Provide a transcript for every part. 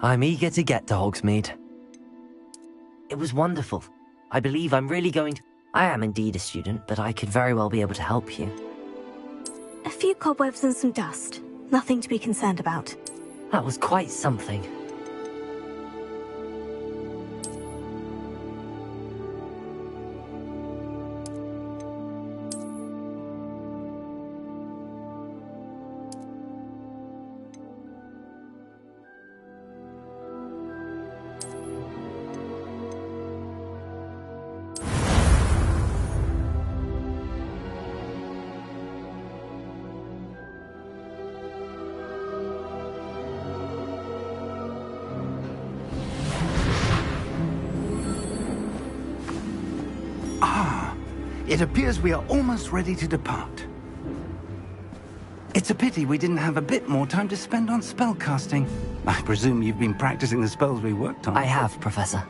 I'm eager to get to Hogsmeade. It was wonderful. I believe I'm really going to... I am indeed a student, but I could very well be able to help you. A few cobwebs and some dust. Nothing to be concerned about. That was quite something. It appears we are almost ready to depart. It's a pity we didn't have a bit more time to spend on spellcasting. I presume you've been practicing the spells we worked on. I have, Professor.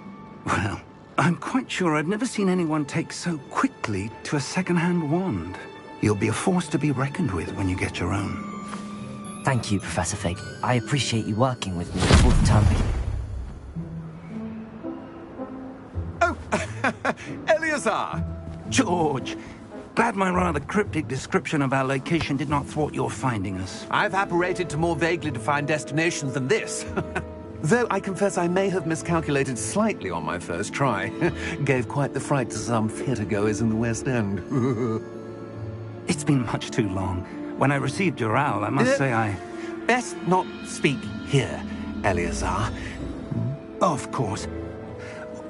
Well, I'm quite sure I've never seen anyone take so quickly to a second-hand wand. You'll be a force to be reckoned with when you get your own. Thank you, Professor Fig. I appreciate you working with me before the term begins. Oh, Eleazar! George, glad my rather cryptic description of our location did not thwart your finding us. I've apparated to more vaguely defined destinations than this. Though I confess I may have miscalculated slightly on my first try. Gave quite the fright to some theatre-goers in the West End. It's been much too long. When I received your owl, I must say I... Best not speak here, Eleazar. Of course.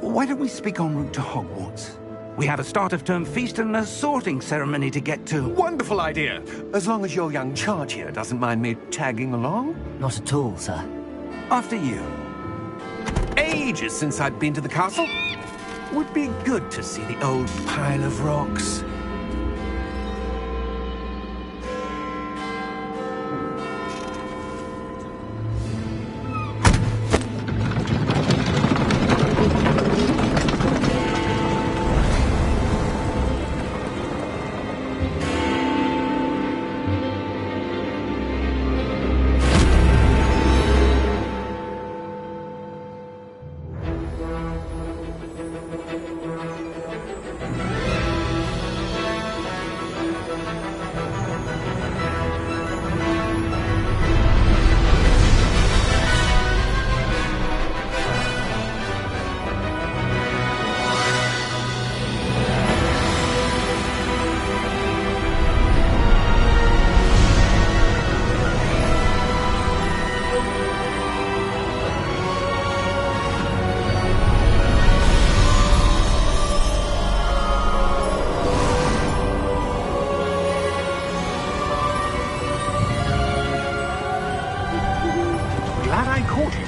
Why don't we speak en route to Hogwarts? We have a start-of-term feast and a sorting ceremony to get to. Wonderful idea! As long as your young charge here doesn't mind me tagging along. Not at all, sir. After you. Ages since I'd been to the castle. Would be good to see the old pile of rocks.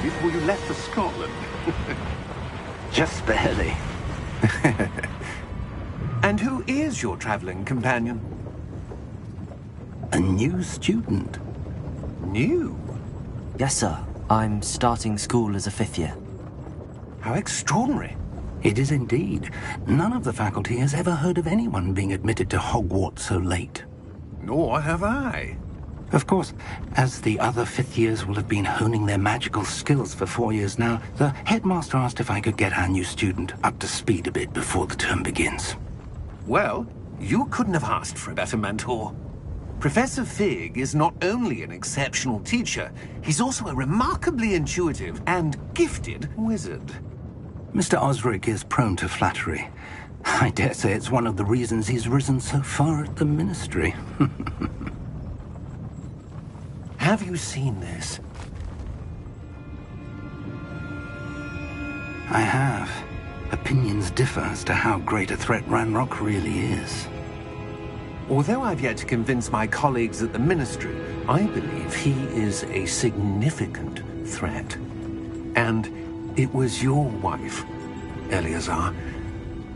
Before you left for Scotland. Just barely. And who is your traveling companion? A new student. New? Yes, sir. I'm starting school as a 5th year. How extraordinary. It is indeed. None of the faculty has ever heard of anyone being admitted to Hogwarts so late. Nor have I. Of course, as the other 5th years will have been honing their magical skills for 4 years now, the headmaster asked if I could get our new student up to speed a bit before the term begins. Well, you couldn't have asked for a better mentor. Professor Fig is not only an exceptional teacher, he's also a remarkably intuitive and gifted wizard. Mr. Osric is prone to flattery. I dare say it's one of the reasons he's risen so far at the Ministry. Have you seen this? I have. Opinions differ as to how great a threat Ranrock really is. Although I've yet to convince my colleagues at the Ministry, I believe he is a significant threat. And it was your wife, Eleazar,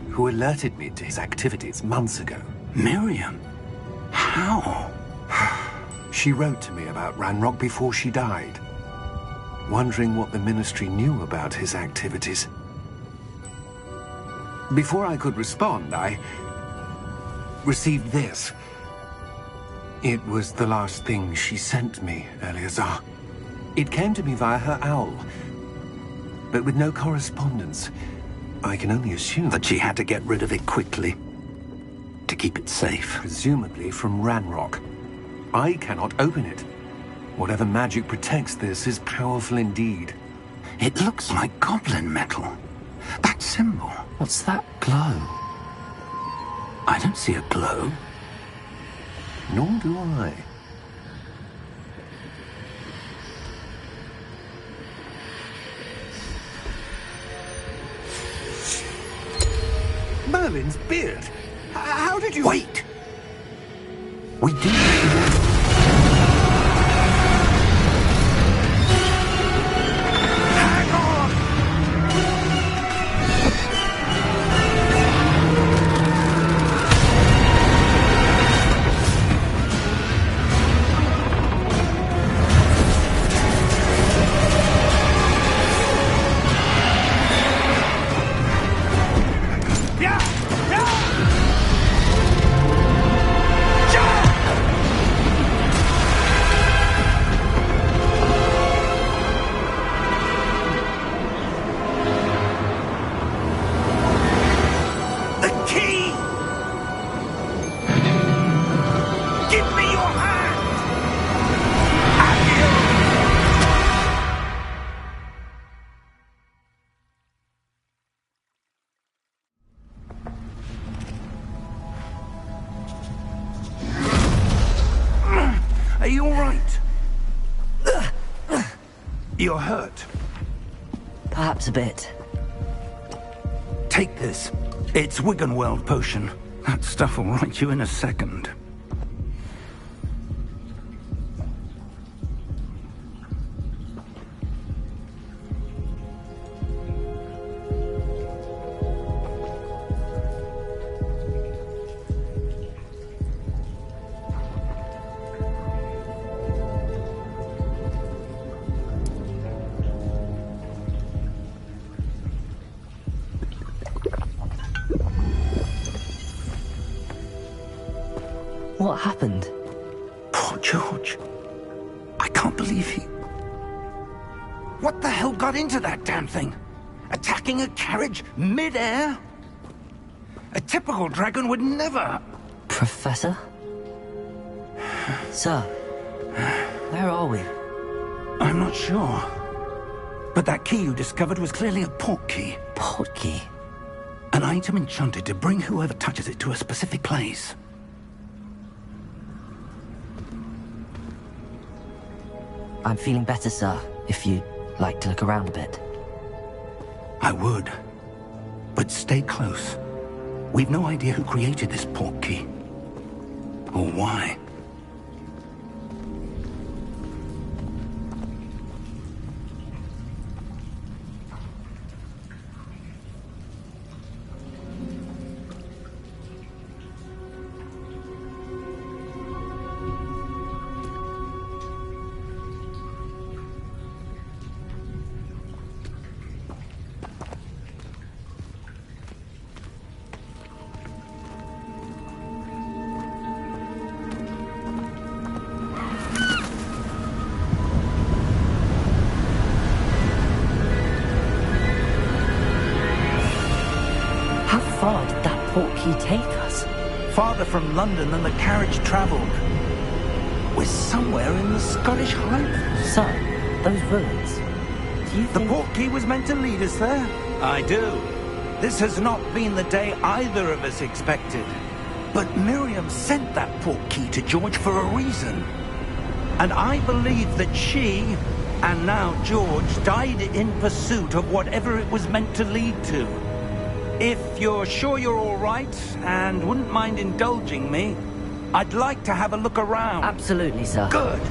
who alerted me to his activities months ago. Miriam? How? She wrote to me about Ranrock before she died, wondering what the Ministry knew about his activities. Before I could respond, I received this. It was the last thing she sent me, Eleazar. It came to me via her owl, but with no correspondence. I can only assume That she had to get rid of it quickly. To keep it safe. presumably from Ranrock. I cannot open it. Whatever magic protects this is powerful indeed. It looks like goblin metal. That symbol. What's that glow? I don't see a glow. Nor do I. Merlin's beard! How did you... Wait! We do... Hang on! Are you all right? You're hurt. Perhaps a bit. Take this. It's Wiggenweld potion. That stuff will right you in a second. What happened? Poor George. I can't believe he... What the hell got into that damn thing? Attacking a carriage mid-air? A typical dragon would never... Professor? Sir, where are we? I'm not sure. But that key you discovered was clearly a port key. Port key? An item enchanted to bring whoever touches it to a specific place. I'm feeling better, sir, if you'd like to look around a bit. I would. But stay close. We've no idea who created this port key. Or why. How far did that port key take us? Farther from London than the carriage travelled. We're somewhere in the Scottish Highlands. Sir, those ruins. Do you The think... port key was meant to lead us there? I do. This has not been the day either of us expected. But Miriam sent that port key to George for a reason. And I believe that she, and now George, died in pursuit of whatever it was meant to lead to. If you're sure you're all right, and wouldn't mind indulging me, I'd like to have a look around. Absolutely, sir. Good.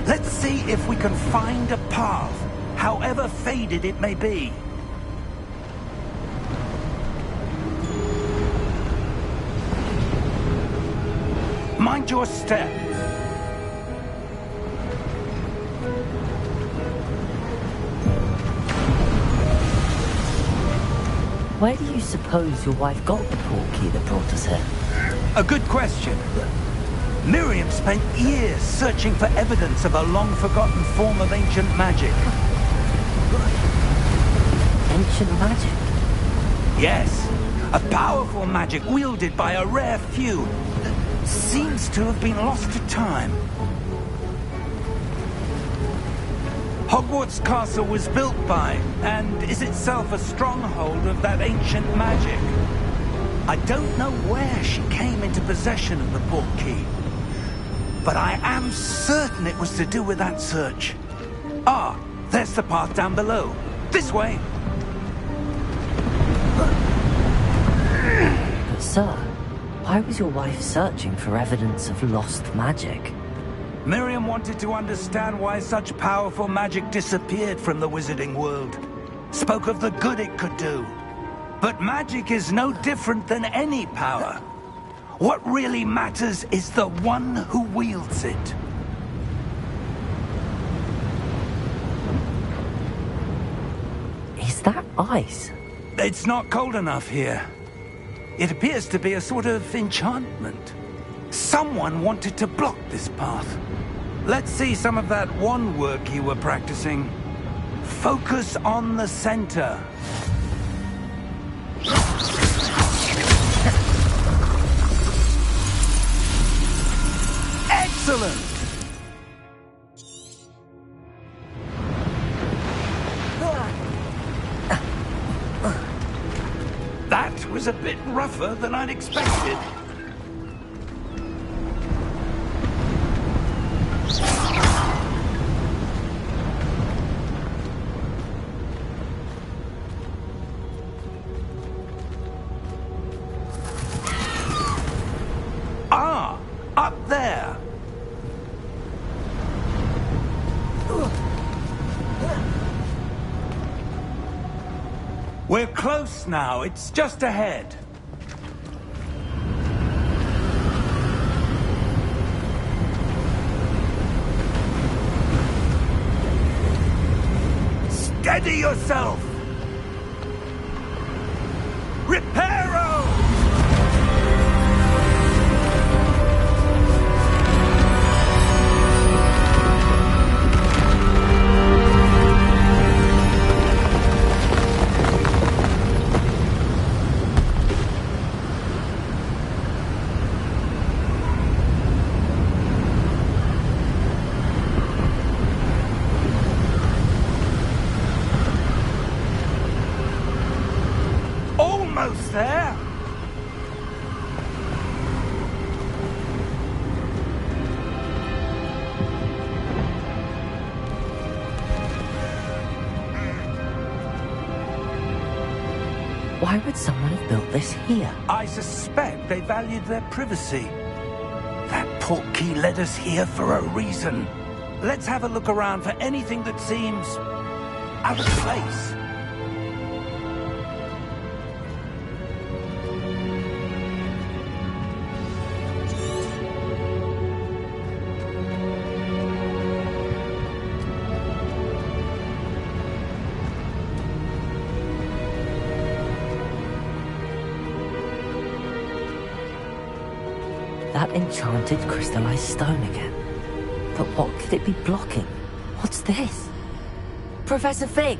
Let's see if we can find a path, however faded it may be. Mind your step. Where do you suppose your wife got the port key that brought us here? A good question. Miriam spent years searching for evidence of a long-forgotten form of ancient magic. ancient magic. Yes, a powerful magic wielded by a rare few that seems to have been lost to time. Hogwarts Castle was built by, and is itself a stronghold of that ancient magic. I don't know where she came into possession of the portkey, but I am certain it was to do with that search. Ah, there's the path down below. This way! But sir, why was your wife searching for evidence of lost magic? Miriam wanted to understand why such powerful magic disappeared from the wizarding world. Spoke of the good it could do. But magic is no different than any power. What really matters is the one who wields it. Is that ice? It's not cold enough here. It appears to be a sort of enchantment. Someone wanted to block this path. Let's see some of that wand work you were practicing. Focus on the center. Excellent! That was a bit rougher than I'd expected. Ah, up there. We're close now. It's just ahead. Steady yourself! Reparo! Almost there. Why would someone have built this here? I suspect they valued their privacy. That portkey led us here for a reason. Let's have a look around for anything that seems out of place. That enchanted crystallized stone again. But what could it be blocking? What's this? Professor Fig!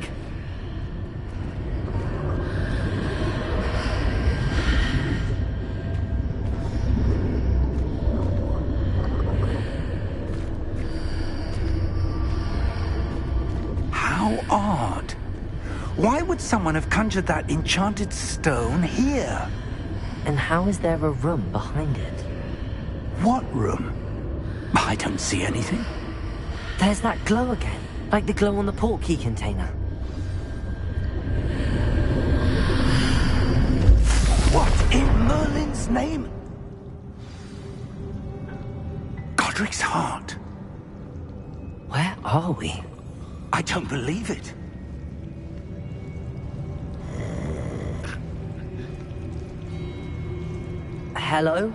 How odd. Why would someone have conjured that enchanted stone here? And how is there a room behind it? What room? I don't see anything. There's that glow again, like the glow on the portkey container. What in Merlin's name? Godric's heart. Where are we? I don't believe it. Hello?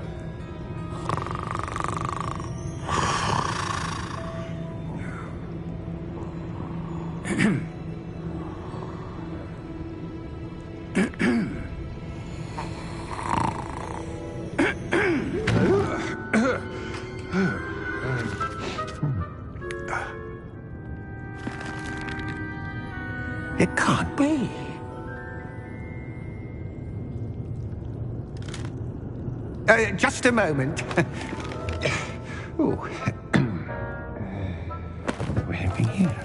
It can't be. Just a moment. Ooh. Where are we here?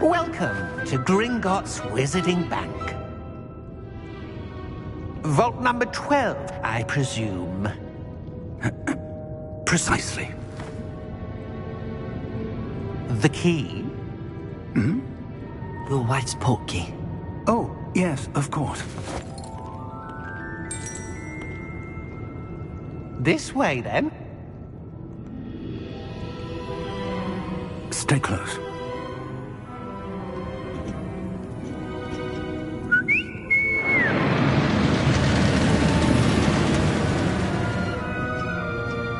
Welcome to Gringotts Wizarding Bank. Vault number 12, I presume. Precisely. The key? Your wife's portkey. Oh, yes, of course. This way, then. Stay close.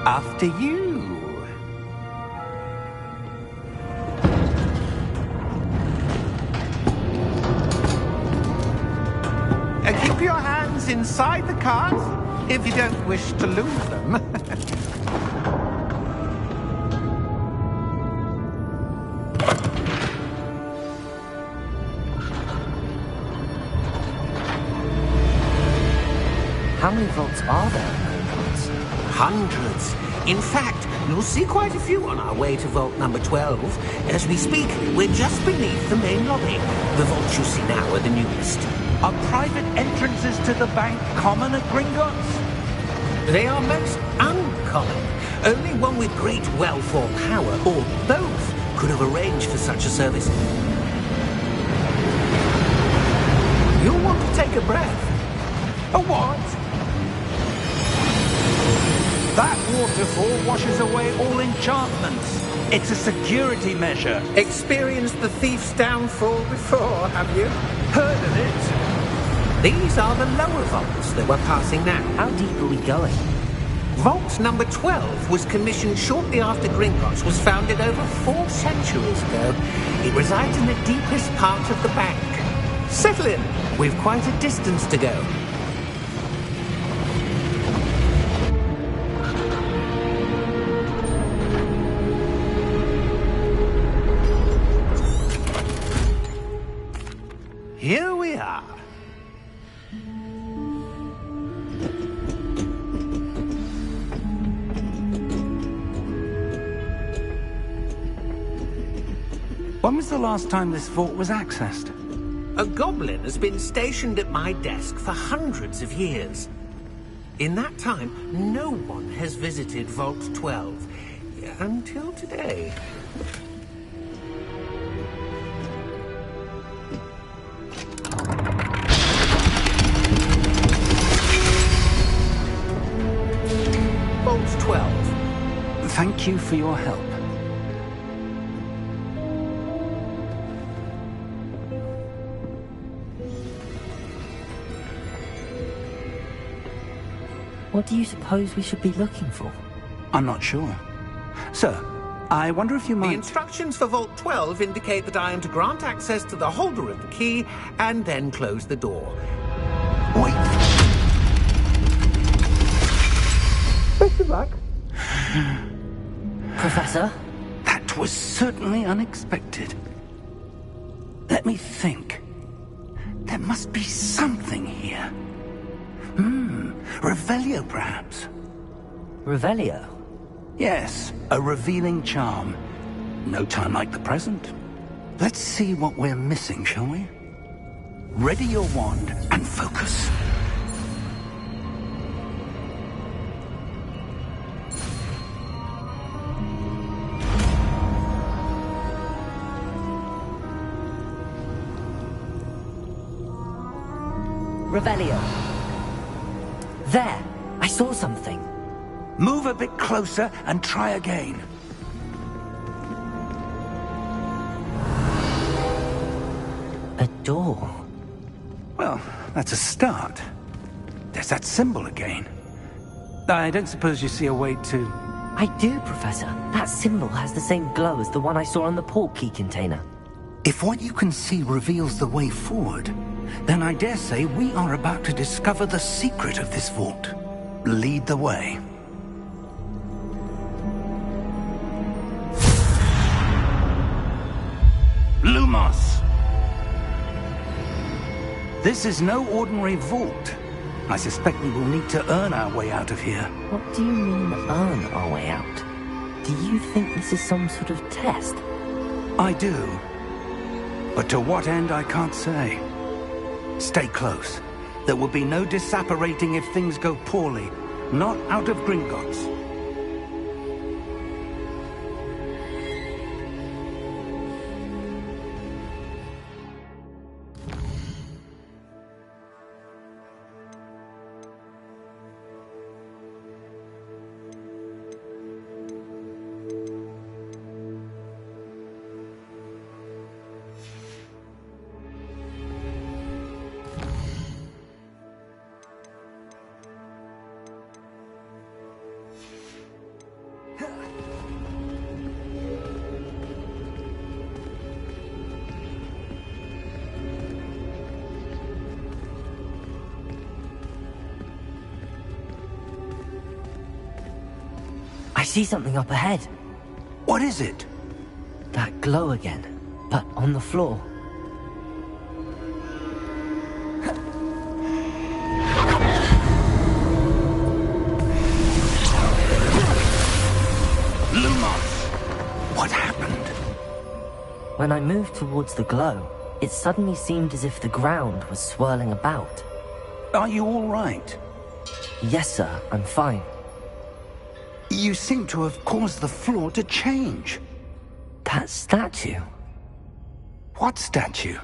After you. Keep your hands inside the cart if you don't wish to lose them. How many vaults are there in Hogwarts? Hundreds. In fact, you'll see quite a few on our way to vault number 12. As we speak, we're just beneath the main lobby. The vaults you see now are the newest. Are private entrances to the bank common at Gringotts? They are most uncommon. Only one with great wealth or power, or both, could have arranged for such a service. You'll want to take a breath. A what? That waterfall washes away all enchantments. It's a security measure. Experienced the thief's downfall before, have you? Heard of it? These are the lower vaults that we're passing now. How deep are we going? Vault number 12 was commissioned shortly after Gringotts was founded over 4 centuries ago. It resides in the deepest part of the bank. Settle in. We've quite a distance to go. Here we are. When was the last time this vault was accessed? A goblin has been stationed at my desk for hundreds of years. In that time, no one has visited Vault 12 until today. Vault 12. Thank you for your help. What do you suppose we should be looking for? I'm not sure. Sir, I wonder if you The might... instructions for Vault 12 indicate that I am to grant access to the holder of the key and then close the door. Wait. Best of luck. Professor? That was certainly unexpected. Let me think. There must be something here. Revelio, perhaps? Revelio? Yes, a revealing charm. No time like the present. Let's see what we're missing, shall we? Ready your wand and focus. Revelio. There! I saw something. Move a bit closer and try again. A door. Well, that's a start. There's that symbol again. I don't suppose you see a way to... I do, Professor. That symbol has the same glow as the one I saw on the portkey container. If what you can see reveals the way forward, then I dare say we are about to discover the secret of this vault. Lead the way. Lumos! This is no ordinary vault. I suspect we will need to earn our way out of here. What do you mean, earn our way out? Do you think this is some sort of test? I do. But to what end, I can't say. Stay close. There will be no disapparating if things go poorly. Not out of Gringotts. I see something up ahead. What is it? That glow again, but on the floor. Lumos! What happened? When I moved towards the glow, it suddenly seemed as if the ground was swirling about. Are you all right? Yes, sir, I'm fine. You seem to have caused the floor to change. That statue? What statue?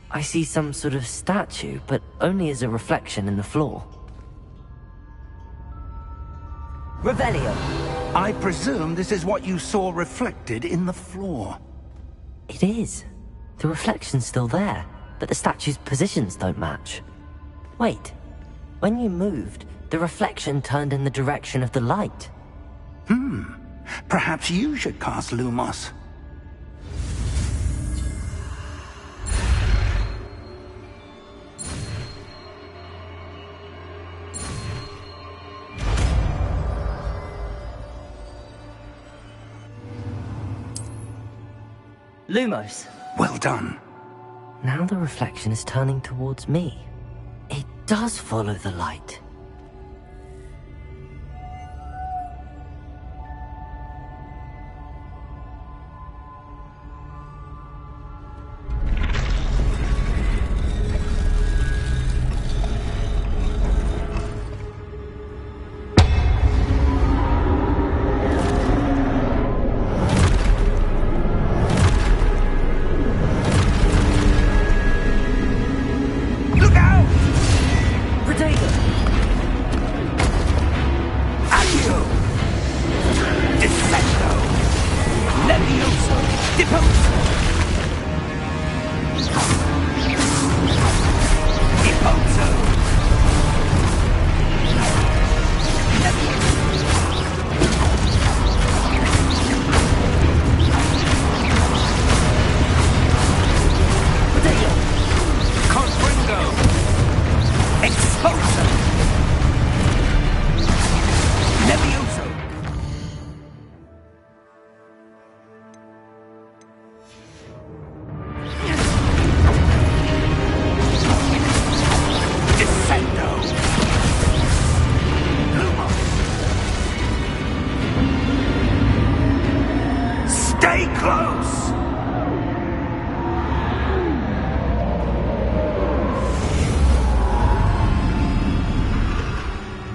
I see some sort of statue, but only as a reflection in the floor. Revelio! I presume this is what you saw reflected in the floor. It is. The reflection's still there, but the statue's positions don't match. Wait, when you moved, the reflection turned in the direction of the light. Perhaps you should cast Lumos. Lumos! Well done. Now the reflection is turning towards me. It does follow the light.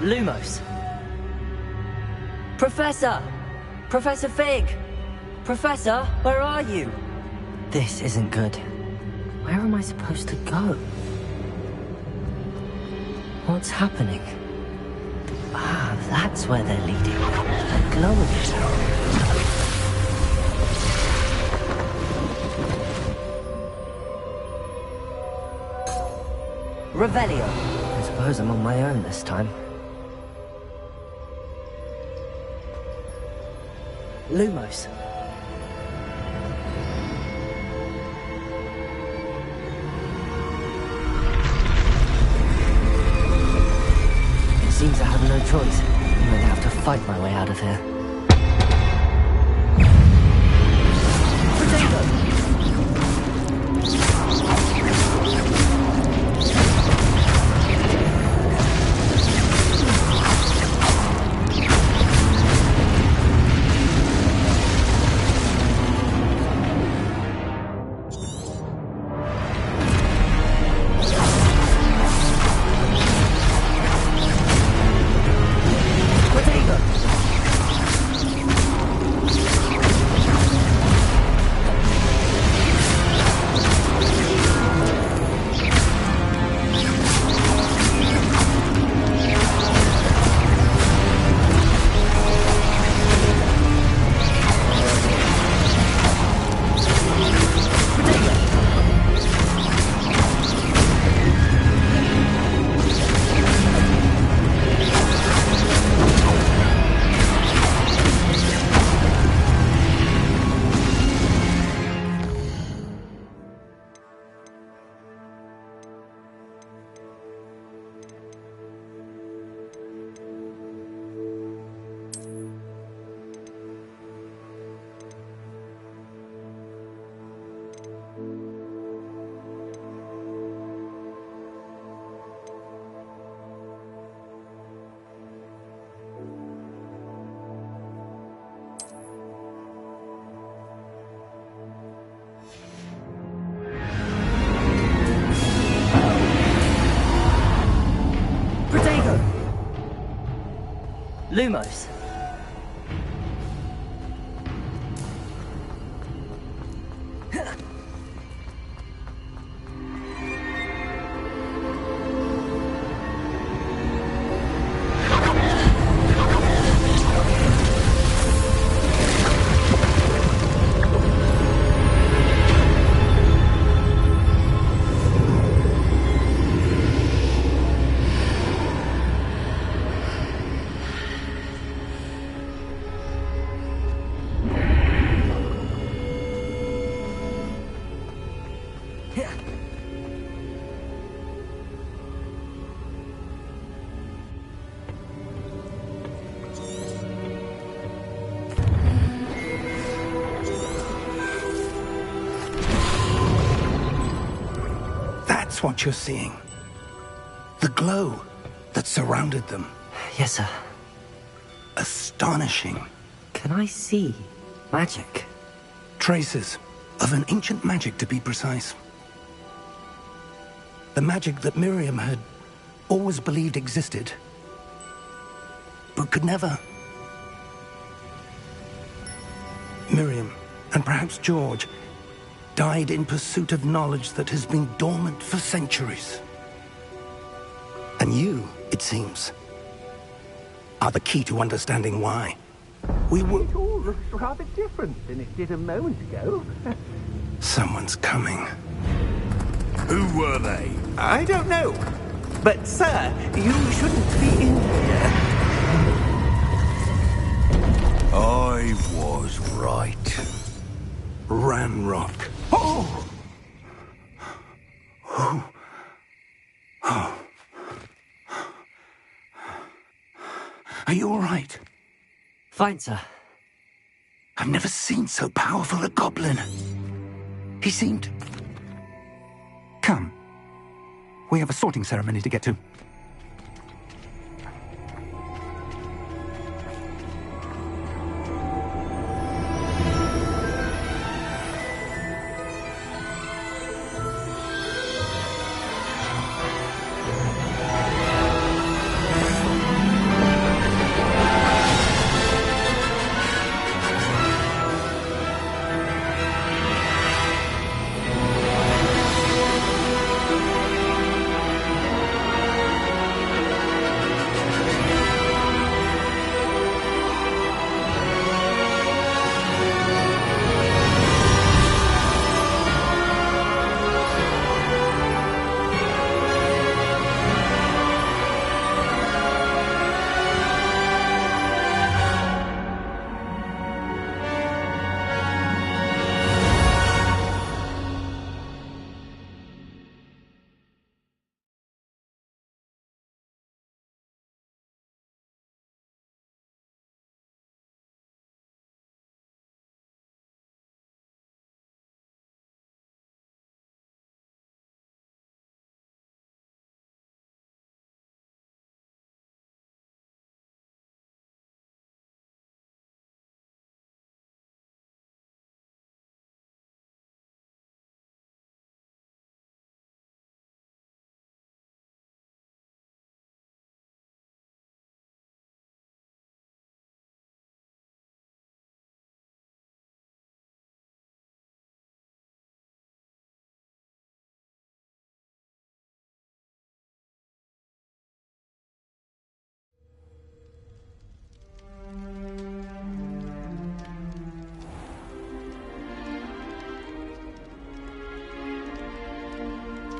Lumos. Professor! Professor Fig! Professor, where are you? This isn't good. Where am I supposed to go? What's happening? Ah, that's where they're leading. They're glowing. Revelio. I suppose I'm on my own this time. Lumos. It seems I have no choice. I'm going to have to fight my way out of here. Potato! Lumos. That's what you're seeing. The glow that surrounded them. Yes, sir. Astonishing. Can I see magic? Traces of an ancient magic, to be precise. The magic that Miriam had always believed existed, but could never. Miriam, and perhaps George, died in pursuit of knowledge that has been dormant for centuries. And you, it seems, are the key to understanding why. We were... It all looks rather different than it did a moment ago. Someone's coming. Who were they? I don't know. But, sir, you shouldn't be in here. I was right. Ranrock. Oh! Are you all right? Fine, sir. I've never seen so powerful a goblin. He seemed... Come. We have a sorting ceremony to get to.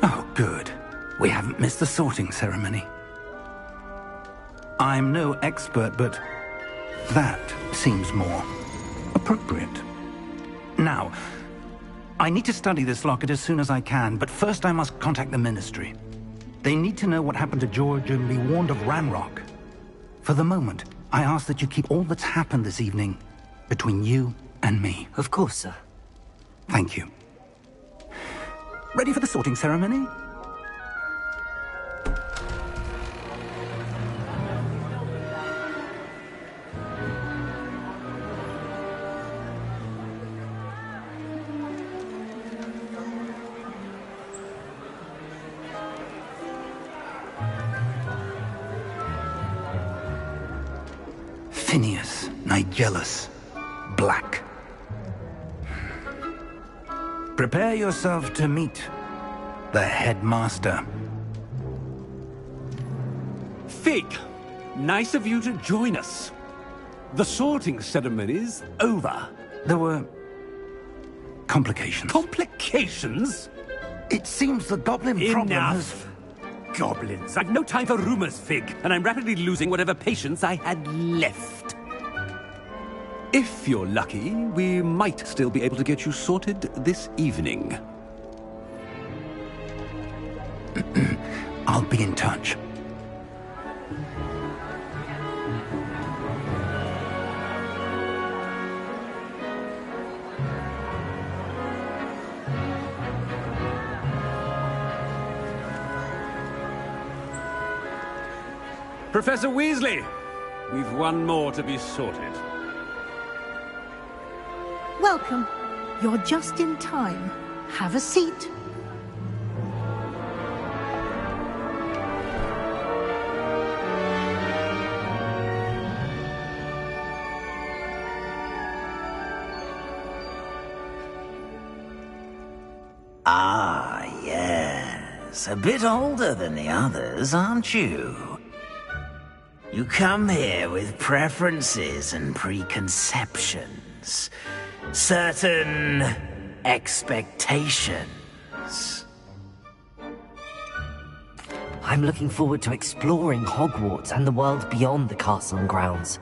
Oh, good. We haven't missed the sorting ceremony. I'm no expert, but that seems more appropriate. Now, I need to study this locket as soon as I can, but first I must contact the Ministry. They need to know what happened to George and be warned of Ranrock. For the moment, I ask that you keep all that's happened this evening between you and me. Of course, sir. Thank you. Ready for the sorting ceremony? Phineas, Nigellus, Black. Prepare yourself to meet the headmaster. Fig, nice of you to join us. The sorting ceremony's over. There were complications. Complications? It seems the goblin problem has... Enough! Goblins. I've no time for rumors, Fig, and I'm rapidly losing whatever patience I had left. If you're lucky, we might still be able to get you sorted this evening. I'll be in touch. Professor Weasley, we've one more to be sorted. Welcome. You're just in time. Have a seat. Ah, yes. A bit older than the others, aren't you? You come here with preferences and preconceptions. Certain expectations. I'm looking forward to exploring Hogwarts and the world beyond the castle and grounds.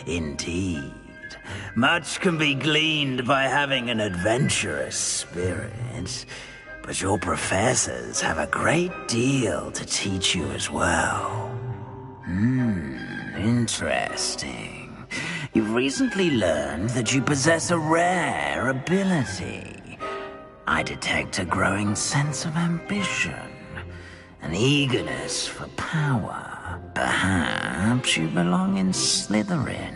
Indeed. Much can be gleaned by having an adventurous spirit, but your professors have a great deal to teach you as well. Interesting. You've recently learned that you possess a rare ability. I detect a growing sense of ambition, an eagerness for power. Perhaps you belong in Slytherin.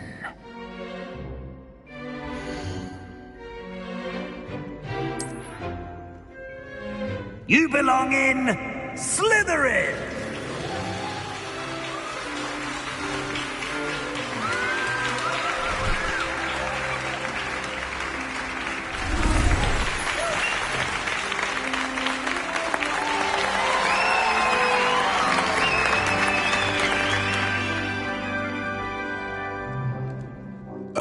You belong in Slytherin!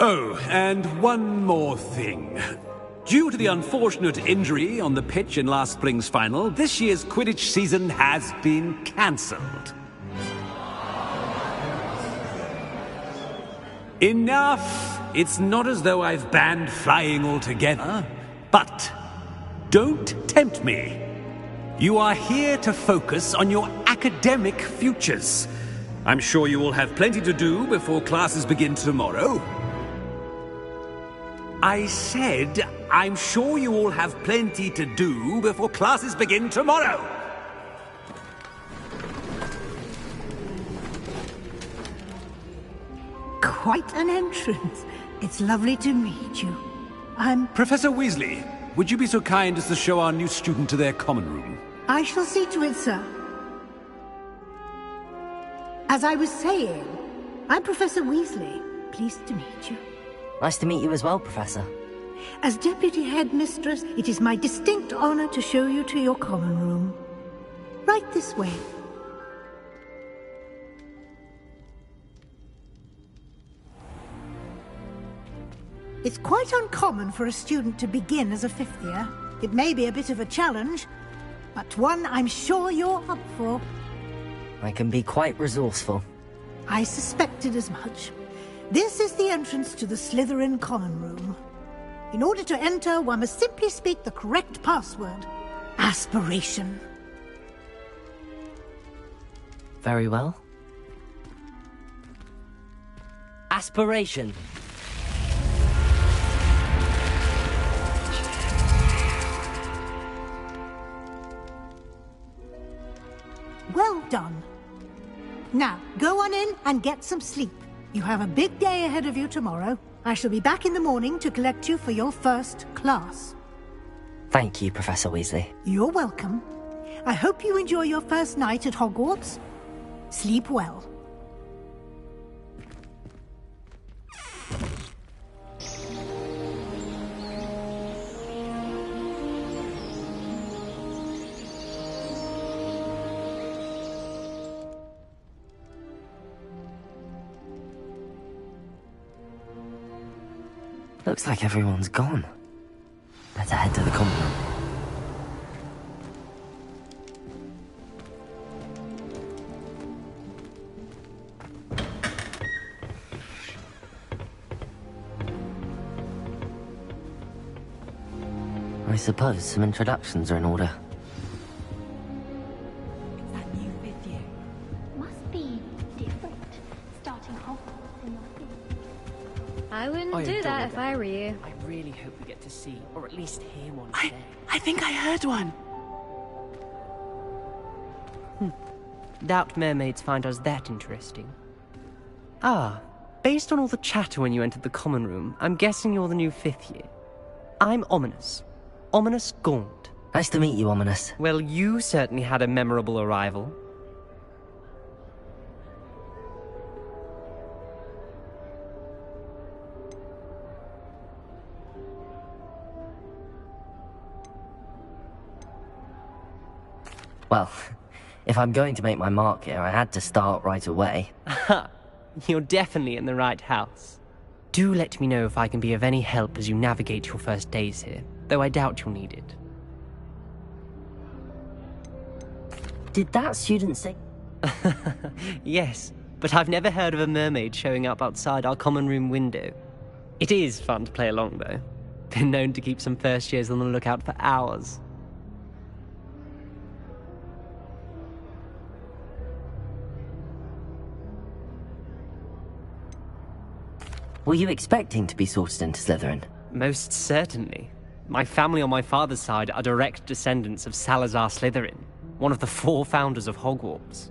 Oh, and one more thing. Due to the unfortunate injury on the pitch in last spring's final, this year's Quidditch season has been cancelled. Enough! It's not as though I've banned flying altogether, but don't tempt me. You are here to focus on your academic futures. I'm sure you will have plenty to do before classes begin tomorrow. I said, I'm sure you all have plenty to do before classes begin tomorrow. Quite an entrance. It's lovely to meet you. Professor Weasley, would you be so kind as to show our new student to their common room? I shall see to it, sir. As I was saying, I'm Professor Weasley. Pleased to meet you. Nice to meet you as well, Professor. As Deputy Headmistress, it is my distinct honor to show you to your common room. Right this way. It's quite uncommon for a student to begin as a fifth year. It may be a bit of a challenge, but one I'm sure you're up for. I can be quite resourceful. I suspected as much. This is the entrance to the Slytherin common room. In order to enter, one must simply speak the correct password. Aspiration. Very well. Aspiration. Well done. Now, go on in and get some sleep. You have a big day ahead of you tomorrow. I shall be back in the morning to collect you for your first class. Thank you, Professor Weasley. You're welcome. I hope you enjoy your first night at Hogwarts. Sleep well. Looks like everyone's gone. Better head to the common room. I suppose some introductions are in order. It's that new fifth year. Must be different, starting Hogwarts in your city. I wouldn't do that if I were you. I really hope we get to see, or at least hear one I today. think I heard one. Doubt mermaids find us that interesting. Ah, based on all the chatter when you entered the common room, I'm guessing you're the new fifth year. I'm Ominous. Ominous Gaunt. Nice to meet you, Ominous. Well, you certainly had a memorable arrival. Well, if I'm going to make my mark here, I had to start right away. Ha! You're definitely in the right house. Do let me know if I can be of any help as you navigate your first days here, though I doubt you'll need it. Did that student say... Yes, but I've never heard of a mermaid showing up outside our common room window. It is fun to play along, though. Been known to keep some first years on the lookout for hours. Were you expecting to be sorted into Slytherin? Most certainly. My family on my father's side are direct descendants of Salazar Slytherin, one of the 4 founders of Hogwarts.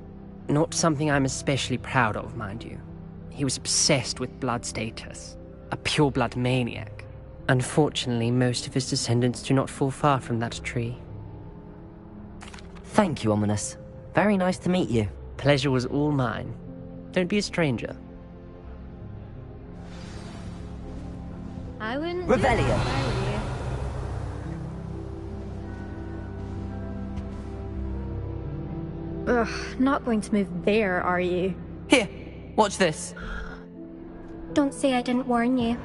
Not something I'm especially proud of, mind you. He was obsessed with blood status, a pure-blood maniac. Unfortunately, most of his descendants do not fall far from that tree. Thank you, Ominous. Very nice to meet you. Pleasure was all mine. Don't be a stranger. I wouldn't Revelio. do that if I were you. Ugh, not going to move there, are you? Here, watch this. Don't say I didn't warn you.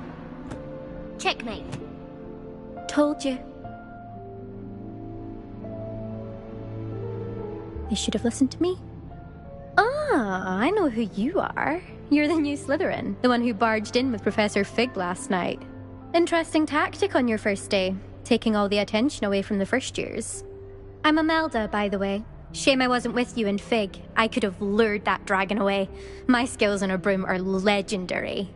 Checkmate. Told you. They should have listened to me. Ah, I know who you are. You're the new Slytherin, the one who barged in with Professor Fig last night. Interesting tactic on your first day, taking all the attention away from the first years. I'm Imelda, by the way. Shame I wasn't with you in Fig. I could have lured that dragon away. My skills on a broom are legendary.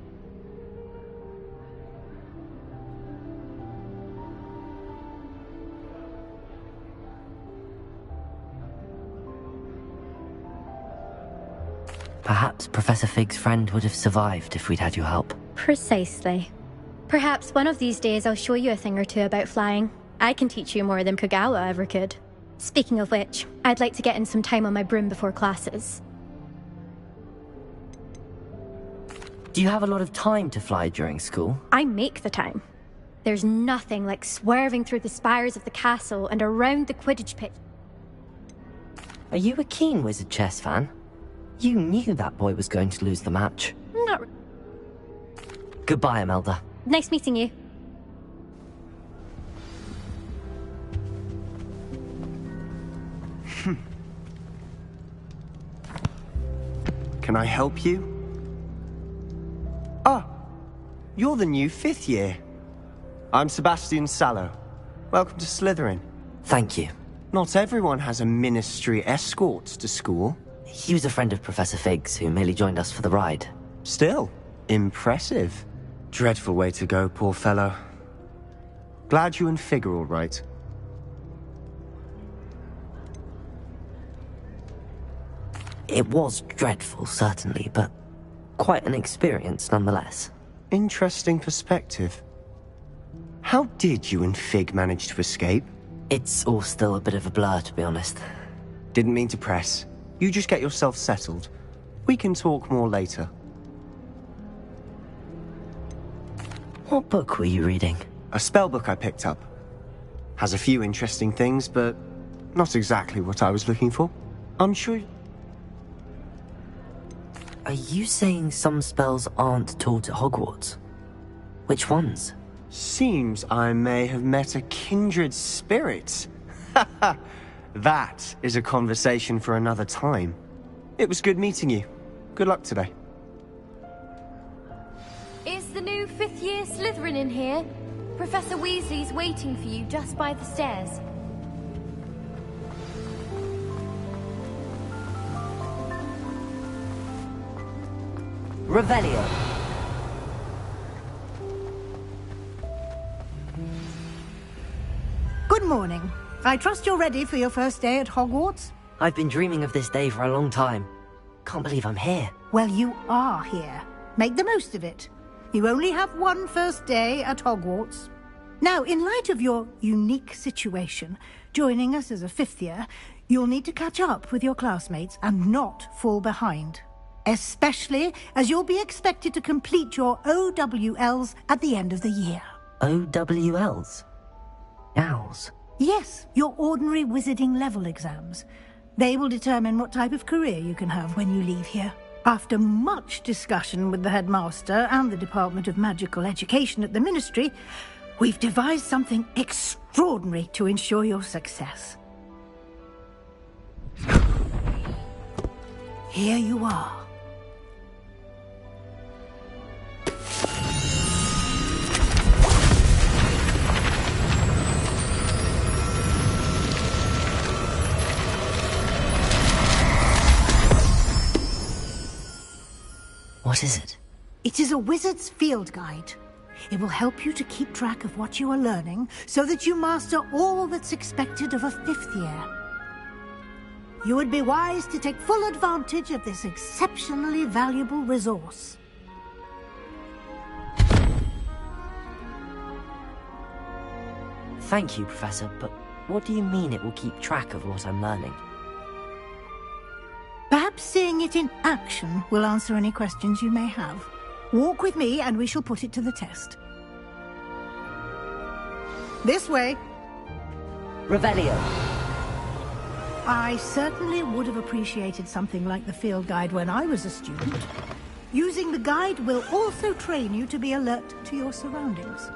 Perhaps Professor Fig's friend would have survived if we'd had your help. Precisely. Perhaps one of these days I'll show you a thing or two about flying. I can teach you more than Kagawa ever could. Speaking of which, I'd like to get in some time on my broom before classes. Do you have a lot of time to fly during school? I make the time. There's nothing like swerving through the spires of the castle and around the Quidditch pitch. Are you a keen Wizard chess fan? You knew that boy was going to lose the match. Not Goodbye, Imelda. Nice meeting you. Can I help you? Ah, you're the new 5th year. I'm Sebastian Sallow. Welcome to Slytherin. Thank you. Not everyone has a ministry escort to school. He was a friend of Professor Fig's who merely joined us for the ride. Still, impressive. Dreadful way to go, poor fellow. Glad you and Fig are all right. It was dreadful, certainly, but quite an experience nonetheless. Interesting perspective. How did you and Fig manage to escape? It's all still a bit of a blur, to be honest. Didn't mean to press. You just get yourself settled. We can talk more later. What book were you reading? A spell book I picked up. Has a few interesting things, but not exactly what I was looking for. I'm sure... Are you saying some spells aren't taught at Hogwarts? Which ones? Seems I may have met a kindred spirit. That is a conversation for another time. It was good meeting you. Good luck today. Is the new fifth-year Slytherin in here? Professor Weasley's waiting for you just by the stairs. Revelio. Good morning. I trust you're ready for your first day at Hogwarts? I've been dreaming of this day for a long time. Can't believe I'm here. Well, you are here. Make the most of it. You only have one first day at Hogwarts. Now, in light of your unique situation, joining us as a fifth year, you'll need to catch up with your classmates and not fall behind. Especially as you'll be expected to complete your OWLs at the end of the year. OWLs? Owls? Yes, your ordinary wizarding level exams. They will determine what type of career you can have when you leave here. After much discussion with the headmaster and the Department of Magical Education at the Ministry, we've devised something extraordinary to ensure your success. Here you are. What is it? It is a wizard's field guide. It will help you to keep track of what you are learning so that you master all that's expected of a fifth year. You would be wise to take full advantage of this exceptionally valuable resource. Thank you, Professor, but what do you mean it will keep track of what I'm learning? Perhaps seeing it in action will answer any questions you may have. Walk with me and we shall put it to the test. This way. Revelio. I certainly would have appreciated something like the field guide when I was a student. Using the guide will also train you to be alert to your surroundings.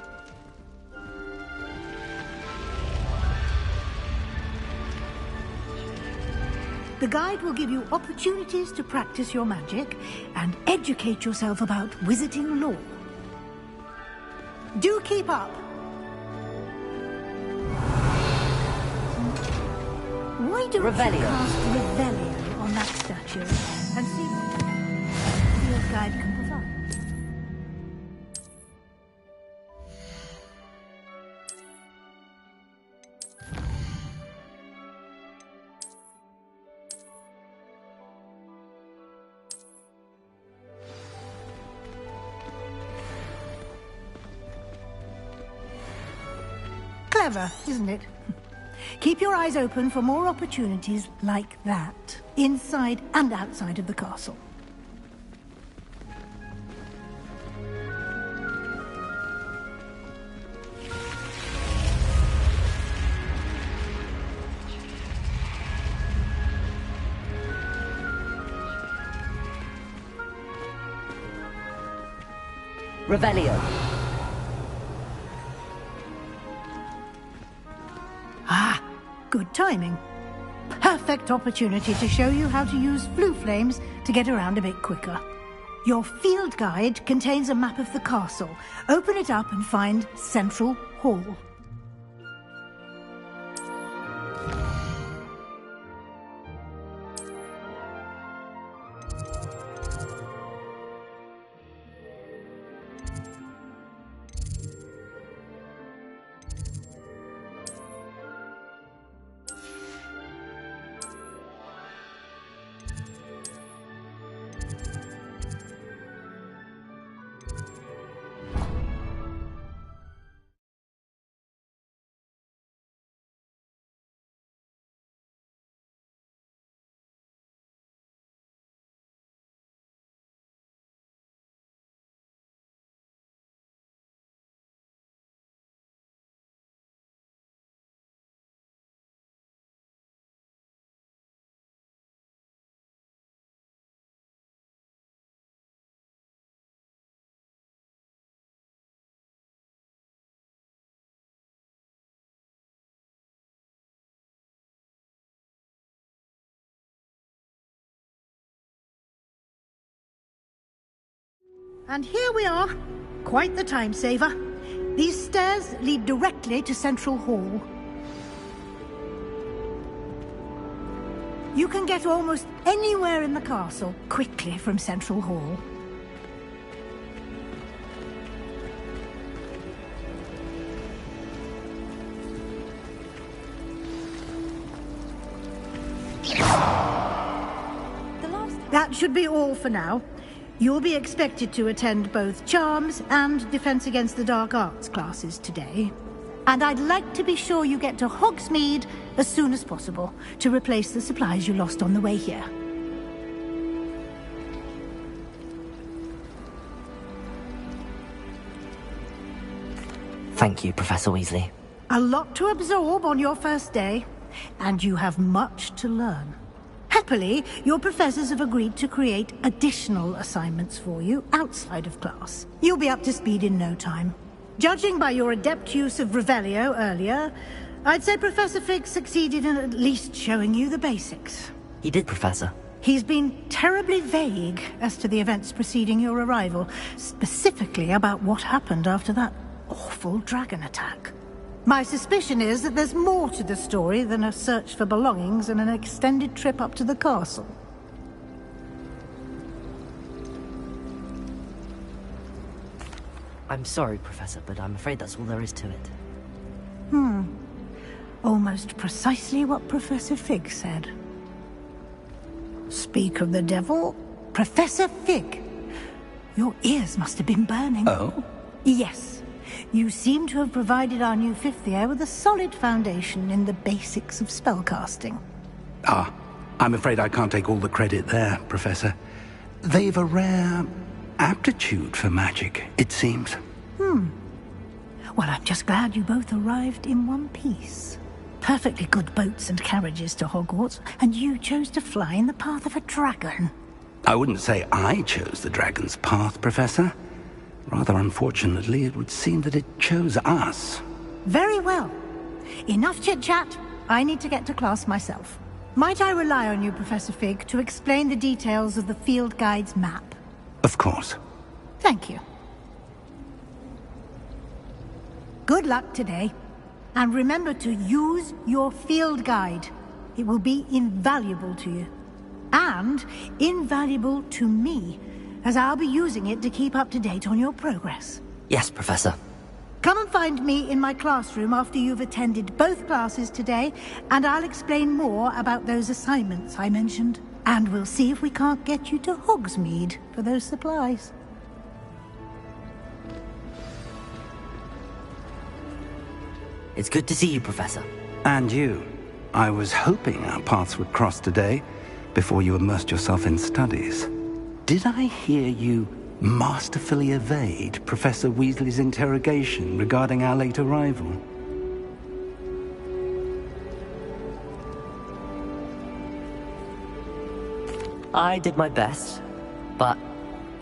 The guide will give you opportunities to practice your magic and educate yourself about wizarding lore. Do keep up! Why don't you cast Revelio on that statue and see what your guide can provide? Clever, isn't it? Keep your eyes open for more opportunities like that, inside and outside of the castle. Revelio. Ah, good timing. Perfect opportunity to show you how to use blue flames to get around a bit quicker. Your field guide contains a map of the castle. Open it up and find Central Hall. And here we are. Quite the time saver. These stairs lead directly to Central Hall. You can get almost anywhere in the castle quickly from Central Hall. That should be all for now. You'll be expected to attend both Charms and Defense Against the Dark Arts classes today. And I'd like to be sure you get to Hogsmeade as soon as possible to replace the supplies you lost on the way here. Thank you, Professor Weasley. A lot to absorb on your first day, and you have much to learn. Happily, your professors have agreed to create additional assignments for you outside of class. You'll be up to speed in no time. Judging by your adept use of Revelio earlier, I'd say Professor Fig succeeded in at least showing you the basics. He did, Professor. He's been terribly vague as to the events preceding your arrival, specifically about what happened after that awful dragon attack. My suspicion is that there's more to the story than a search for belongings and an extended trip up to the castle. I'm sorry, Professor, but I'm afraid that's all there is to it. Almost precisely what Professor Fig said. Speak of the devil, Professor Fig. Your ears must have been burning. Oh? Yes. You seem to have provided our new fifth year with a solid foundation in the basics of spellcasting. Ah, I'm afraid I can't take all the credit there, Professor. They've a rare aptitude for magic, it seems. Well, I'm just glad you both arrived in one piece. Perfectly good boats and carriages to Hogwarts, and you chose to fly in the path of a dragon. I wouldn't say I chose the dragon's path, Professor. Rather unfortunately, it would seem that it chose us. Very well. Enough chit-chat. I need to get to class myself. Might I rely on you, Professor Fig, to explain the details of the field guide's map? Of course. Thank you. Good luck today. And remember to use your field guide. It will be invaluable to you. And invaluable to me, as I'll be using it to keep up to date on your progress. Yes, Professor. Come and find me in my classroom after you've attended both classes today, and I'll explain more about those assignments I mentioned. And we'll see if we can't get you to Hogsmeade for those supplies. It's good to see you, Professor. And you. I was hoping our paths would cross today, before you immersed yourself in studies. Did I hear you masterfully evade Professor Weasley's interrogation regarding our late arrival? I did my best, but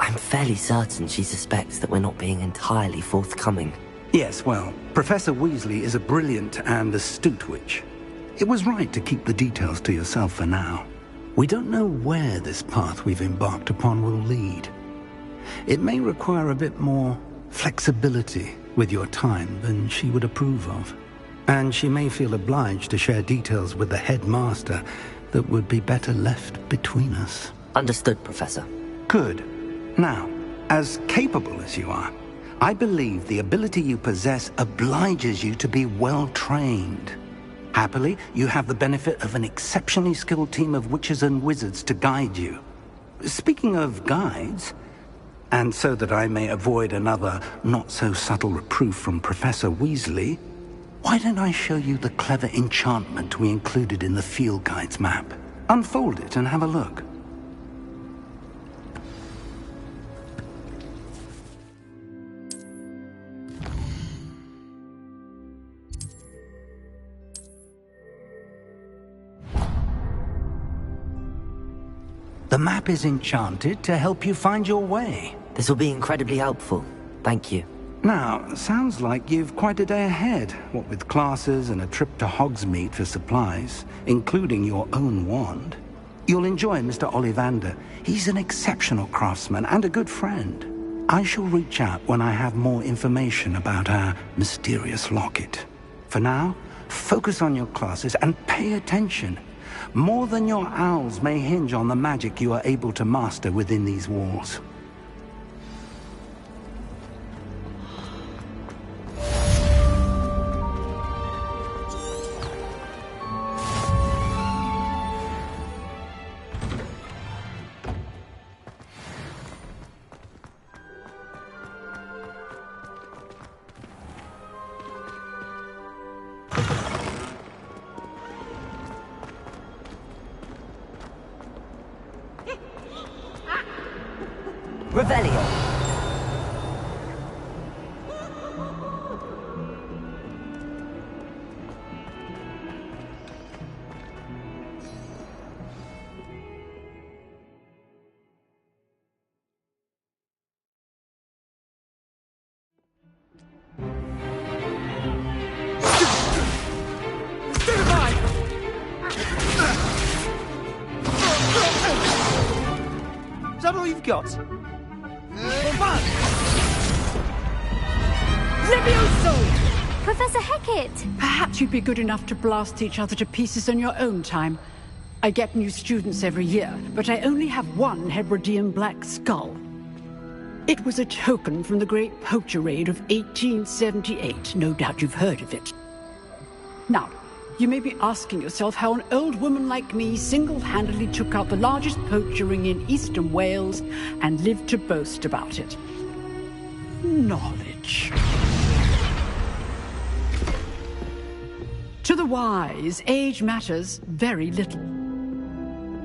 I'm fairly certain she suspects that we're not being entirely forthcoming. Yes, well, Professor Weasley is a brilliant and astute witch. It was right to keep the details to yourself for now. We don't know where this path we've embarked upon will lead. It may require a bit more flexibility with your time than she would approve of. And she may feel obliged to share details with the headmaster that would be better left between us. Understood, Professor. Good. Now, as capable as you are, I believe the ability you possess obliges you to be well-trained. Happily, you have the benefit of an exceptionally skilled team of witches and wizards to guide you. Speaking of guides, and so that I may avoid another not-so-subtle reproof from Professor Weasley, why don't I show you the clever enchantment we included in the field guide's map? Unfold it and have a look. The map is enchanted to help you find your way. This will be incredibly helpful. Thank you. Now, sounds like you've quite a day ahead, what with classes and a trip to Hogsmeade for supplies, including your own wand. You'll enjoy Mr. Ollivander. He's an exceptional craftsman and a good friend. I shall reach out when I have more information about our mysterious locket. For now, focus on your classes and pay attention. More than your owls may hinge on the magic you are able to master within these walls. Revelio. Is that all you've got? Levioso! Professor Hecat! Perhaps you'd be good enough to blast each other to pieces on your own time. I get new students every year, but I only have one Hebridean black skull. It was a token from the Great Poacher Raid of 1878. No doubt you've heard of it. Now, you may be asking yourself how an old woman like me single-handedly took out the largest poacher ring in eastern Wales and lived to boast about it. Knowledge. To the wise, age matters very little.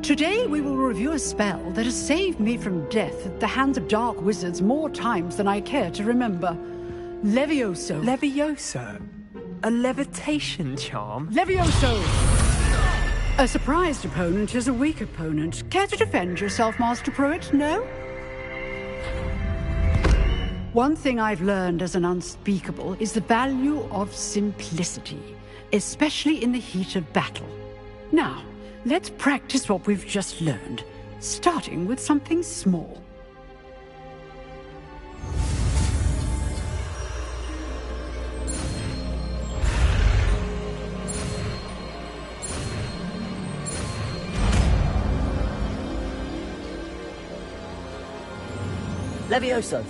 Today we will review a spell that has saved me from death at the hands of dark wizards more times than I care to remember. Levioso. Levioso? A levitation charm? Levioso! A surprised opponent is a weak opponent. Care to defend yourself, Master Pruitt? No? One thing I've learned as an unspeakable is the value of simplicity, especially in the heat of battle. Now, let's practice what we've just learned, starting with something small. Levioso.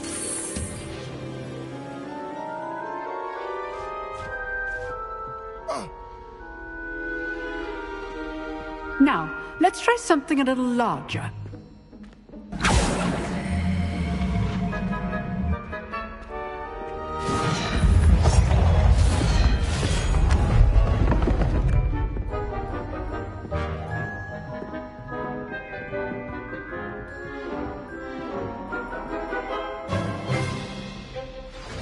Now, let's try something a little larger.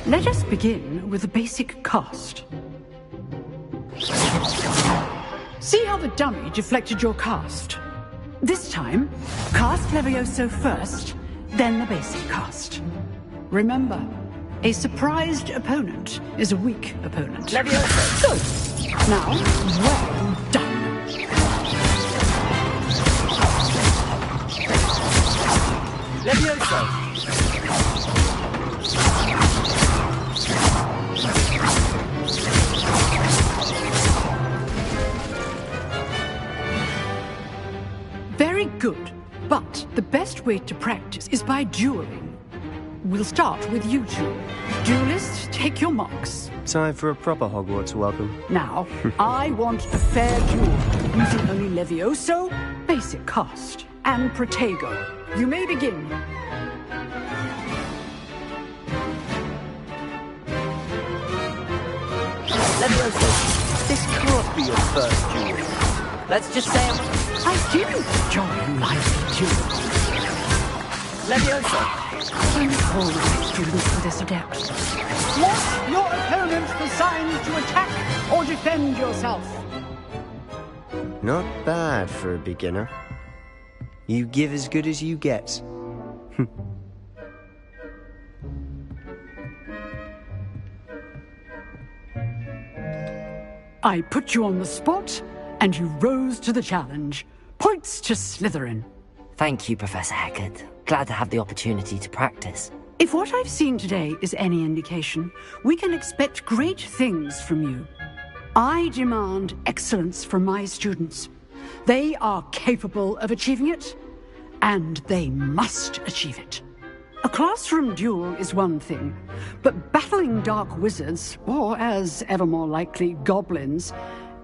Let us begin with the basic cast. See how the dummy deflected your cast? This time, cast Levioso first, then the basic cast. Remember, a surprised opponent is a weak opponent. Levioso! Good! Now, well done! Levioso! Very good, but the best way to practice is by dueling. We'll start with you two. Duelists, take your marks. Time for a proper Hogwarts welcome. Now, I want a fair duel, using only Levioso, basic cast, and Protego. You may begin. Levioso, This can't be your first duel. let's just say I didn't join live duel. Levioso. I'm always students for this adept. Want your opponent for signs to attack or defend yourself? Not bad for a beginner. You give as good as you get. I put you on the spot, and you rose to the challenge. Points to Slytherin. Thank you, Professor Hecat. Glad to have the opportunity to practice. If what I've seen today is any indication, we can expect great things from you. I demand excellence from my students. They are capable of achieving it, and they must achieve it. A classroom duel is one thing, but battling dark wizards, or as ever more likely, goblins,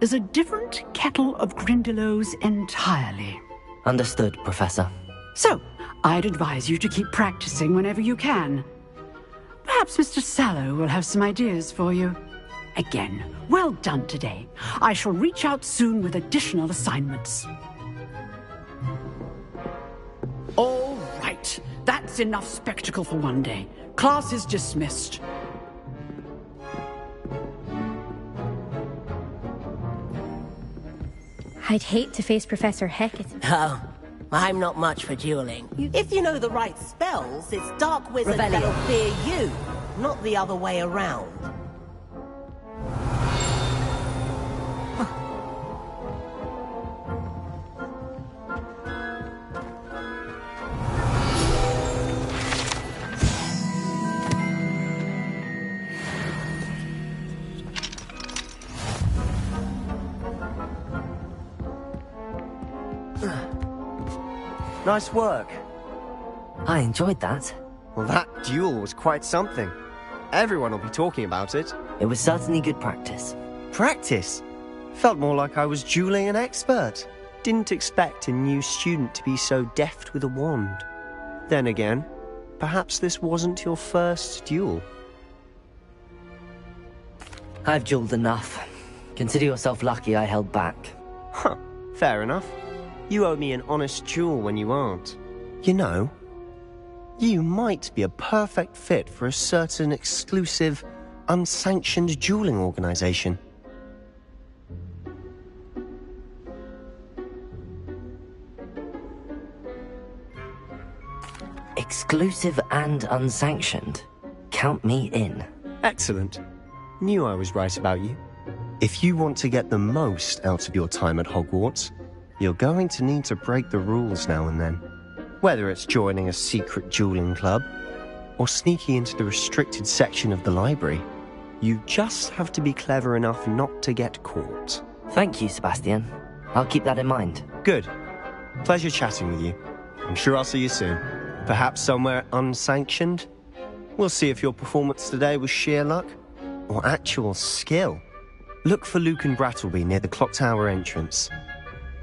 is a different kettle of Grindylows entirely. Understood, Professor. So, I'd advise you to keep practicing whenever you can. Perhaps Mr. Sallow will have some ideas for you. Again, well done today. I shall reach out soon with additional assignments. All right. That's enough spectacle for one day. Class is dismissed. I'd hate to face Professor Hecat. Oh, I'm not much for dueling. If you know the right spells, it's dark wizards that'll fear you, not the other way around. Nice work. I enjoyed that. Well, that duel was quite something. Everyone will be talking about it. It was certainly good practice. Practice? Felt more like I was dueling an expert. Didn't expect a new student to be so deft with a wand. Then again, perhaps this wasn't your first duel. I've dueled enough. Consider yourself lucky I held back. Huh, fair enough. You owe me an honest duel when you aren't. You know, you might be a perfect fit for a certain exclusive, unsanctioned dueling organization. Exclusive and unsanctioned. Count me in. Excellent. Knew I was right about you. If you want to get the most out of your time at Hogwarts, you're going to need to break the rules now and then. Whether it's joining a secret dueling club, or sneaking into the restricted section of the library, you just have to be clever enough not to get caught. Thank you, Sebastian. I'll keep that in mind. Good. Pleasure chatting with you. I'm sure I'll see you soon. Perhaps somewhere unsanctioned? We'll see if your performance today was sheer luck, or actual skill. Look for Luke and Brattleby near the clock tower entrance.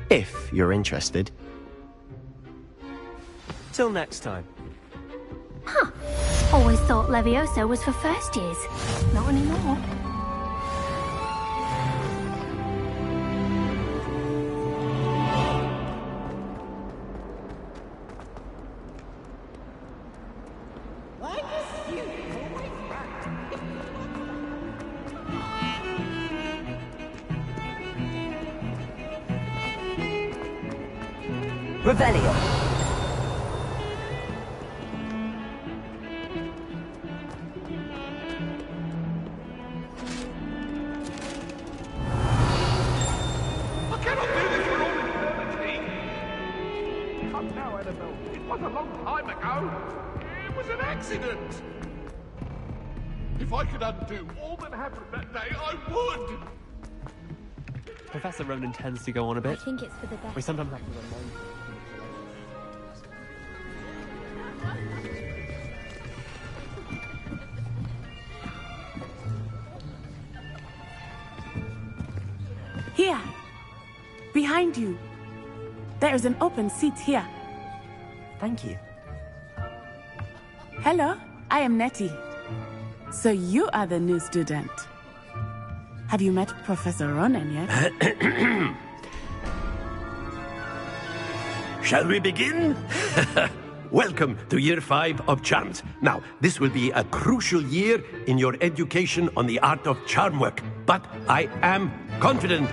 If you're interested. Till next time. Huh. Always thought Levioso was for first years. Not anymore. Revelio. I cannot do this for all eternity. Come now, Annabelle. It was a long time ago. It was an accident. If I could undo all that happened that day, I would. Professor Ronan tends to go on a bit. I think it's for the best. We sometimes have to remind. Here. Behind you. There is an open seat here. Thank you. Hello, I am Nettie. So you are the new student. Have you met Professor Ronan yet? Shall we begin? Welcome to Year 5 of Charms. Now, this will be a crucial year in your education on the art of charm work. But I am confident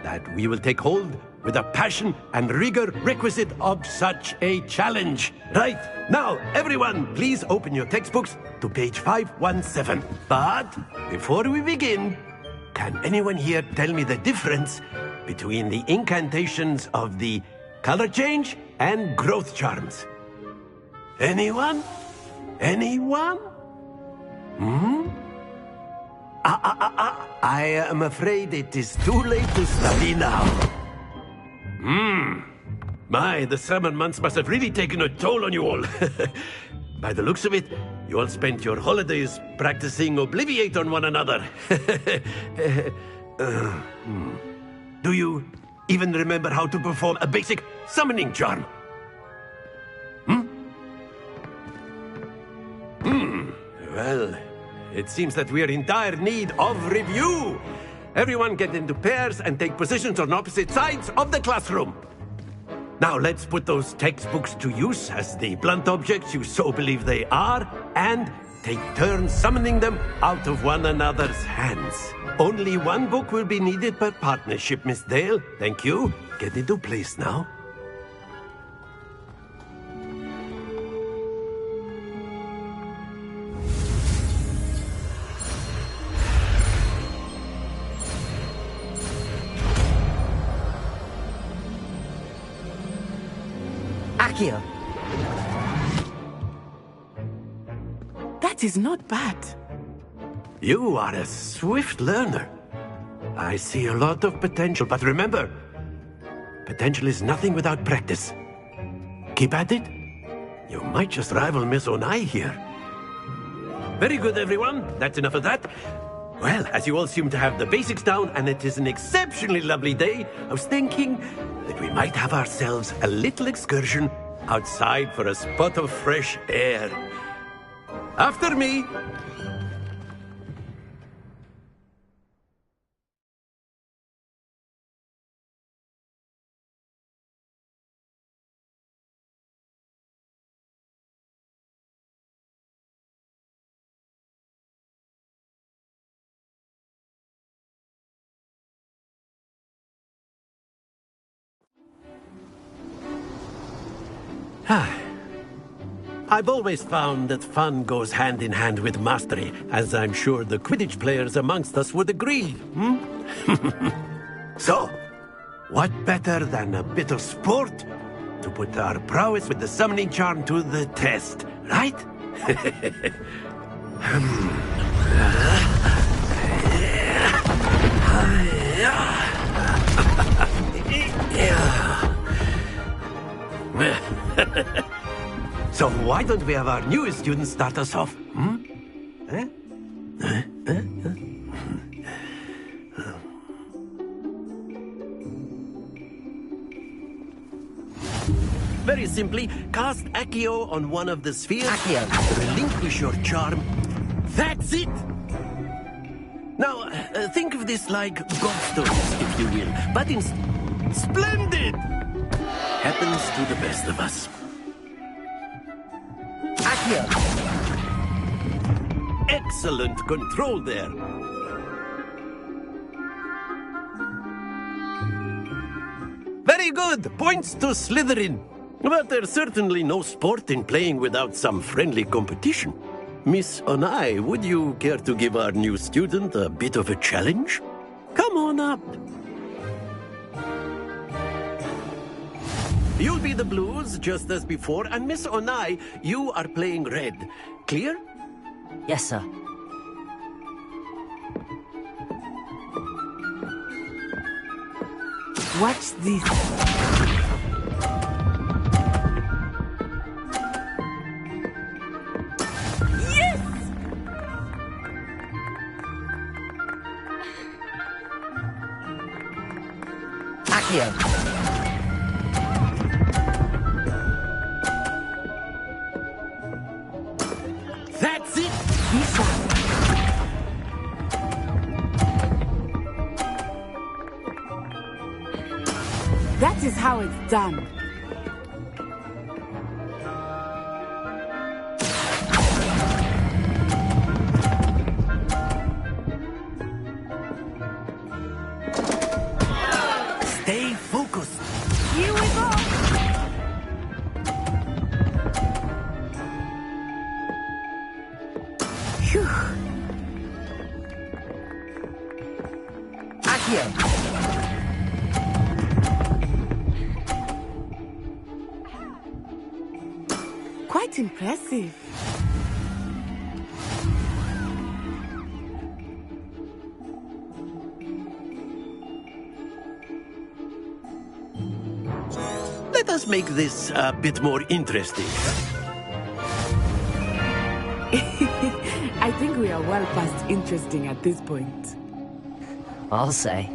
that we will take hold with the passion and rigor requisite of such a challenge. Right, now, everyone, please open your textbooks to page 517. But before we begin, can anyone here tell me the difference between the incantations of the color change and growth charms? Anyone? Anyone? I am afraid it is too late to study now. My, the summer months must have really taken a toll on you all. By the looks of it, you all spent your holidays practicing Obliviate on one another. Do you even remember how to perform a basic summoning charm? Well, it seems that we are in dire need of review. Everyone get into pairs and take positions on opposite sides of the classroom. Now let's put those textbooks to use as the blunt objects you so believe they are, and take turns summoning them out of one another's hands. Only one book will be needed per partnership, Miss Dale. Thank you. Get into place now. Accio! That is not bad. You are a swift learner. I see a lot of potential, but remember, potential is nothing without practice. Keep at it. You might just rival Miss Onai here. Very good, everyone. That's enough of that. Well, as you all seem to have the basics down, and it is an exceptionally lovely day, I was thinking that we might have ourselves a little excursion outside for a spot of fresh air. After me! I've always found that fun goes hand in hand with mastery, as I'm sure the Quidditch players amongst us would agree. So, what better than a bit of sport to put our prowess with the summoning charm to the test, right? So why don't we have our newest student start us off? Very simply, cast Accio on one of the spheres. Accio. Relinquish your charm. That's it! Now, think of this like gobstones, if you will. But splendid! Happens to the best of us. Accio! Excellent control there. Very good. Points to Slytherin. But there's certainly no sport in playing without some friendly competition. Miss Onai, would you care to give our new student a bit of a challenge? Come on up. You'll be the blues, just as before, and Miss Onai, you are playing red. Clear? Yes, sir. Watch this. Yes! Accio! That's it! That is how it's done. Stay focused. Here we go. Phew. Accio! Quite impressive. let us make this a bit more interesting. I think we are well past interesting at this point. I'll say.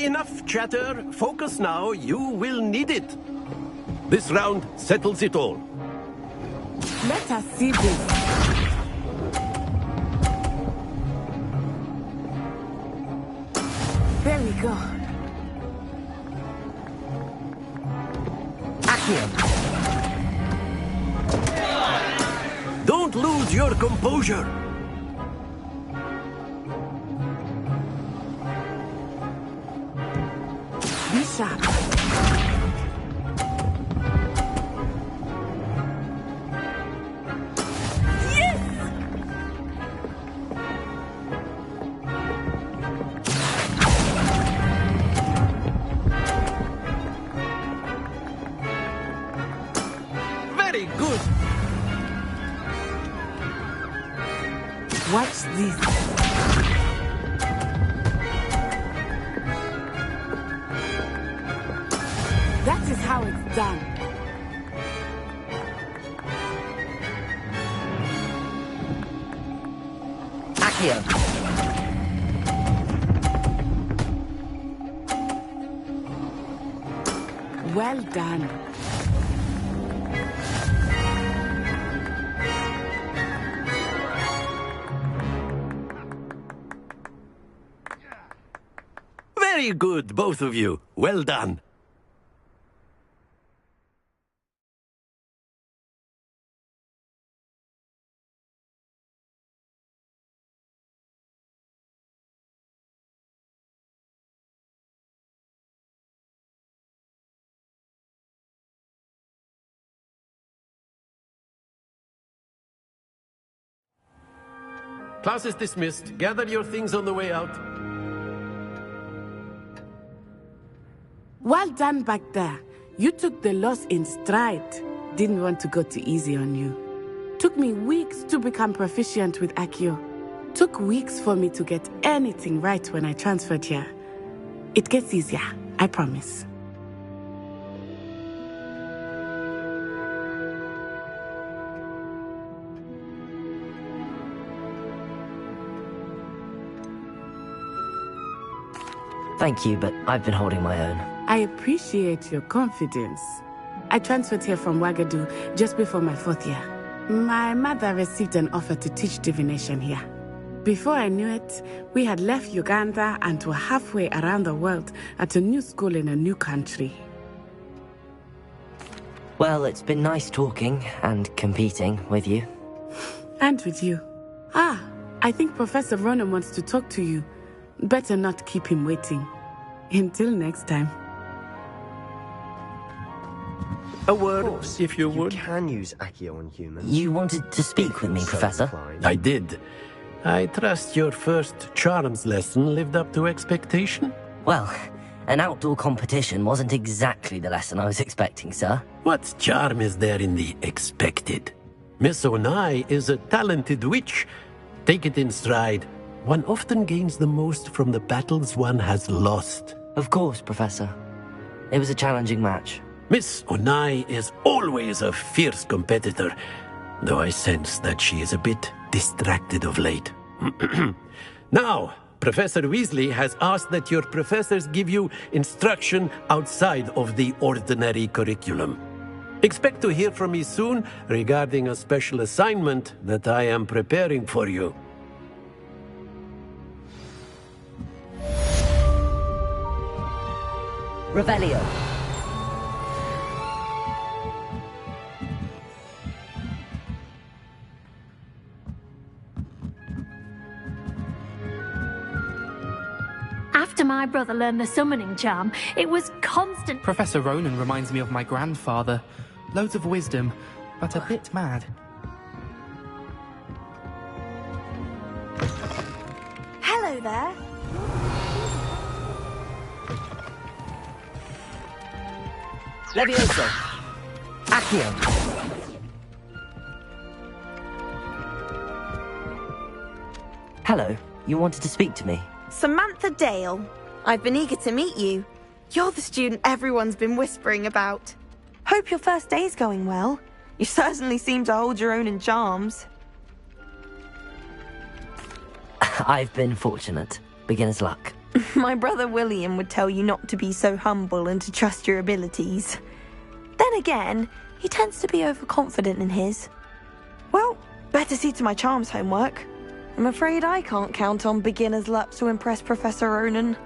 Enough chatter. Focus now. You will need it. This round settles it all. Let us see this. There we go. Accio. Don't lose your composure. Be sharp. Very good. Watch this. That is how it's done. Accio. Well done. Very good, both of you. Well done. Class is dismissed. Gather your things on the way out. Well done back there. You took the loss in stride. Didn't want to go too easy on you. Took me weeks to become proficient with Accio. Took weeks for me to get anything right when I transferred here. It gets easier, I promise. Thank you, but I've been holding my own. I appreciate your confidence. I transferred here from Wagadu just before my 4th year. My mother received an offer to teach divination here. Before I knew it, we had left Uganda and were halfway around the world at a new school in a new country. Well, it's been nice talking and competing with you. And with you. Ah, I think Professor Ronan wants to talk to you. Better not keep him waiting. Until next time. A word, if you would. You can use Accio on humans. You wanted to speak with me, Professor? I did. I trust your first charms lesson lived up to expectation? Well, an outdoor competition wasn't exactly the lesson I was expecting, sir. What charm is there in the expected? Miss Onai is a talented witch. Take it in stride. One often gains the most from the battles one has lost. Of course, Professor. It was a challenging match. Miss Onai is always a fierce competitor, though I sense that she is a bit distracted of late. Now, Professor Weasley has asked that your professors give you instruction outside of the ordinary curriculum. Expect to hear from me soon regarding a special assignment that I am preparing for you. Revelio. After my brother learned the summoning charm, it was constant. Professor Ronan reminds me of my grandfather. Loads of wisdom, but a bit mad. Hello there. Levioso. Accio. Hello. You wanted to speak to me? Samantha Dale. I've been eager to meet you. You're the student everyone's been whispering about. Hope your first day's going well. You certainly seem to hold your own in charms. I've been fortunate. Beginner's luck. My brother William would tell you not to be so humble and to trust your abilities. Then again, he tends to be overconfident in his. Well, better see to my charms homework. I'm afraid I can't count on beginner's luck to impress Professor Ronan.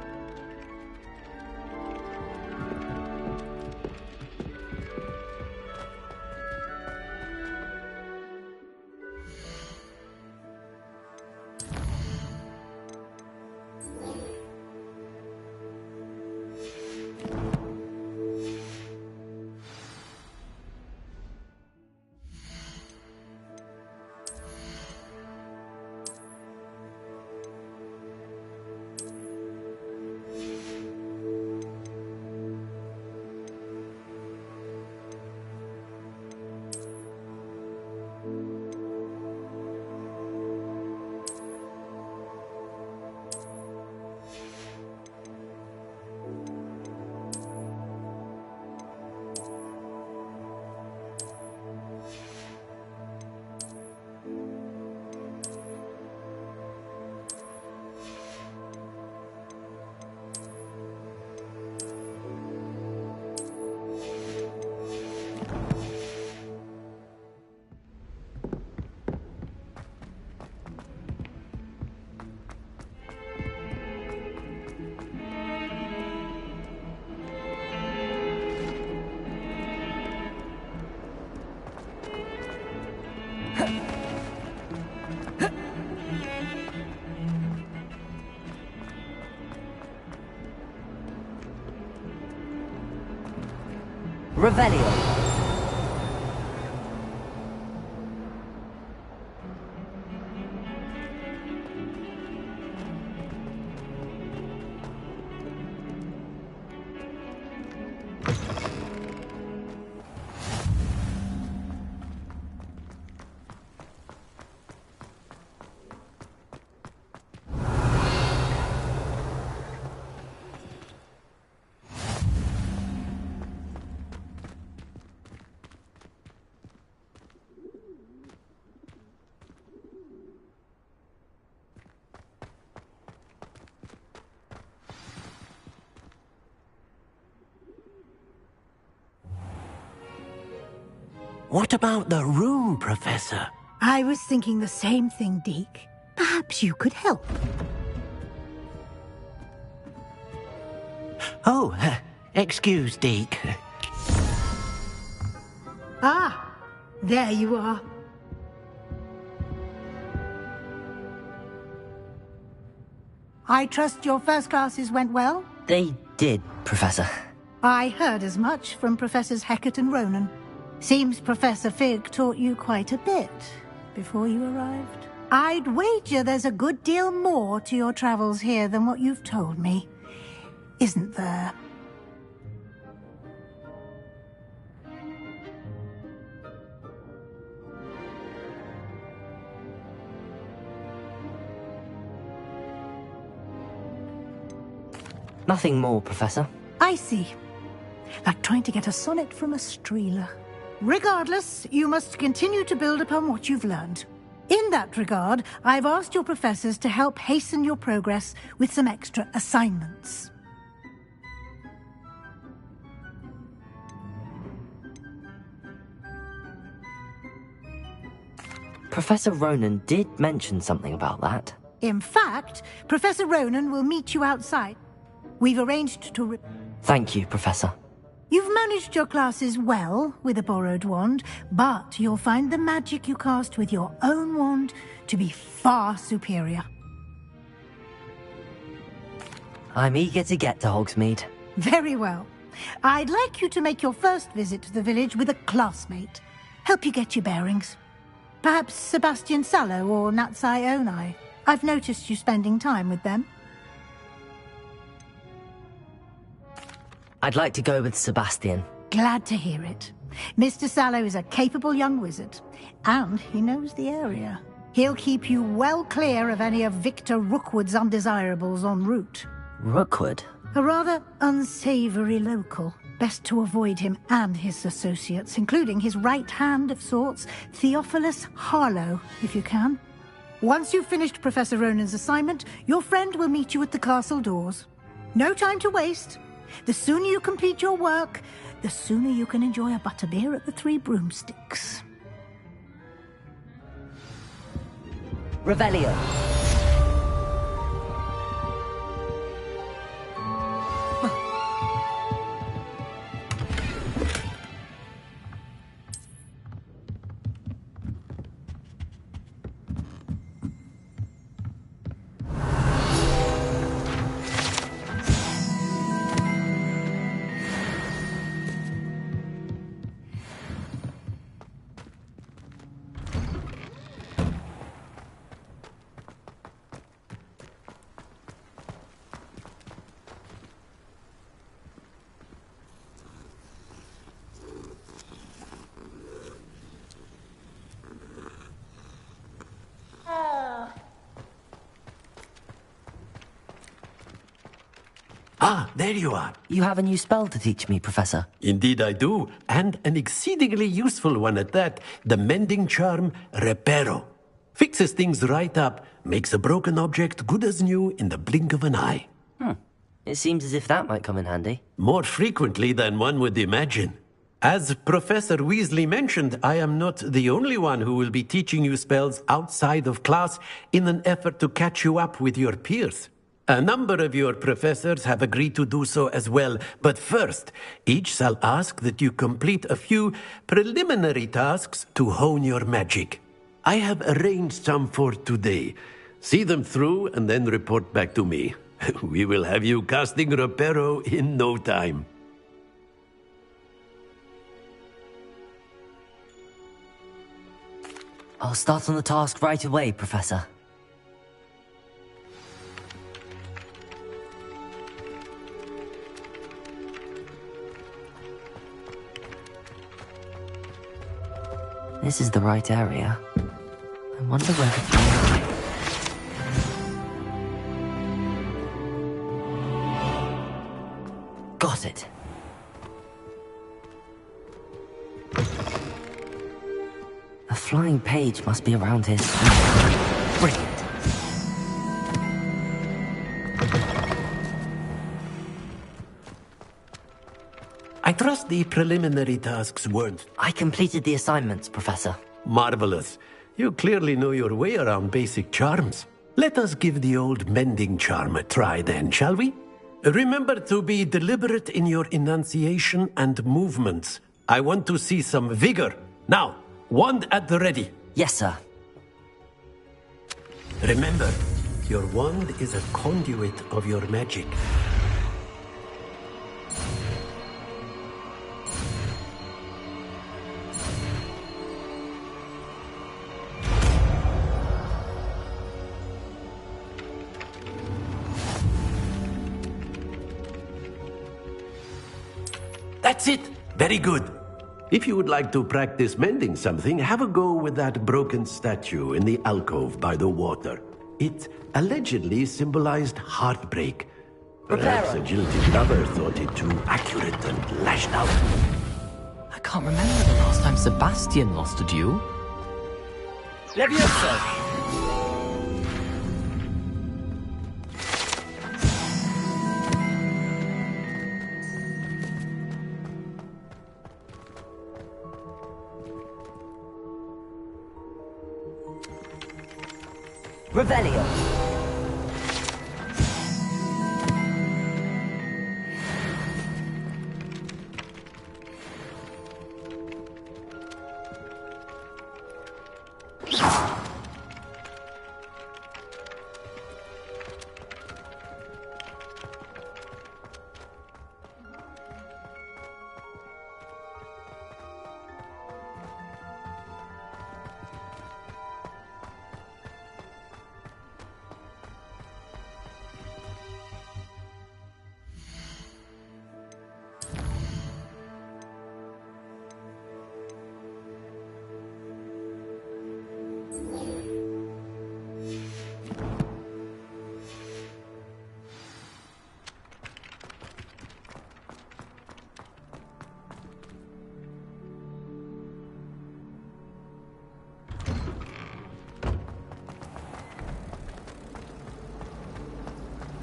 Revelio. What about the room, Professor? I was thinking the same thing, Deke. Perhaps you could help. Oh, excuse, Deke. Ah, there you are. I trust your first classes went well? They did, Professor. I heard as much from Professors Hecat and Ronan. Seems Professor Fig taught you quite a bit before you arrived. I'd wager there's a good deal more to your travels here than what you've told me. Isn't there? Nothing more, Professor. I see. Like trying to get a sonnet from a streeler. Regardless, you must continue to build upon what you've learned. In that regard, I've asked your professors to help hasten your progress with some extra assignments. Professor Ronan did mention something about that. In fact, Professor Ronan will meet you outside. We've arranged to... Thank you, Professor. You've managed your classes well with a borrowed wand, but you'll find the magic you cast with your own wand to be far superior. I'm eager to get to Hogsmeade. Very well. I'd like you to make your first visit to the village with a classmate. Help you get your bearings. Perhaps Sebastian Sallow or Natsai Onai. I've noticed you spending time with them. I'd like to go with Sebastian. Glad to hear it. Mr. Sallow is a capable young wizard, and he knows the area. He'll keep you well clear of any of Victor Rookwood's undesirables en route. Rookwood? A rather unsavory local. Best to avoid him and his associates, including his right hand of sorts, Theophilus Harlow, if you can. Once you've finished Professor Ronan's assignment, your friend will meet you at the castle doors. No time to waste. The sooner you complete your work, the sooner you can enjoy a butterbeer at the Three Broomsticks. Revelio. Ah, there you are. You have a new spell to teach me, Professor. Indeed I do, and an exceedingly useful one at that. The mending charm, Reparo. Fixes things right up, makes a broken object good as new in the blink of an eye. It seems as if that might come in handy. More frequently than one would imagine. As Professor Weasley mentioned, I am not the only one who will be teaching you spells outside of class in an effort to catch you up with your peers. A number of your professors have agreed to do so as well, but first, each shall ask that you complete a few preliminary tasks to hone your magic. I have arranged some for today. See them through and then report back to me. We will have you casting Reparo in no time. I'll start on the task right away, Professor. This is the right area. I wonder where the flame... Got it. A flying page must be around here somewhere. Brilliant. I trust the preliminary tasks weren't... I completed the assignments, Professor. Marvelous. You clearly know your way around basic charms. Let us give the old mending charm a try then, shall we? Remember to be deliberate in your enunciation and movements. I want to see some vigor. Now, wand at the ready. Yes, sir. Remember, your wand is a conduit of your magic. That's it! Very good. If you would like to practice mending something, have a go with that broken statue in the alcove by the water. It allegedly symbolized heartbreak. Perhaps a jilted lover thought it too accurate and lashed out. I can't remember the last time Sebastian lost a duel. Levioso! Revelio.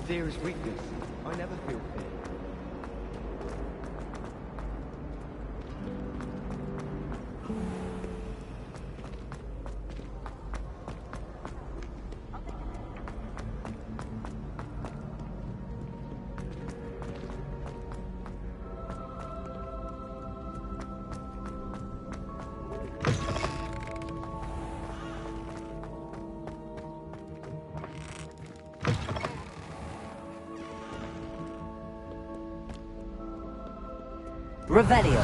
Fear is weakness. I never feel fear. Revelio.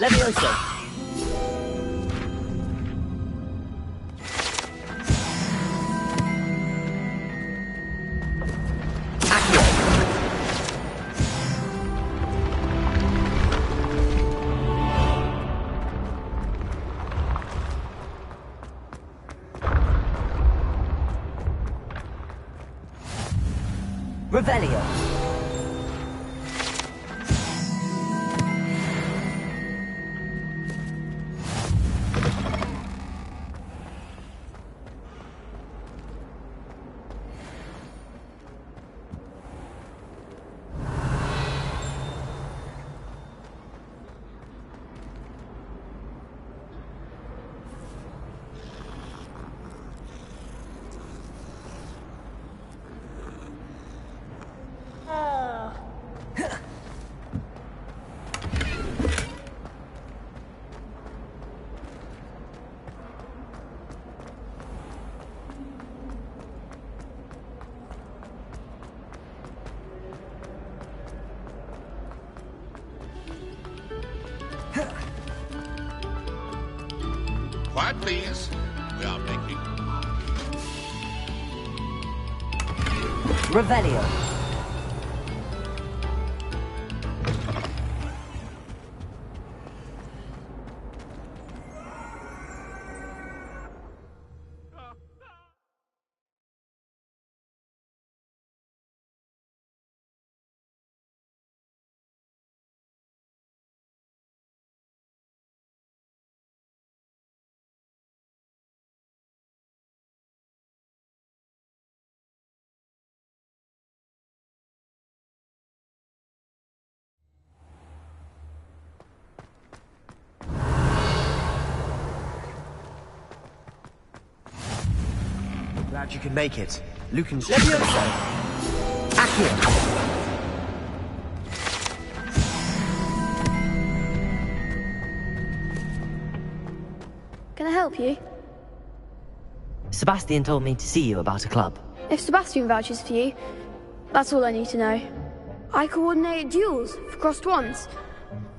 Levioso. Revelio. Quiet, please. We are making... Revelio. Glad you could make it. Lucan's... Levioso. Accio. Can I help you? Sebastian told me to see you about a club. If Sebastian vouches for you, that's all I need to know. I coordinate duels for crossed wands.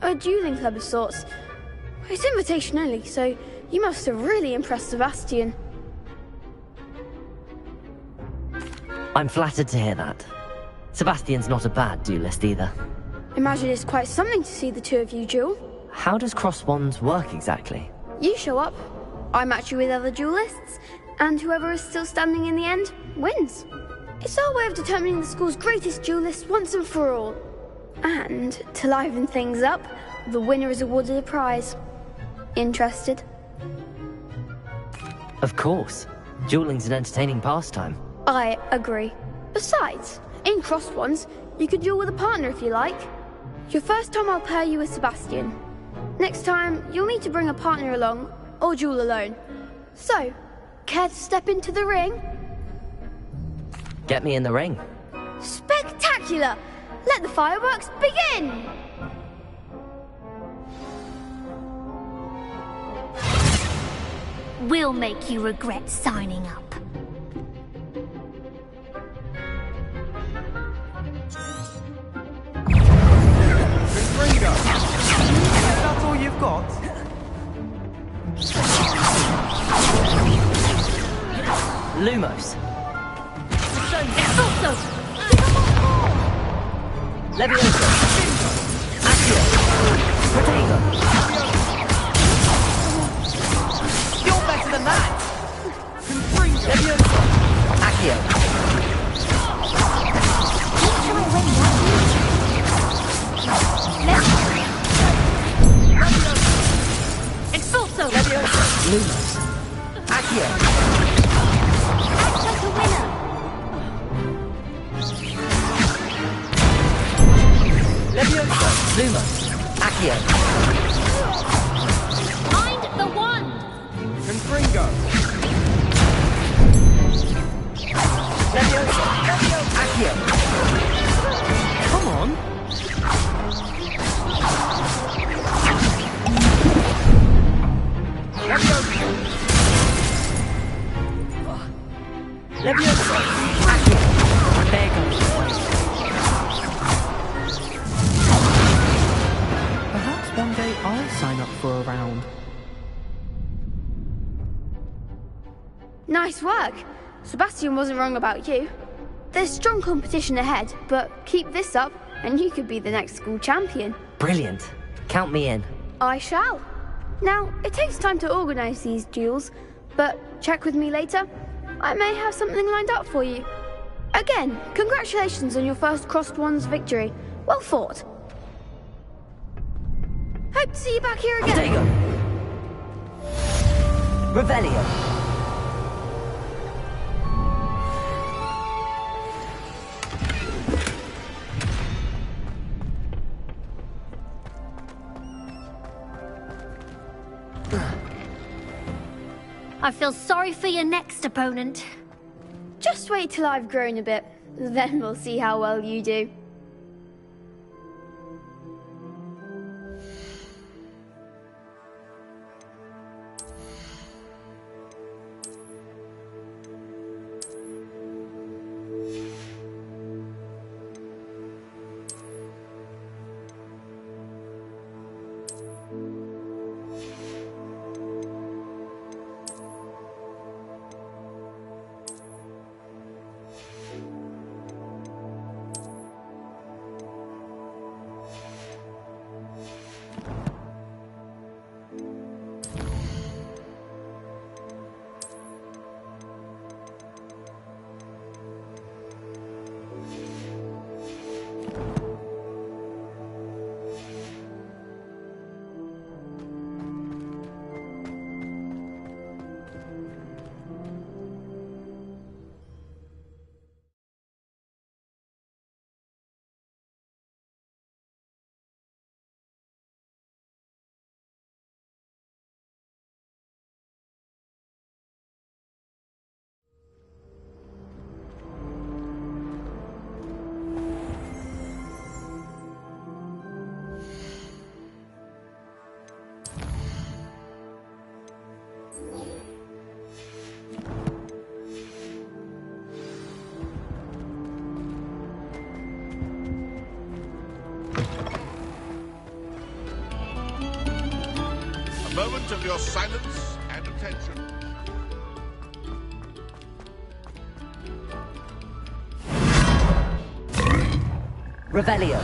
A dueling club of sorts. It's invitation only, so you must have really impressed Sebastian. I'm flattered to hear that. Sebastian's not a bad duelist either. Imagine it's quite something to see the two of you duel. How does cross wands work exactly? You show up, I match you with other duelists, and whoever is still standing in the end wins. It's our way of determining the school's greatest duelist once and for all. And to liven things up, the winner is awarded a prize. Interested? Of course. Dueling's an entertaining pastime. I agree. Besides, in crossed ones, you could duel with a partner if you like. Your first time I'll pair you with Sebastian. Next time, you'll need to bring a partner along, or duel alone. So, care to step into the ring? Get me in the ring. Spectacular! Let the fireworks begin! We'll make you regret signing up. That's all you've got? Lumos. Expulso! Levioso. Accio. Protego! You're better than that! Leviosa! Accio! Expulso! Leviosa! Lumos! Accio! Act like a winner! Leviosa! Lumos! Accio! Find the wand! Confringo! Leviosa! Accio! Come on! Leviosa! Accio! There goes the way. Perhaps one day I'll sign up for a round. Nice work. Sebastian wasn't wrong about you. There's strong competition ahead, but keep this up and you could be the next school champion. Brilliant. Count me in. I shall. Now, it takes time to organise these duels, but check with me later. I may have something lined up for you. Again, congratulations on your first Crossed Wands victory. Well fought. Hope to see you back here again. Protego! Revelio! I feel sorry for your next opponent. Just wait till I've grown a bit, then we'll see how well you do. Moment of your silence and attention. Revelio!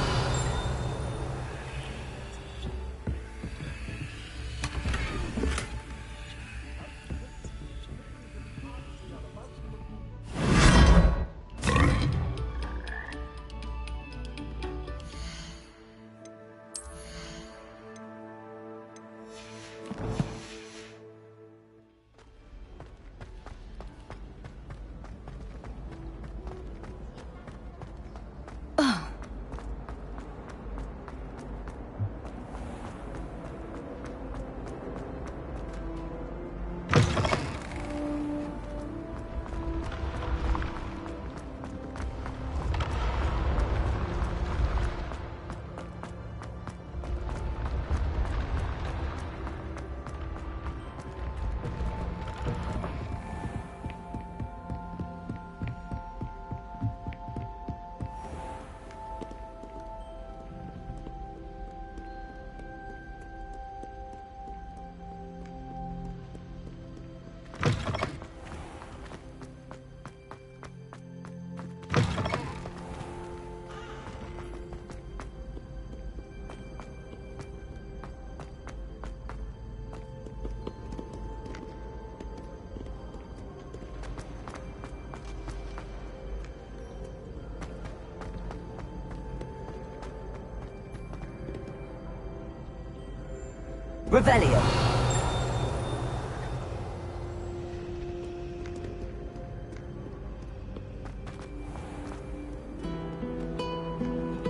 Revelio.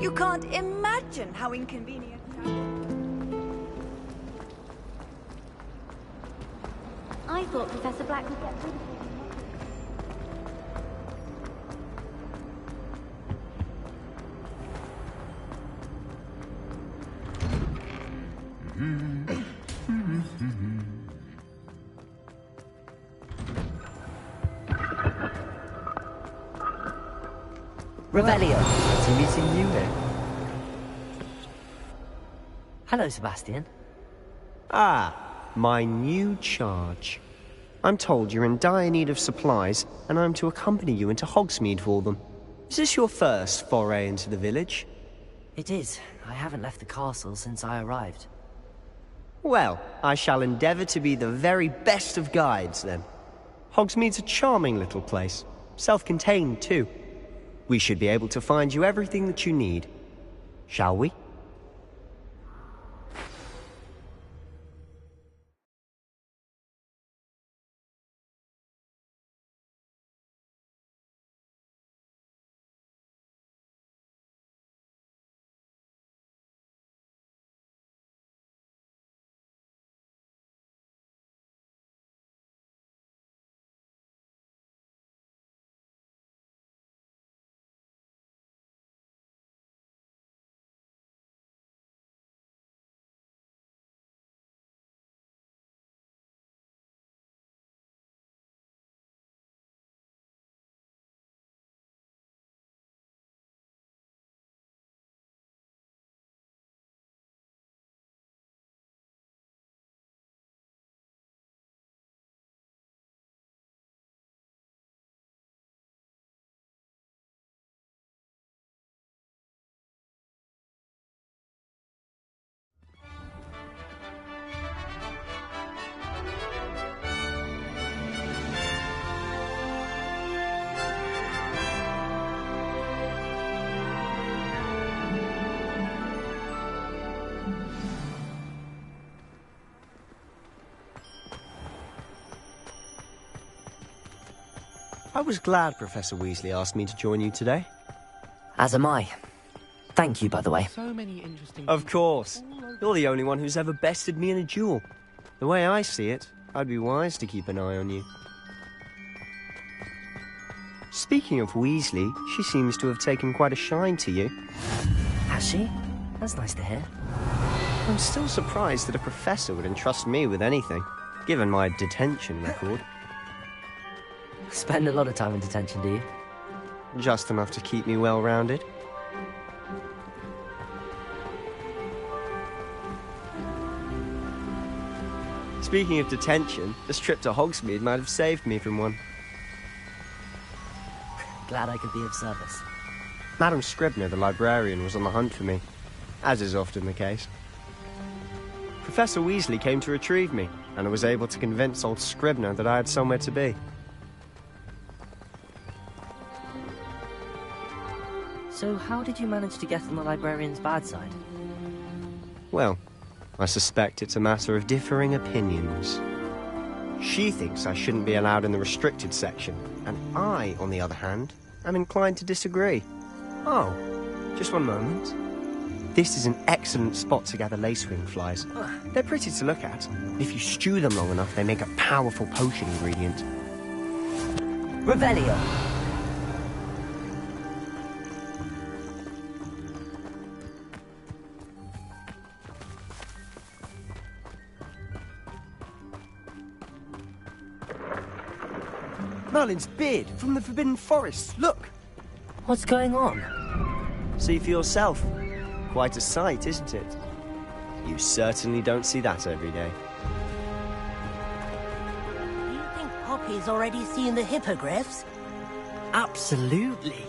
You can't imagine how inconvenient. I thought Professor Black would get rid of Revelio. To meeting you then. Hello, Sebastian. Ah, my new charge. I'm told you're in dire need of supplies, and I'm to accompany you into Hogsmeade for them. Is this your first foray into the village? It is. I haven't left the castle since I arrived. Well, I shall endeavour to be the very best of guides, then. Hogsmeade's a charming little place. Self-contained, too. We should be able to find you everything that you need. Shall we? I was glad Professor Weasley asked me to join you today. As am I. Thank you, by the way. So many interesting. Of course. You're the only one who's ever bested me in a duel. The way I see it, I'd be wise to keep an eye on you. Speaking of Weasley, she seems to have taken quite a shine to you. Has she? That's nice to hear. I'm still surprised that a professor would entrust me with anything, given my detention record. Spend a lot of time in detention, do you? Just enough to keep me well-rounded. Speaking of detention, this trip to Hogsmeade might have saved me from one. Glad I could be of service. Madam Scribner, the librarian, was on the hunt for me, as is often the case. Professor Weasley came to retrieve me, and I was able to convince old Scribner that I had somewhere to be. So how did you manage to get on the librarian's bad side? Well, I suspect it's a matter of differing opinions. She thinks I shouldn't be allowed in the restricted section, and I, on the other hand, am inclined to disagree. Oh, just one moment. This is an excellent spot to gather lacewing flies. They're pretty to look at. If you stew them long enough, they make a powerful potion ingredient. Revelio. Merlin's beard from the Forbidden Forest. Look! What's going on? See for yourself. Quite a sight, isn't it? You certainly don't see that every day. Do you think Poppy's already seen the hippogriffs? Absolutely.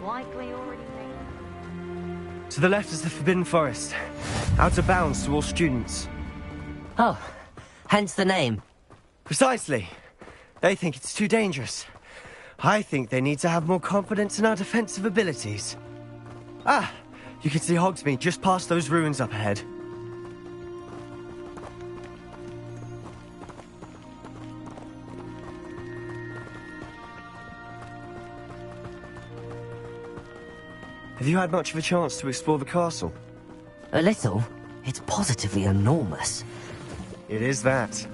Likely already made. To the left is the Forbidden Forest. Out of bounds to all students. Oh, hence the name. Precisely. They think it's too dangerous. I think they need to have more confidence in our defensive abilities. Ah, you can see Hogsmeade just past those ruins up ahead. Have you had much of a chance to explore the castle? A little. It's positively enormous. It is that.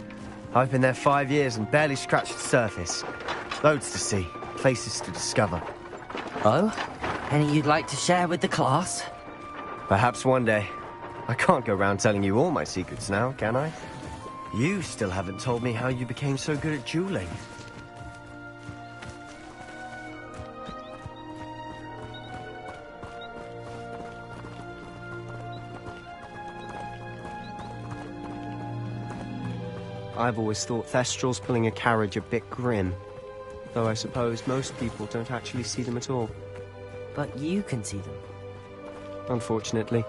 I've been there 5 years and barely scratched the surface. Loads to see, places to discover. Oh? Any you'd like to share with the class? Perhaps one day. I can't go around telling you all my secrets now, can I? You still haven't told me how you became so good at dueling. I've always thought Thestrals pulling a carriage a bit grim. Though I suppose most people don't actually see them at all. But you can see them. Unfortunately.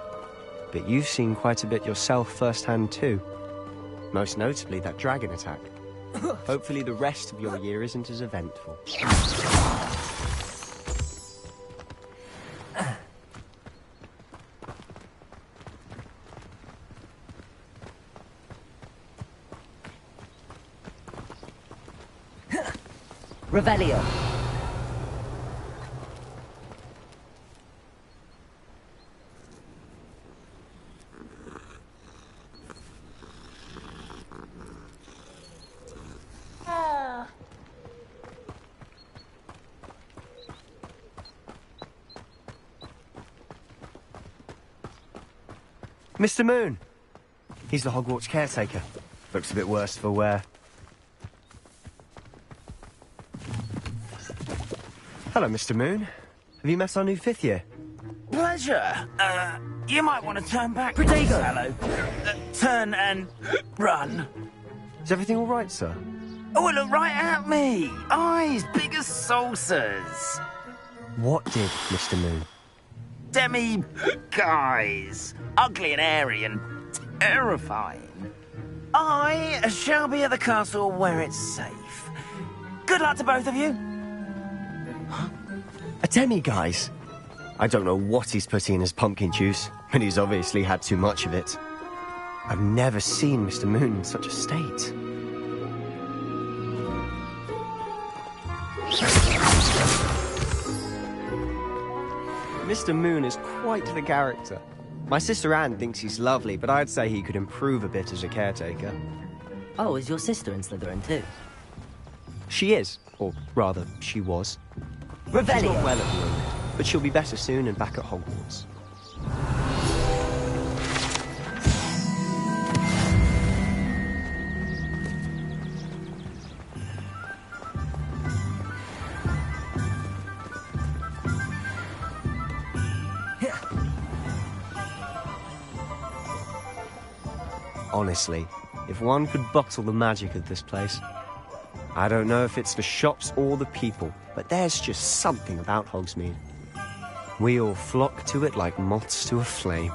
But you've seen quite a bit yourself firsthand too. Most notably that dragon attack. Hopefully the rest of your year isn't as eventful. Revelio. Mr. Moon! He's the Hogwarts caretaker. Looks a bit worse for wear. Hello, Mr. Moon. Have you met our new 5th year? Pleasure. You might want to turn back. Protego! Hello. Turn and run. Is everything all right, sir? Oh, look right at me. Eyes big as saucers. What did, Mr. Moon? Guys. Ugly and airy and terrifying. I shall be at the castle where it's safe. Good luck to both of you. A demi-guise? I don't know what he's putting in his pumpkin juice, but he's obviously had too much of it. I've never seen Mr. Moon in such a state. Mr. Moon is quite the character. My sister Anne thinks he's lovely, but I'd say he could improve a bit as a caretaker. Oh, is your sister in Slytherin too? She is, or rather, she was. Revelio. She's not well at the moment, but she'll be better soon and back at Hogwarts. Honestly, if one could bottle the magic of this place. I don't know if it's the shops or the people, but there's just something about Hogsmeade. We all flock to it like moths to a flame.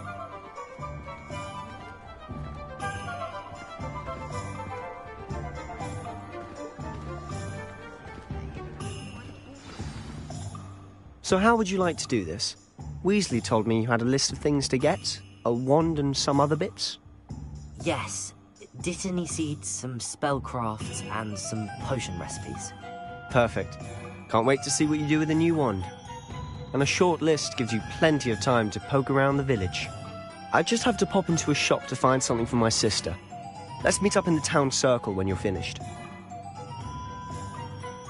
So how would you like to do this? Weasley told me you had a list of things to get, a wand and some other bits. Yes. Dittany seeds, some spellcrafts, and some potion recipes. Perfect. Can't wait to see what you do with the new wand. And a short list gives you plenty of time to poke around the village. I just have to pop into a shop to find something for my sister. Let's meet up in the town circle when you're finished.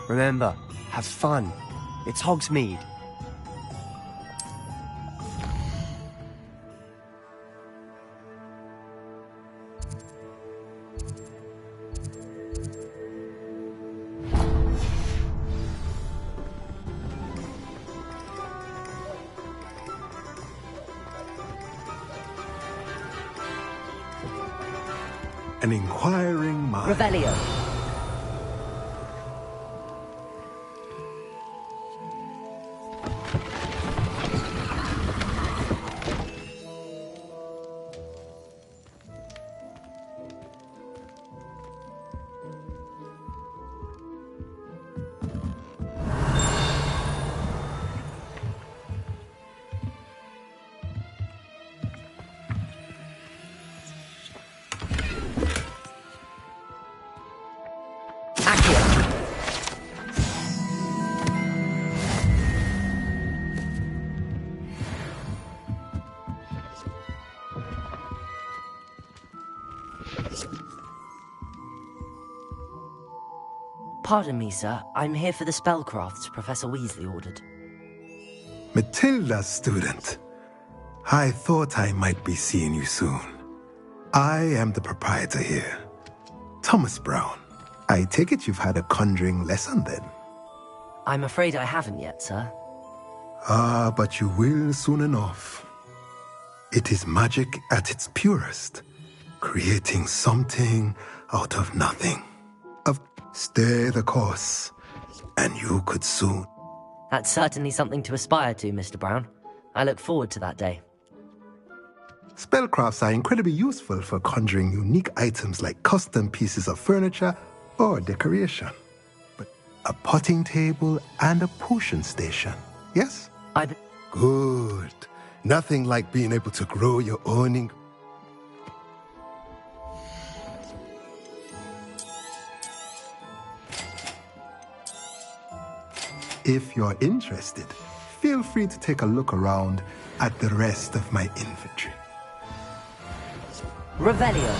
Remember, have fun. It's Hogsmeade. An inquiring mind. Revelio. Pardon me, sir. I'm here for the spellcrafts Professor Weasley ordered. Matilda's student. I thought I might be seeing you soon. I am the proprietor here, Thomas Brown. I take it you've had a conjuring lesson then? I'm afraid I haven't yet, sir. Ah, but you will soon enough. It is magic at its purest, creating something out of nothing. Stay the course, and you could soon. That's certainly something to aspire to, Mr. Brown. I look forward to that day. Spellcrafts are incredibly useful for conjuring unique items like custom pieces of furniture or decoration. But a potting table and a potion station, yes? Good. Nothing like being able to grow your own If you're interested, feel free to take a look around at the rest of my inventory. Revelio.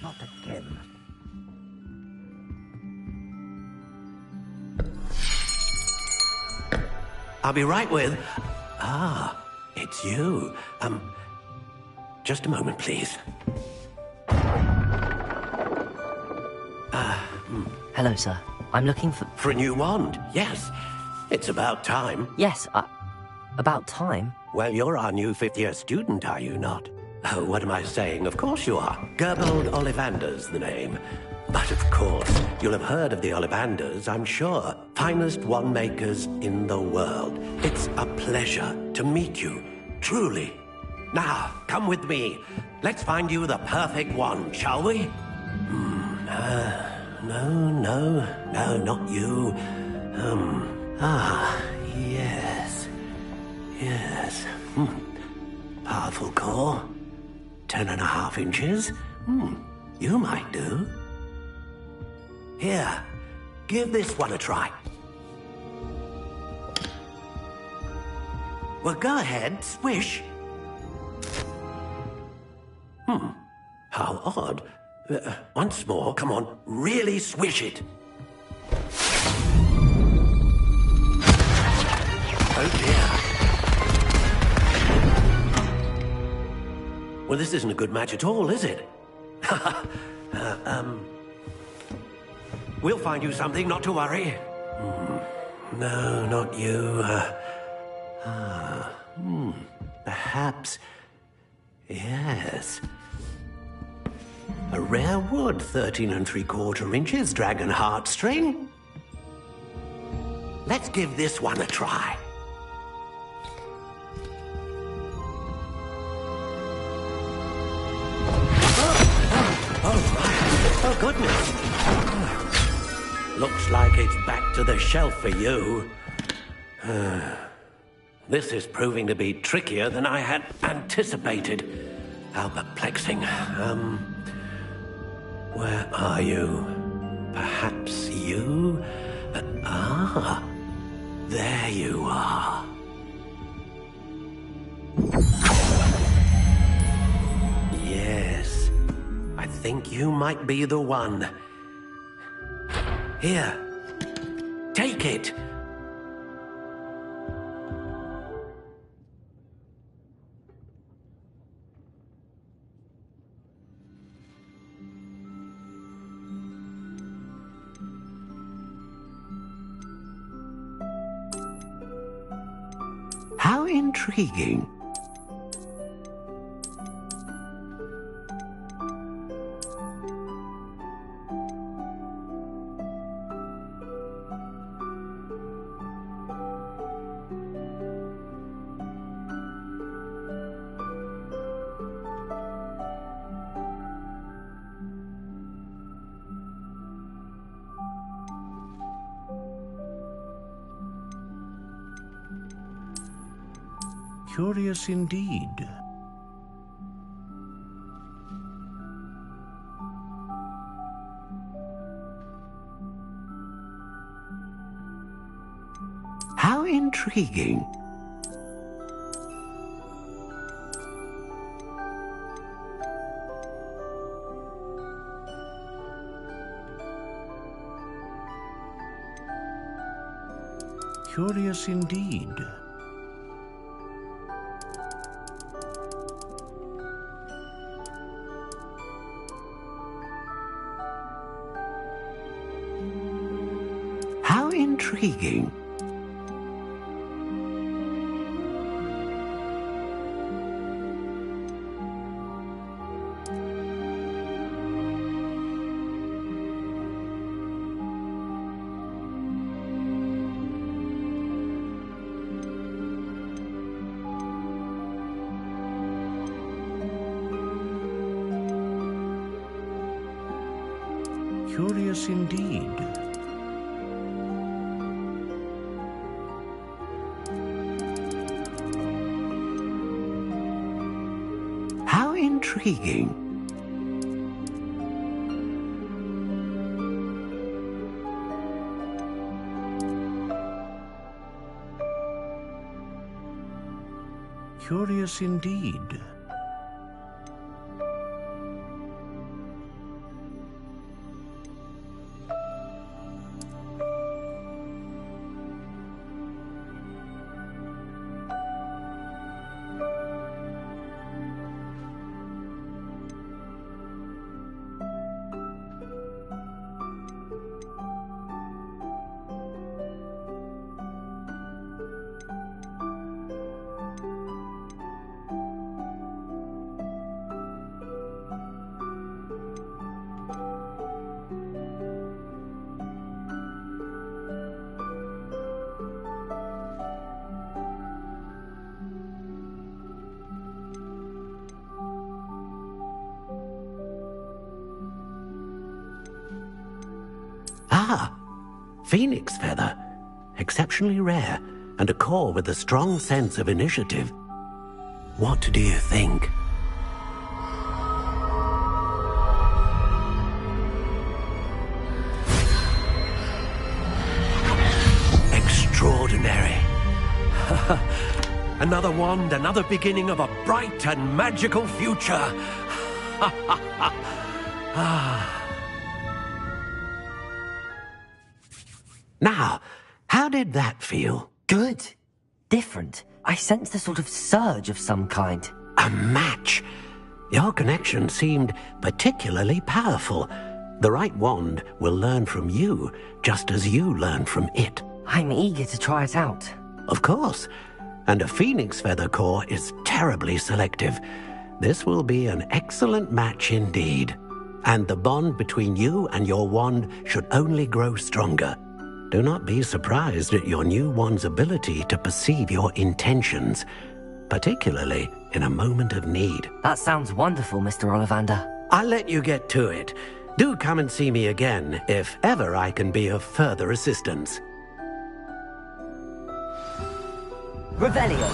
Not again. I'll be right with... Ah, it's you. Just a moment, please. Hello, sir. I'm looking for... For a new wand, yes. It's about time. Yes, about time? Well, you're our new fifth-year student, are you not? Oh, what am I saying? Of course you are. Gerbold Ollivander's the name. But of course, you'll have heard of the Ollivanders, I'm sure. Finest wand makers in the world. It's a pleasure to meet you, truly. Now, come with me. Let's find you the perfect wand, shall we? No, not you. Yes. Powerful core. 10.5 inches. You might do. Here, give this one a try. Well, go ahead, swish. How odd. Once more, come on, really swish it. Oh dear. Well, this isn't a good match at all, is it? We'll find you something, not to worry. No, not you. Perhaps... Yes. A rare wood, 13 3/4 inches, dragon heartstring. Let's give this one a try. Oh, goodness. Looks like it's back to the shelf for you. This is proving to be trickier than I had anticipated. How perplexing. Where are you? Perhaps you? There you are. Yes. I think you might be the one. Here. Take it. How intriguing. Curious indeed. How intriguing. Curious indeed. How intriguing. Curious indeed. How intriguing. Curious indeed. Ah, phoenix feather. Exceptionally rare, and a core with a strong sense of initiative. What do you think? Extraordinary. Another wand, another beginning of a bright and magical future. Now, how did that feel? Good. Different. I sensed a sort of surge of some kind. A match. Your connection seemed particularly powerful. The right wand will learn from you, just as you learn from it. I'm eager to try it out. Of course. And a phoenix feather core is terribly selective. This will be an excellent match indeed. And the bond between you and your wand should only grow stronger. Do not be surprised at your new wand's ability to perceive your intentions, particularly in a moment of need. That sounds wonderful, Mr. Ollivander. I'll let you get to it. Do come and see me again if ever I can be of further assistance. Revelio.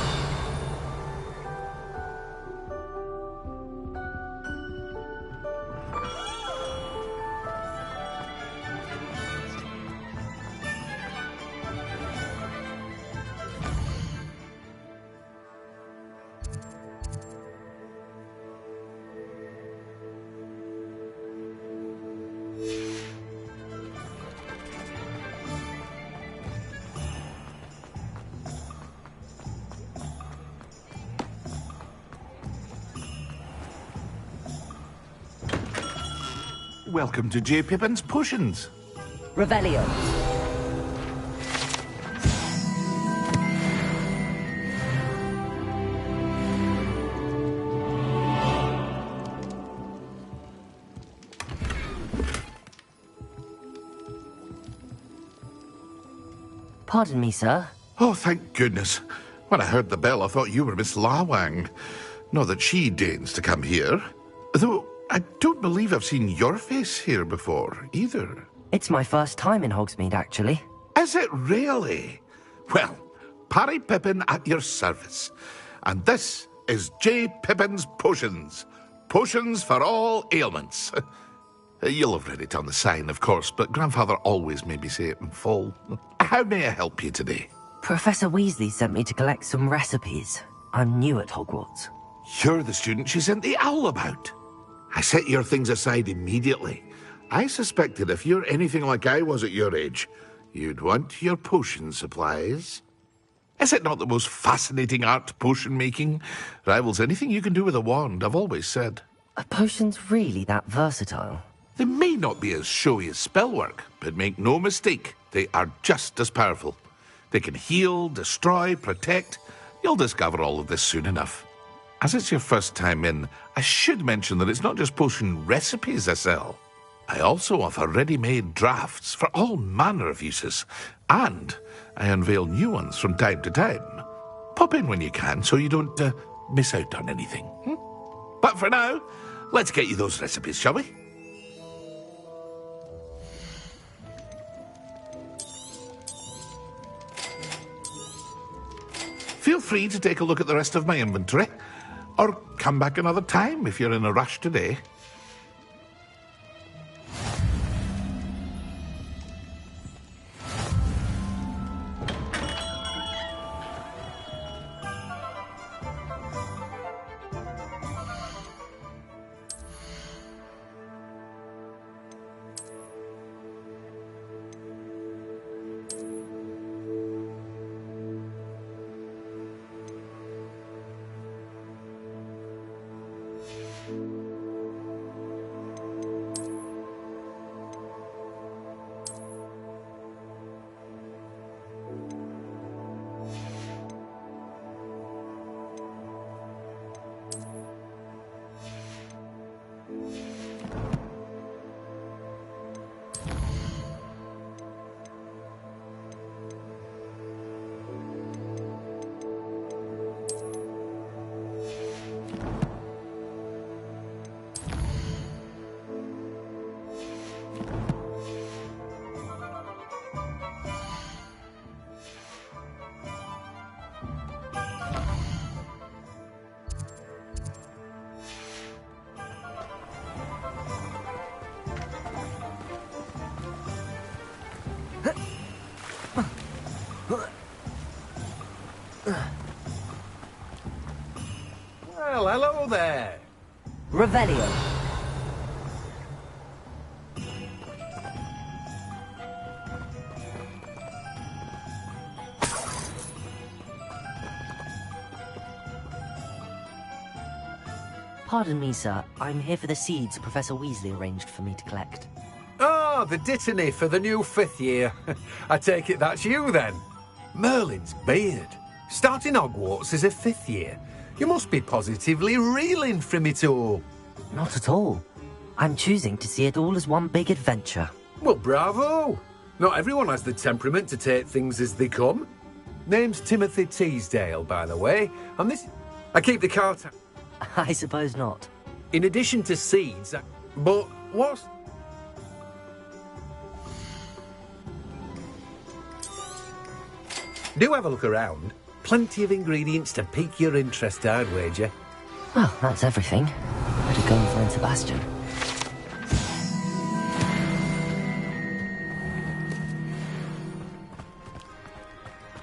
Welcome to J. Pippin's Potions. Revelio. Pardon me, sir. Oh, thank goodness. When I heard the bell, I thought you were Miss Lawang. Not that she deigns to come here. Though I don't believe I've seen your face here before, either. It's my first time in Hogsmeade, actually. Is it really? Well, Parry Pippin at your service. And this is J. Pippin's Potions. Potions for all ailments. You'll have read it on the sign, of course, but Grandfather always made me say it in full. How may I help you today? Professor Weasley sent me to collect some recipes. I'm new at Hogwarts. You're the student she sent the owl about. I set your things aside immediately. I suspected if you're anything like I was at your age, you'd want your potion supplies. Is it not the most fascinating art, potion making? Rivals anything you can do with a wand, I've always said. Are potions really that versatile? They may not be as showy as spellwork, but make no mistake, they are just as powerful. They can heal, destroy, protect. You'll discover all of this soon enough. As it's your first time in, I should mention that it's not just potion recipes I sell. I also offer ready-made drafts for all manner of uses, and I unveil new ones from time to time. Pop in when you can so you don't miss out on anything. But for now, let's get you those recipes, shall we? Feel free to take a look at the rest of my inventory, or come back another time if you're in a rush today. Well, hello there. Revelio. Pardon me, sir. I'm here for the seeds Professor Weasley arranged for me to collect. Oh, the dittany for the new 5th year. I take it that's you, then. Merlin's beard. Starting Hogwarts as a 5th year. You must be positively reeling from it all. Not at all. I'm choosing to see it all as one big adventure. Well, bravo. Not everyone has the temperament to take things as they come. Name's Timothy Teasdale, by the way. And this... I keep the cart... I suppose not. In addition to seeds, but what's... Do have a look around. Plenty of ingredients to pique your interest, I'd wager. Well, that's everything. Better go and find Sebastian.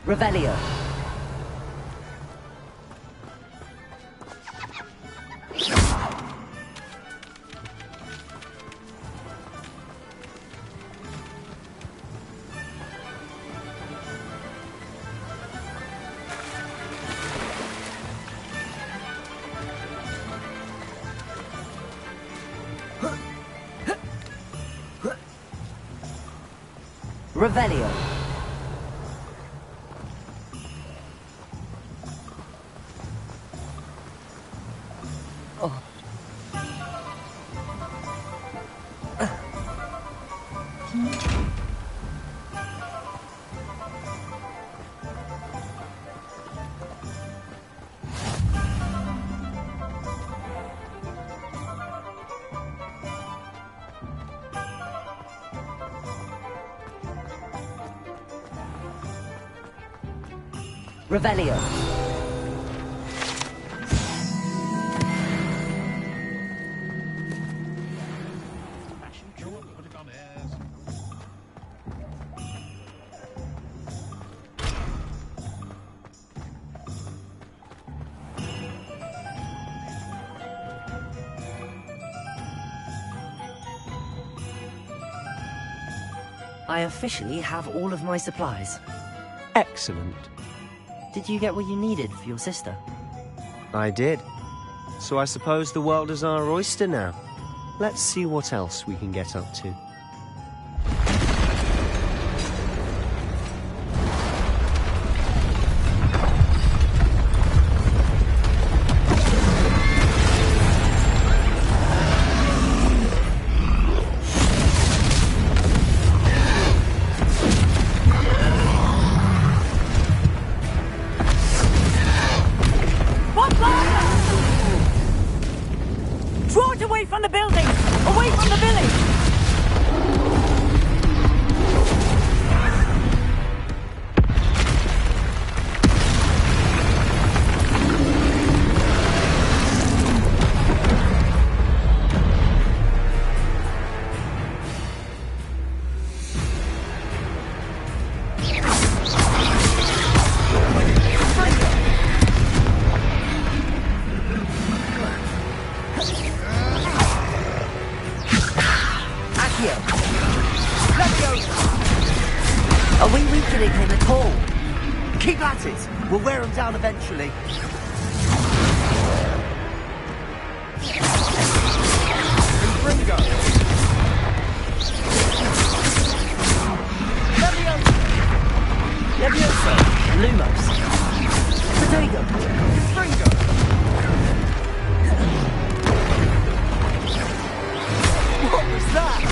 Revelio. Revelio. Oh. Revelio. I officially have all of my supplies. Excellent. Did you get what you needed for your sister? I did. So I suppose the world is our oyster now. Let's see what else we can get up to. Draw it away from the building! Away from the village! Are we weakening him at all? Keep at it. We'll wear him down eventually. Ringo! Leviosa! Lumos! Potato! Ringo! What was that?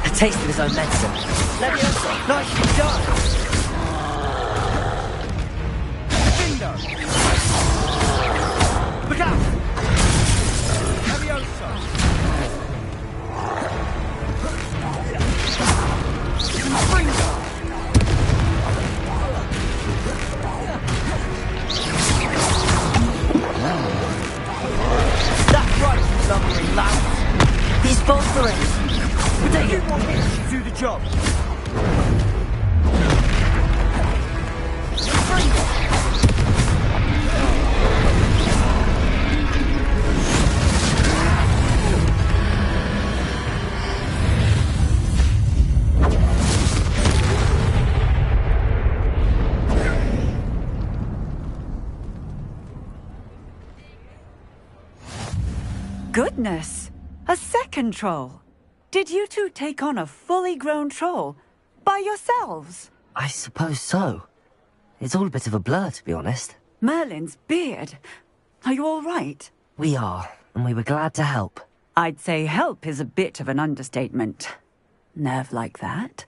A taste of his own medicine. Leviosa! Nicely done! Bingo! Look out! Leviosa! Ringo! That's right, you lumbering lads! He's faltering! Potato! You want me to do the job? Goodness! A second troll! Did you two take on a fully grown troll? By yourselves? I suppose so. It's all a bit of a blur, to be honest. Merlin's beard. Are you all right? We are, and we were glad to help. I'd say help is a bit of an understatement. Nerve like that.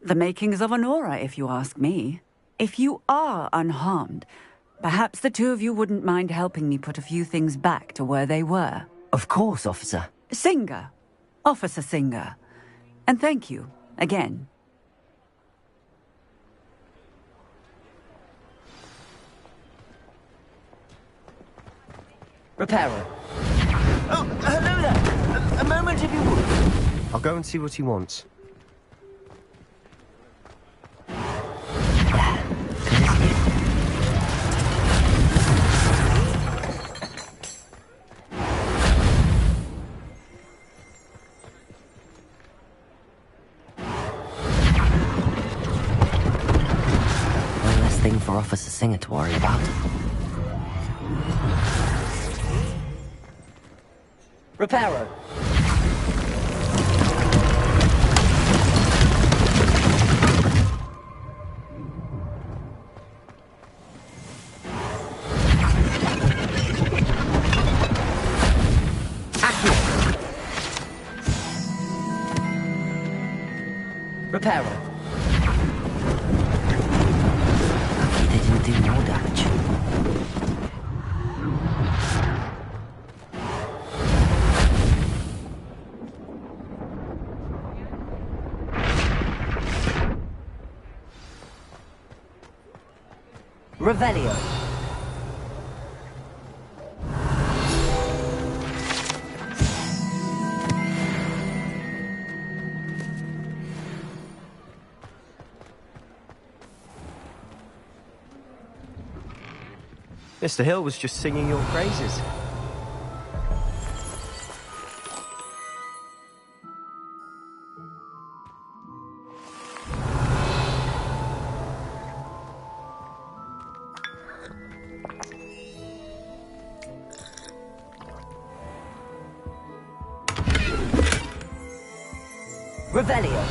The makings of an aura, if you ask me. If you are unharmed, perhaps the two of you wouldn't mind helping me put a few things back to where they were. Of course, officer. Singer. Officer Singer. And thank you, again. Repairer. Oh, hello there. A moment if you would. I'll go and see what he wants. Thing for Officer Singer to worry about. Reparo. Reparo. Do no damage. Revelio. Mr. Hill was just singing your praises. Revelio.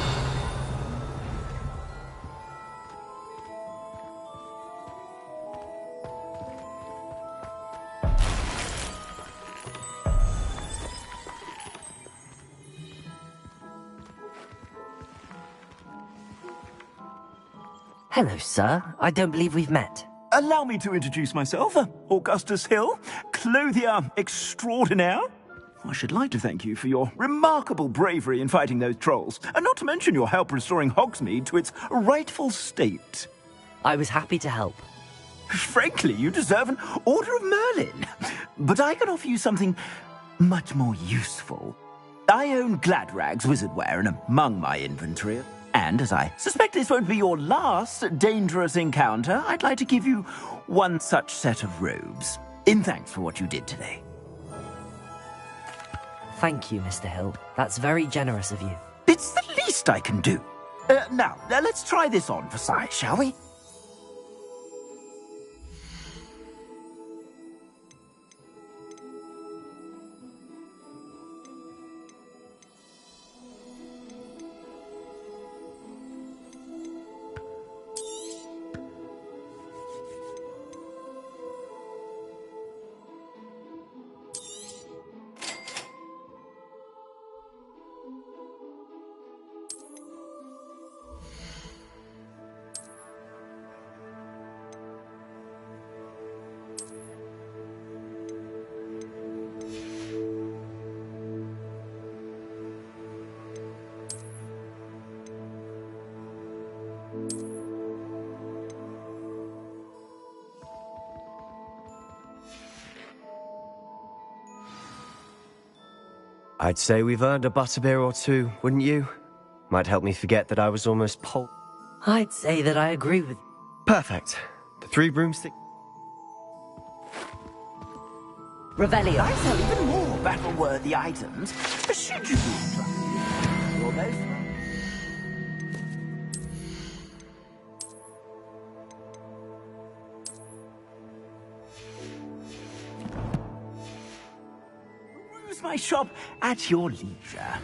Hello, sir. I don't believe we've met. Allow me to introduce myself, Augustus Hill, clothier extraordinaire. I should like to thank you for your remarkable bravery in fighting those trolls, and not to mention your help restoring Hogsmeade to its rightful state. I was happy to help. Frankly, you deserve an Order of Merlin. But I can offer you something much more useful. I own Gladrag's wizardware and among my inventory. And as I suspect this won't be your last dangerous encounter, I'd like to give you one such set of robes, in thanks for what you did today. Thank you, Mr. Hill. That's very generous of you. It's the least I can do. Now, let's try this on for size, shall we? I'd say we've earned a butterbeer or two, wouldn't you? Might help me forget that I was almost I'd say that I agree with... Perfect. The 3 broomsticks... Revelio. I sell even more battle-worthy items. Should you be interested? Almost. Peruse my shop at your leisure.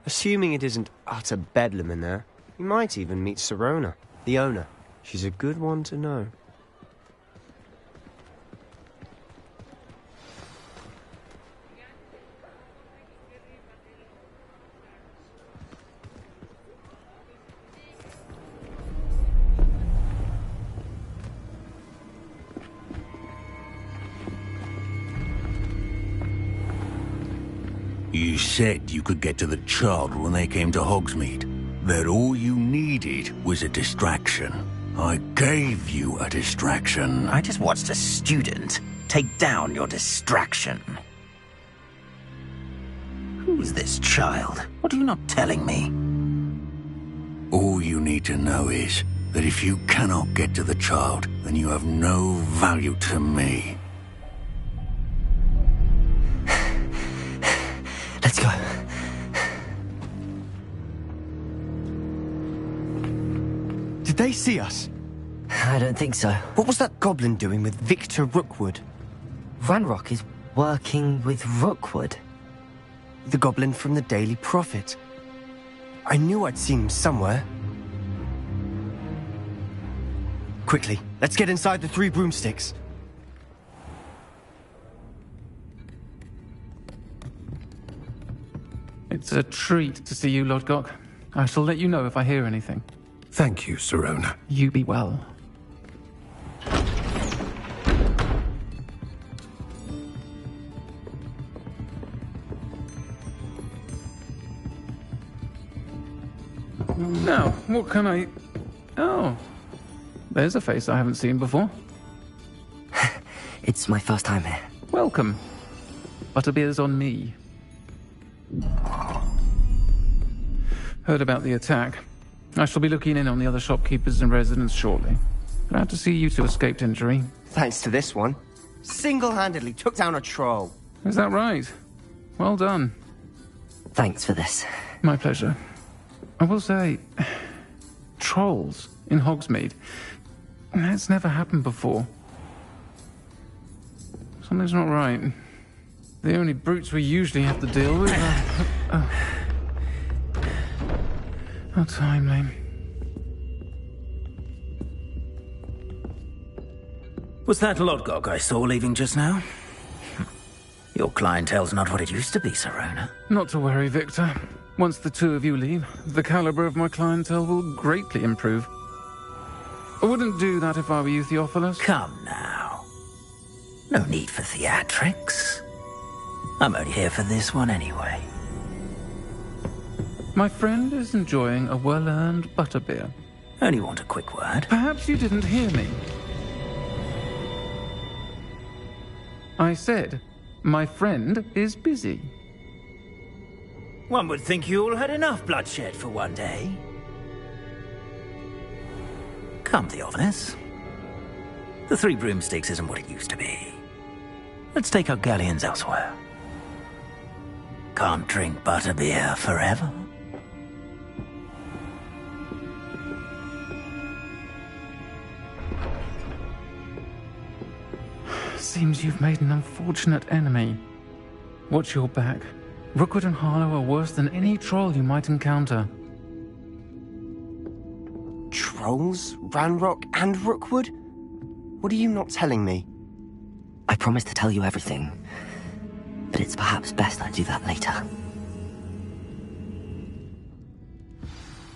Assuming it isn't utter bedlam in there, you might even meet Sirona, the owner. She's a good one to know. You said you could get to the child when they came to Hogsmeade. That all you needed was a distraction. I gave you a distraction. I just watched a student take down your distraction. Who's this child? What are you not telling me? All you need to know is that if you cannot get to the child, then you have no value to me. Let's go. Did they see us? I don't think so. What was that goblin doing with Victor Rookwood? Ranrock is working with Rookwood. The goblin from the Daily Prophet. I knew I'd seen him somewhere. Quickly, let's get inside the 3 broomsticks. It's a treat to see you, Lord Gok. I shall let you know if I hear anything. Thank you, Sirona. You be well. Now, what can I... Oh, there's a face I haven't seen before. It's my first time here. Welcome. Butterbeer's on me. Heard about the attack. I shall be looking in on the other shopkeepers and residents shortly. Glad to see you two escaped injury. Thanks to this one. Single-handedly took down a troll. Is that right? Well done. Thanks for this. My pleasure. I will say, trolls in Hogsmeade. It's never happened before. Something's not right. The only brutes we usually have to deal with are... How timely. Was that Lodgok I saw leaving just now? Your clientele's not what it used to be, Serona. Not to worry, Victor. Once the two of you leave, the caliber of my clientele will greatly improve. I wouldn't do that if I were you, Theophilus. Come now. No need for theatrics. I'm only here for this one anyway. My friend is enjoying a well-earned butterbeer. Only want a quick word. Perhaps you didn't hear me. I said, my friend is busy. One would think you all had enough bloodshed for one day. Come, Theophilus. The Three Broomsticks isn't what it used to be. Let's take our galleons elsewhere. Can't drink butterbeer forever. Seems you've made an unfortunate enemy. Watch your back. Rookwood and Harlow are worse than any troll you might encounter. Trolls? Ranrock and Rookwood? What are you not telling me? I promised to tell you everything, but it's perhaps best I do that later.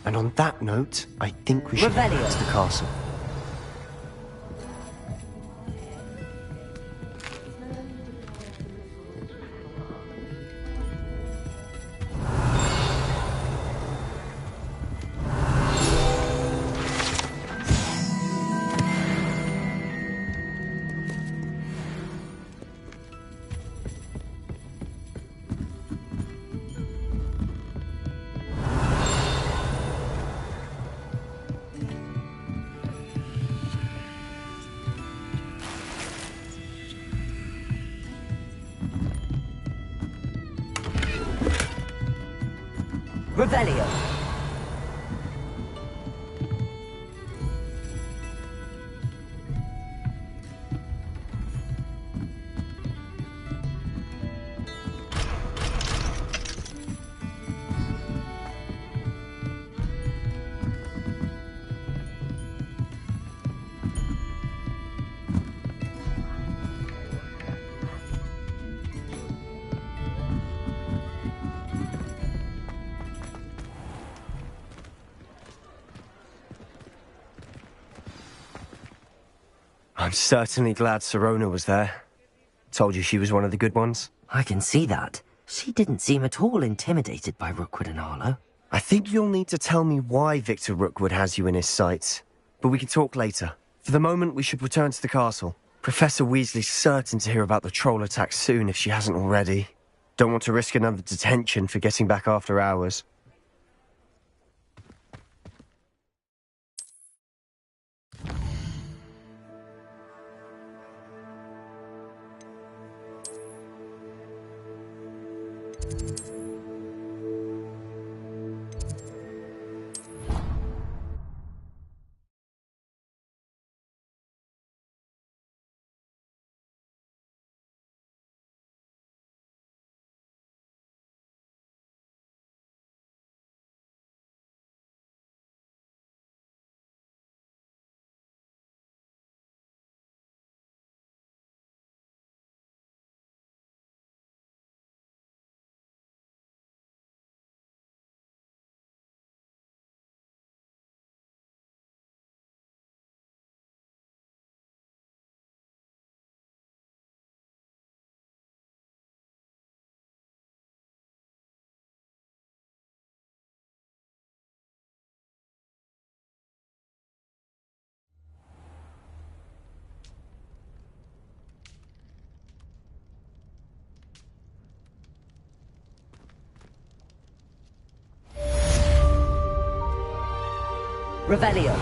And on that note, I think we should head back to the castle. Revelio. I'm certainly glad Serona was there. Told you she was one of the good ones. I can see that. She didn't seem at all intimidated by Rookwood and Harlow. I think you'll need to tell me why Victor Rookwood has you in his sights. But we can talk later. For the moment, we should return to the castle. Professor Weasley's certain to hear about the troll attack soon if she hasn't already. Don't want to risk another detention for getting back after hours. Revelio.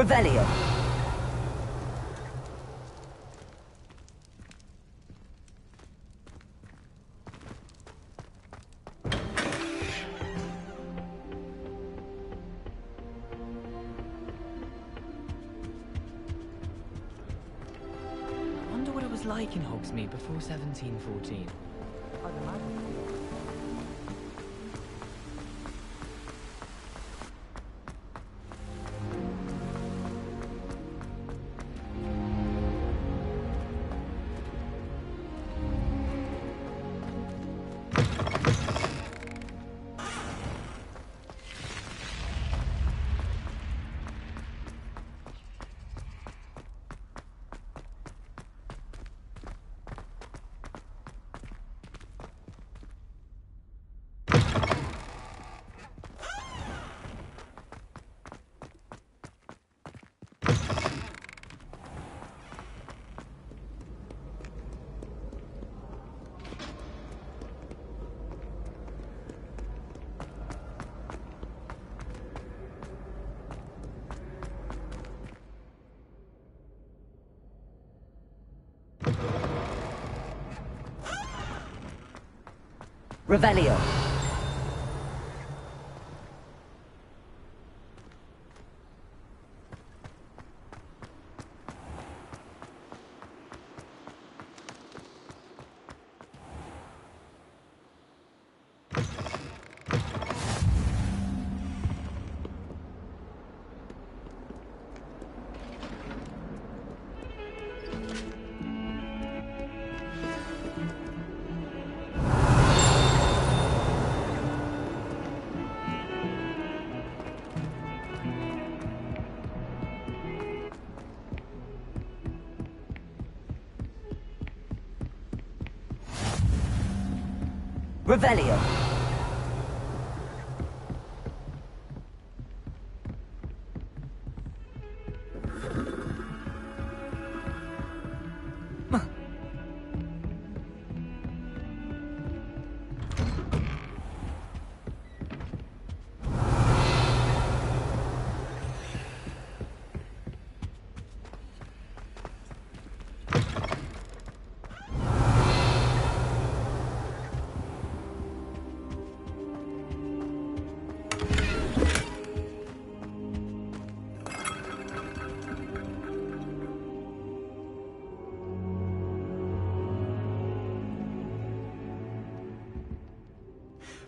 Revelio. I wonder what it was like in Hogsmeade before 1714. I'd imagine. Revelio. Revelio.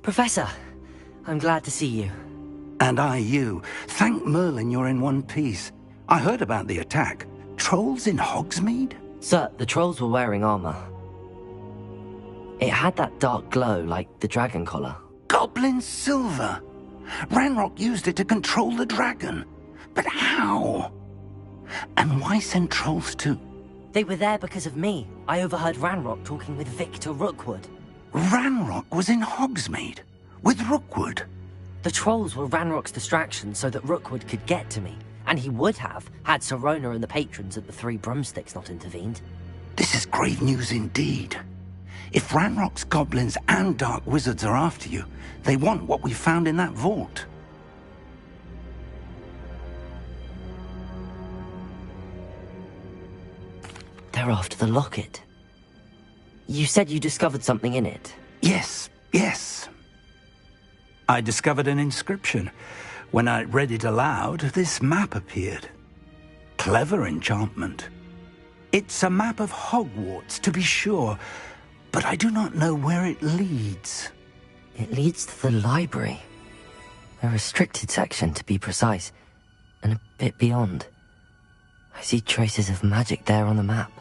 Professor, I'm glad to see you. And I you. Thank Merlin you're in one piece. I heard about the attack. Trolls in Hogsmeade? Sir, the trolls were wearing armor. It had that dark glow like the dragon collar. Goblin silver! Ranrock used it to control the dragon. But how? And why send trolls too? They were there because of me. I overheard Ranrock talking with Victor Rookwood. Ranrock was in Hogsmeade? With Rookwood? The trolls were Ranrock's distraction so that Rookwood could get to me. And he would have, had Sirona and the patrons at the Three Broomsticks not intervened. This is grave news indeed. If Ranrock's goblins and dark wizards are after you, they want what we found in that vault. They're after the locket. You said you discovered something in it. Yes. I discovered an inscription. When I read it aloud, this map appeared. Clever enchantment. It's a map of Hogwarts, to be sure, but I do not know where it leads. It leads to the library. A restricted section, to be precise, and a bit beyond. I see traces of magic there on the map.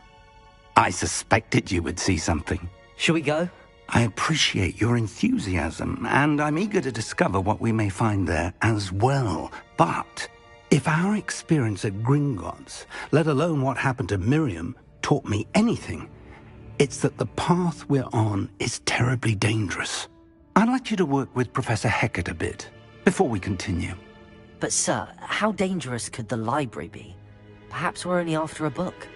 I suspected you would see something. Shall we go? I appreciate your enthusiasm, and I'm eager to discover what we may find there as well. But if our experience at Gringotts, let alone what happened to Miriam, taught me anything, it's that the path we're on is terribly dangerous. I'd like you to work with Professor Hecat a bit before we continue. But sir, how dangerous could the library be? Perhaps we're only after a book.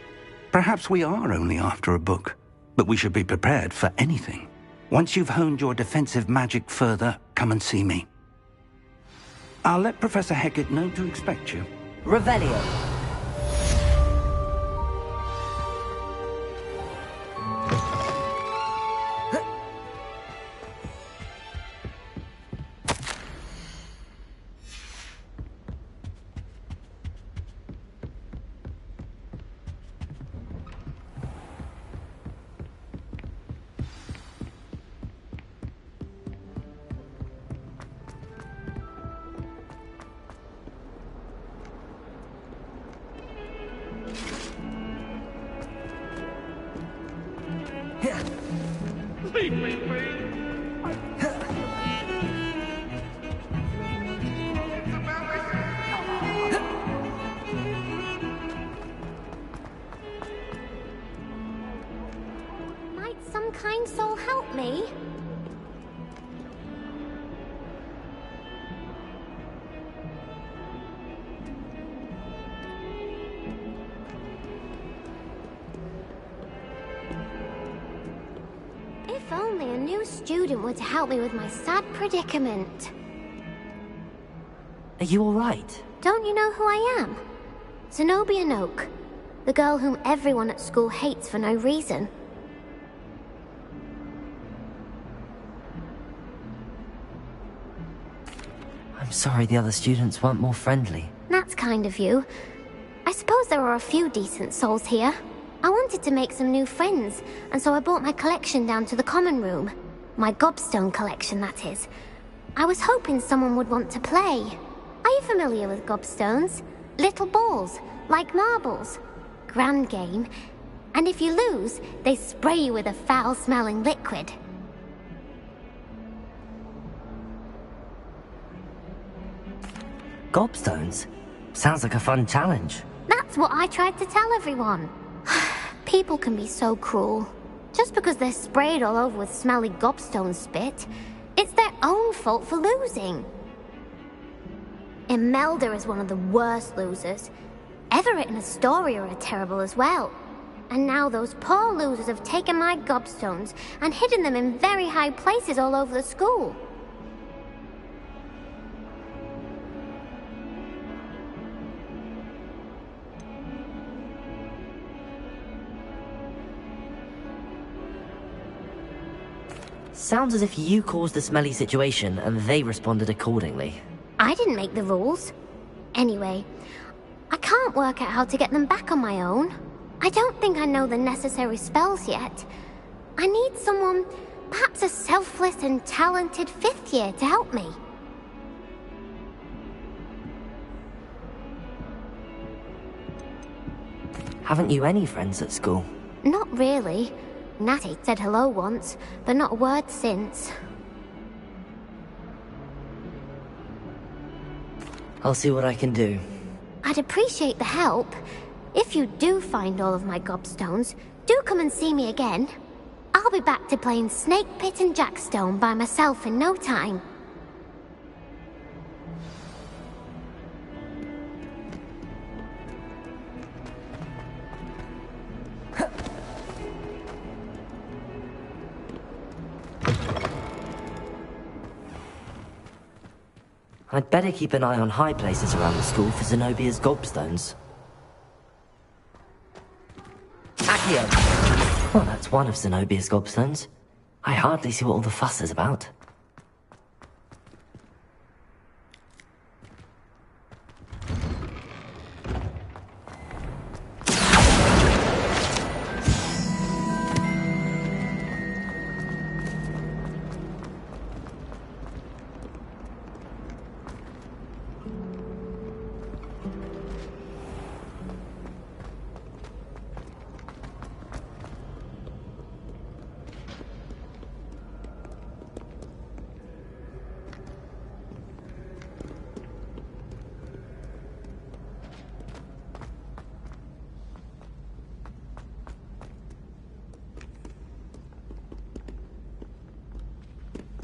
Perhaps we are only after a book, but we should be prepared for anything. Once you've honed your defensive magic further, come and see me. I'll let Professor Hecat know to expect you. Revelio. Leave me be. Might some kind soul help me? If only a new student were to help me with my sad predicament. Are you alright? Don't you know who I am? Zenobia Noak, the girl whom everyone at school hates for no reason. I'm sorry the other students weren't more friendly. That's kind of you. I suppose there are a few decent souls here. I wanted to make some new friends, and so I brought my collection down to the common room. My gobstone collection, that is. I was hoping someone would want to play. Are you familiar with gobstones? Little balls, like marbles. Grand game. And if you lose, they spray you with a foul-smelling liquid. Gobstones? Sounds like a fun challenge. That's what I tried to tell everyone. People can be so cruel. Just because they're sprayed all over with smelly gobstone spit, it's their own fault for losing. Imelda is one of the worst losers. Everett and Astoria are terrible as well. And now those poor losers have taken my gobstones and hidden them in very high places all over the school. Sounds as if you caused the smelly situation and they responded accordingly. I didn't make the rules. Anyway, I can't work out how to get them back on my own. I don't think I know the necessary spells yet. I need someone, perhaps a selfless and talented 5th year to help me. Haven't you any friends at school? Not really. Natty said hello once, but not a word since. I'll see what I can do. I'd appreciate the help. If you do find all of my gobstones, do come and see me again. I'll be back to playing Snake Pit and Jackstone by myself in no time. I'd better keep an eye on high places around the school for Zenobia's gobstones. Accio! Well, that's one of Zenobia's gobstones. I hardly see what all the fuss is about.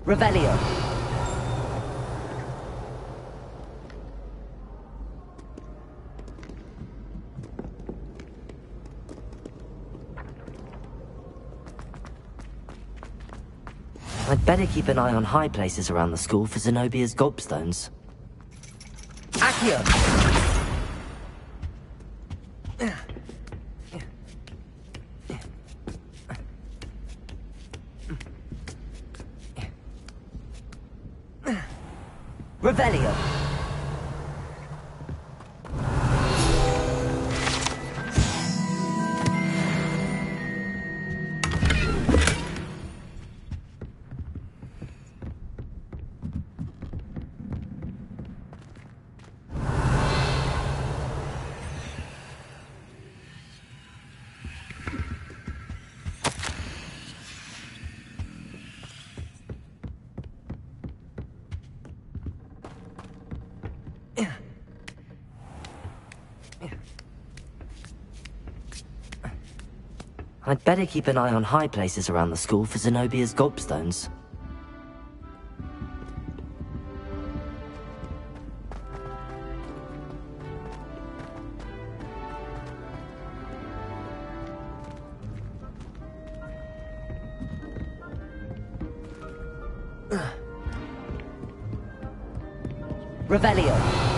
Revelio. I'd better keep an eye on high places around the school for Zenobia's gobstones. Accio! Revelio. I'd better keep an eye on high places around the school for Zenobia's gobstones. Revelio.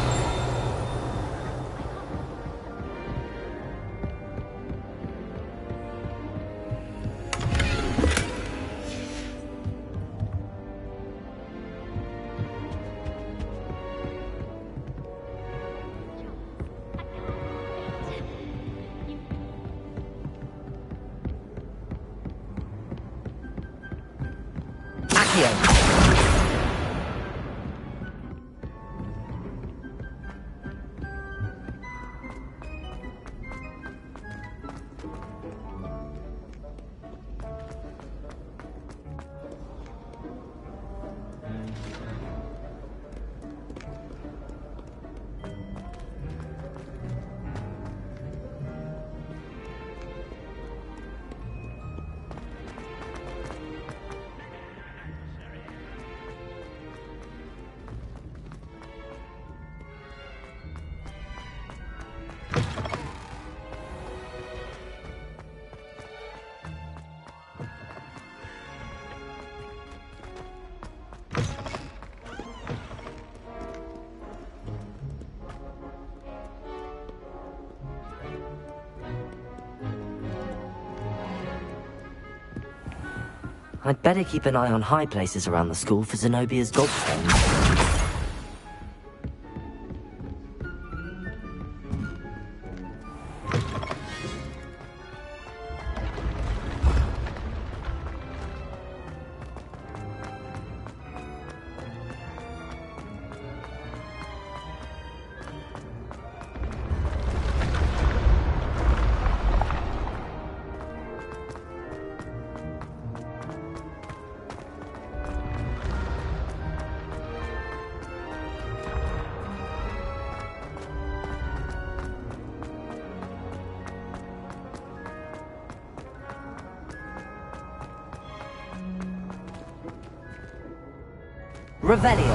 I'd better keep an eye on high places around the school for Zenobia's gobstones. Revelio.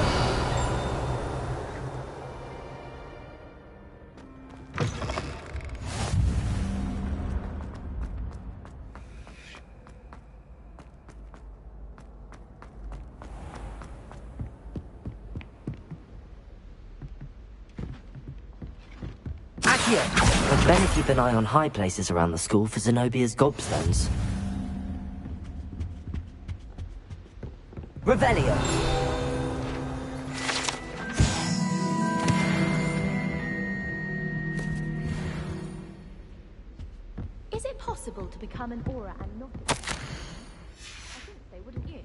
Accio. I'd better keep an eye on high places around the school for Zenobia's gobstones. Revelio. Is it possible to become an aura and not I think so, wouldn't you?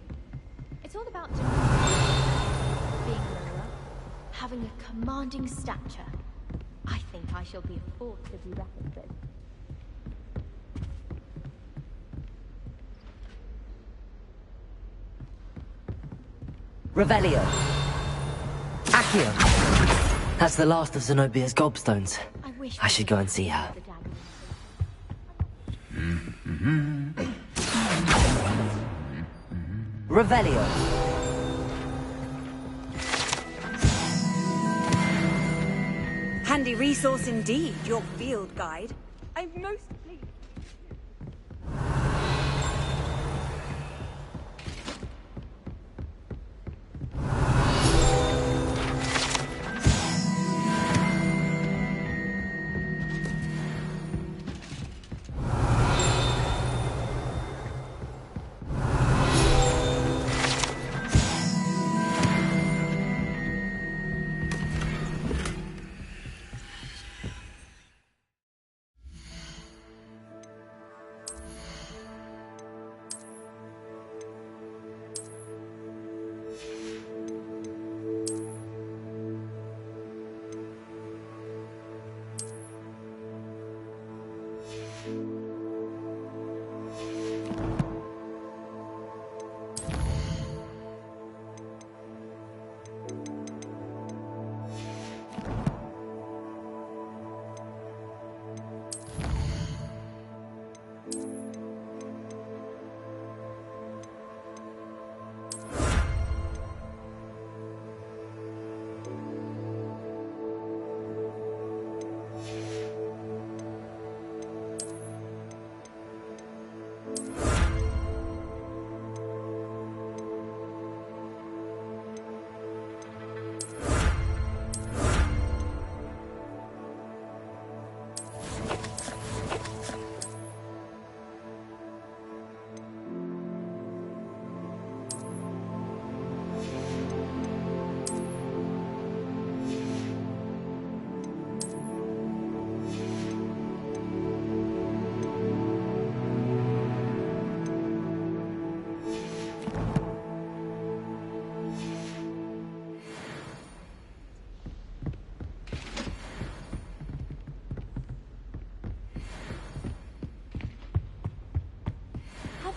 It's all about being an aura, having a commanding stature. I think I shall be a force to be reckoned with. Revelio. Accio. That's the last of Zenobia's gobstones. I should go and see her. Revelio. Handy resource indeed, your field guide. I'm most pleased.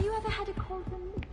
you ever had a cold one?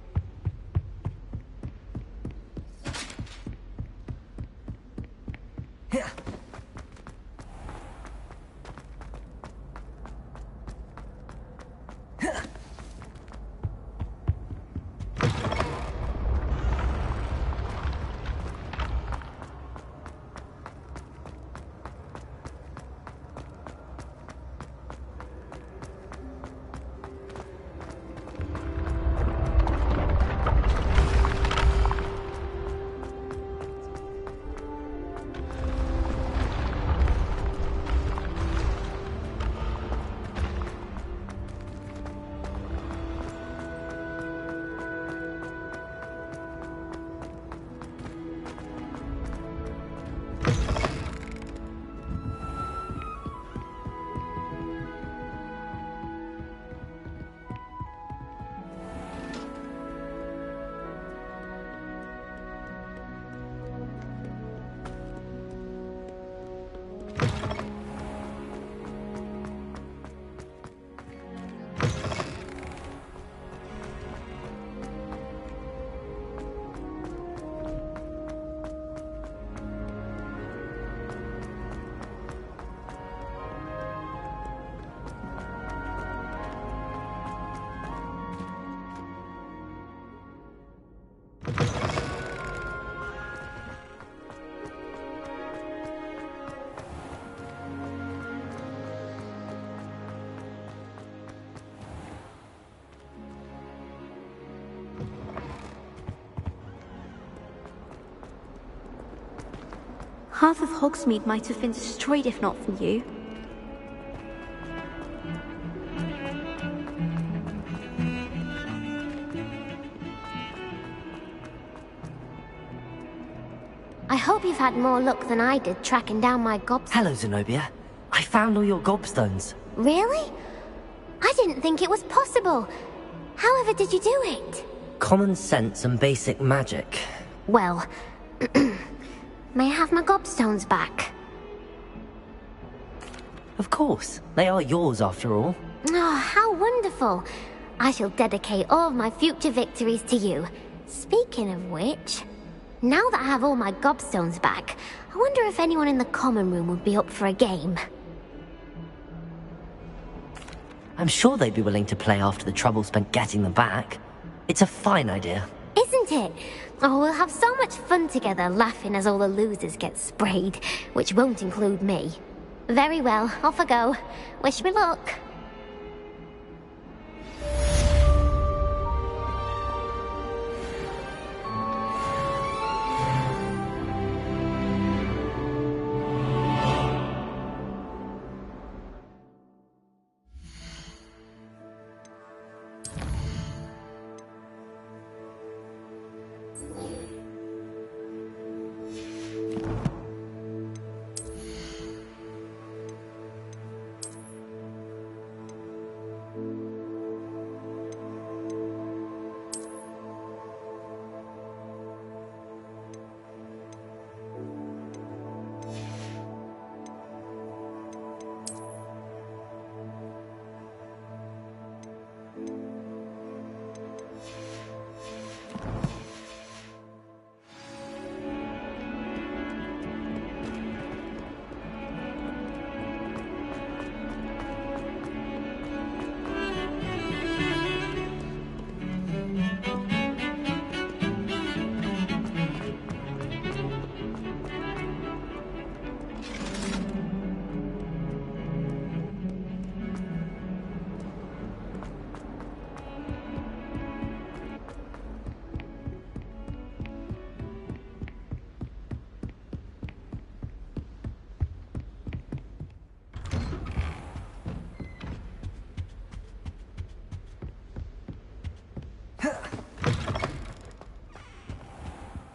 Half of Hogsmeade might have been destroyed if not for you. I hope you've had more luck than I did tracking down my gobstones. Hello, Zenobia. I found all your gobstones. Really? I didn't think it was possible. However did you do it? Common sense and basic magic. Well, may I have my gobstones back? Of course. They are yours after all. Oh, how wonderful. I shall dedicate all of my future victories to you. Speaking of which, now that I have all my gobstones back, I wonder if anyone in the common room would be up for a game. I'm sure they'd be willing to play after the trouble spent getting them back. It's a fine idea. Isn't it? Oh, we'll have so much fun together laughing as all the losers get sprayed, which won't include me. Very well, off I go. Wish me luck.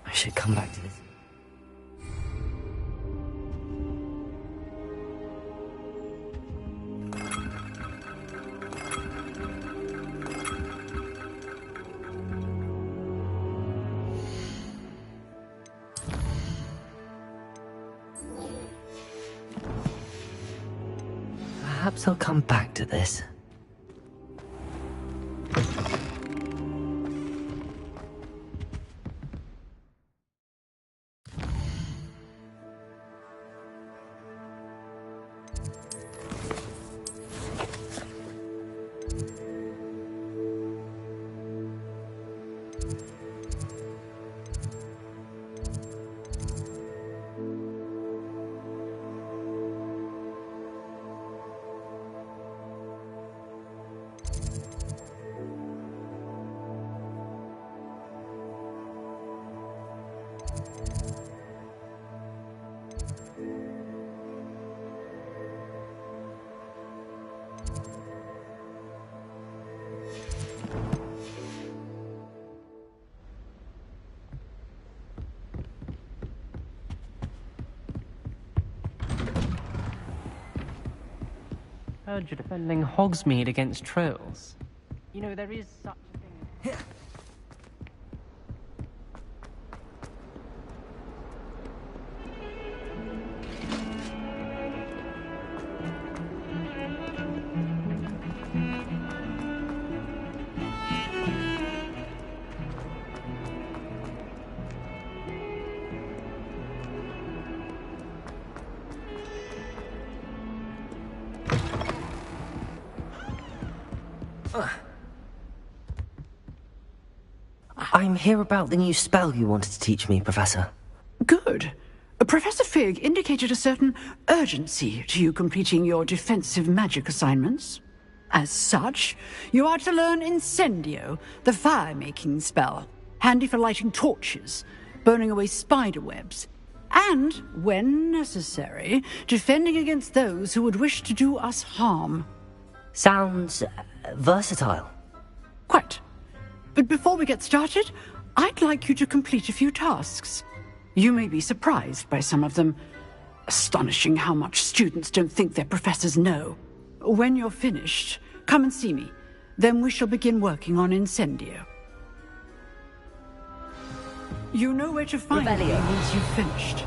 I should come back to this. Perhaps I'll come back to this. heard you're defending Hogsmeade against trolls. You know, there is such a thing. I'm here about the new spell you wanted to teach me, Professor. Good. Professor Fig indicated a certain urgency to you completing your defensive magic assignments. As such, you are to learn Incendio, the fire-making spell, handy for lighting torches, burning away spider webs, and, when necessary, defending against those who would wish to do us harm. Sounds versatile. Quite. But before we get started, I'd like you to complete a few tasks. You may be surprised by some of them. Astonishing how much students don't think their professors know. When you're finished, come and see me. Then we shall begin working on Incendio. You know where to find me once you've finished.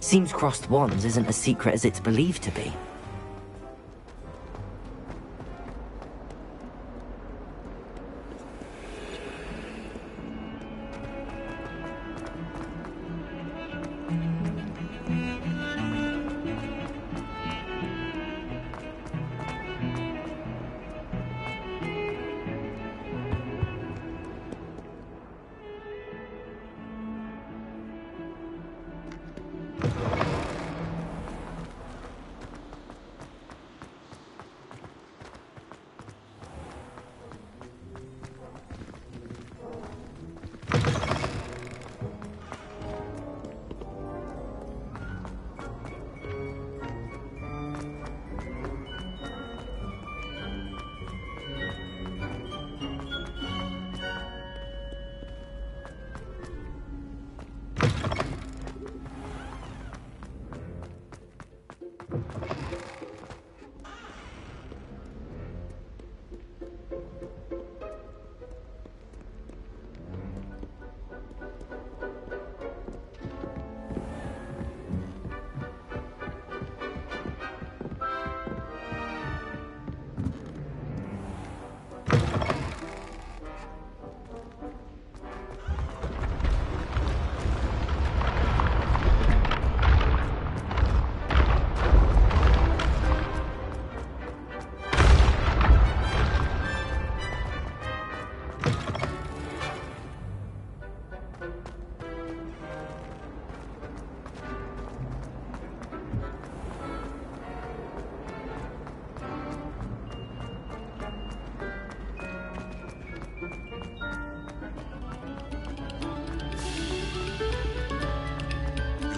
Seems crossed wands isn't as secret as it's believed to be.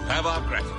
Have our gratitude.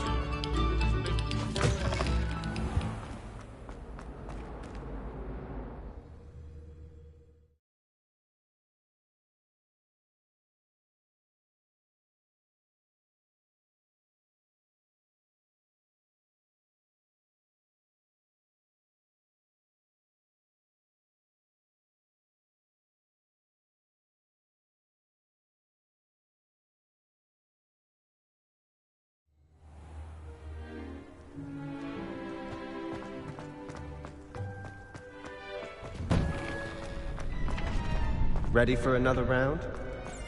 Ready for another round?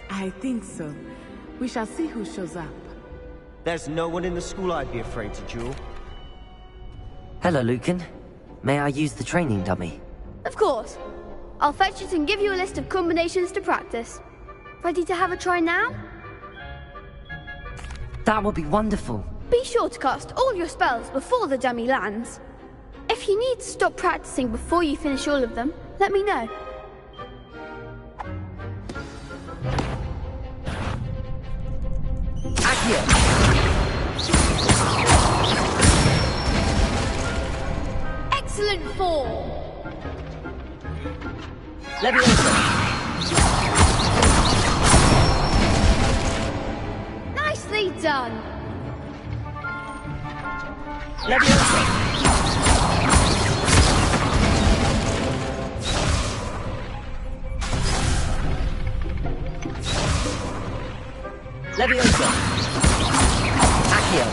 I think so. We shall see who shows up. There's no one in the school I'd be afraid to duel. Hello, Lucan. May I use the training dummy? Of course. I'll fetch it and give you a list of combinations to practice. Ready to have a try now? That would be wonderful. Be sure to cast all your spells before the dummy lands. If you need to stop practicing before you finish all of them, let me know. Excellent form! Nicely done! Leviosa! Accio!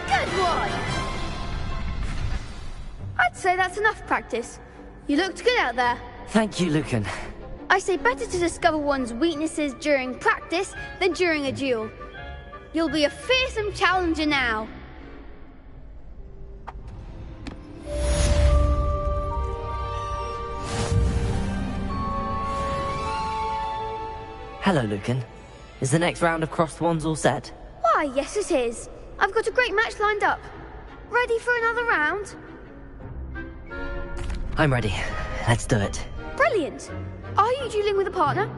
Good one! I'd say that's enough practice. You looked good out there. Thank you, Lucan. I say better to discover one's weaknesses during practice than during a duel. You'll be a fearsome challenger now. Hello, Lucan. Is the next round of Crossed Wands all set? Why, yes it is. I've got a great match lined up. Ready for another round? I'm ready. Let's do it. Brilliant. Are you dueling with a partner?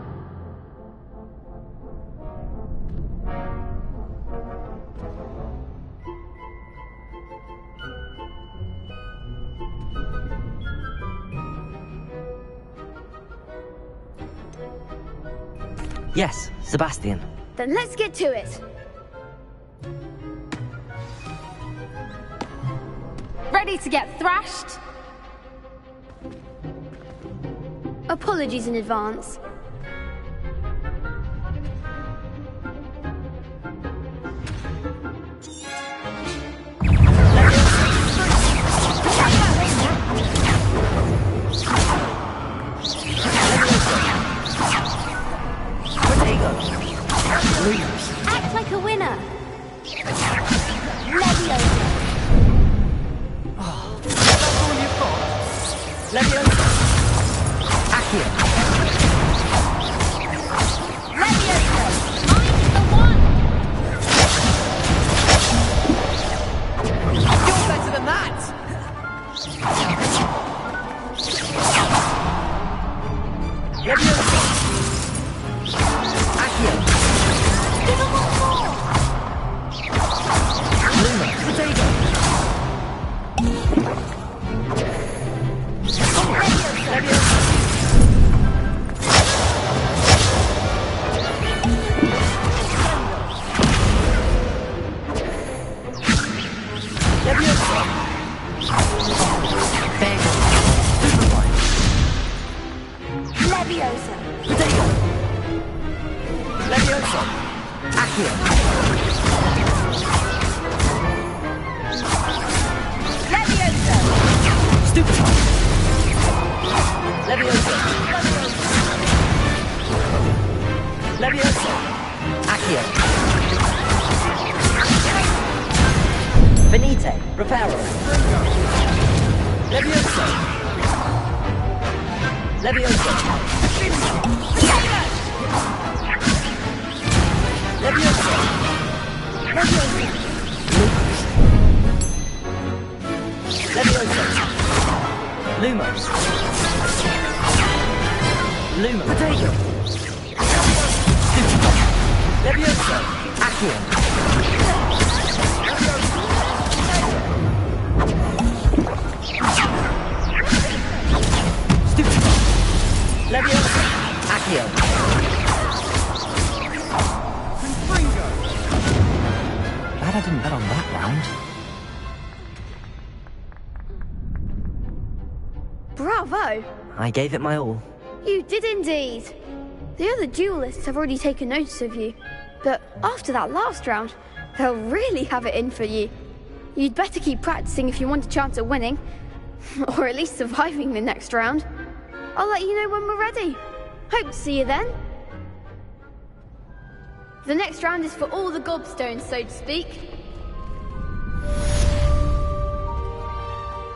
Yes, Sebastian. Then let's get to it. Ready to get thrashed? Apologies in advance. Act like a winner. Leviosa. Oh, that's all you've got? Leviosa. Accio. Leviosa. I'm the one. You're better than that! Leviosa. Accio. Give him one more. Luma. Potato. Leviosa. Leviosa. Bagel. Superfly. Leviosa. Potato. Leviosa. Accio. Leviosa. Stupefy. Leviosa. Leviosa. Accio. Venite. Reparo. Leviosa. Leviosa. Leviosa. Leviosa. Lumos. Luma. Potato. Leviosa. Accio. Stupefy. Leviosa. Accio. Glad I didn't bet on that round. Bravo. I gave it my all. You did indeed. The other duelists have already taken notice of you. But after that last round, they'll really have it in for you. You'd better keep practicing if you want a chance at winning. Or at least surviving the next round. I'll let you know when we're ready. Hope to see you then. The next round is for all the gobstones, so to speak.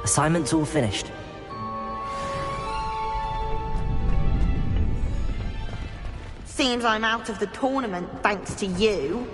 Assignment's all finished. Seems I'm out of the tournament thanks to you.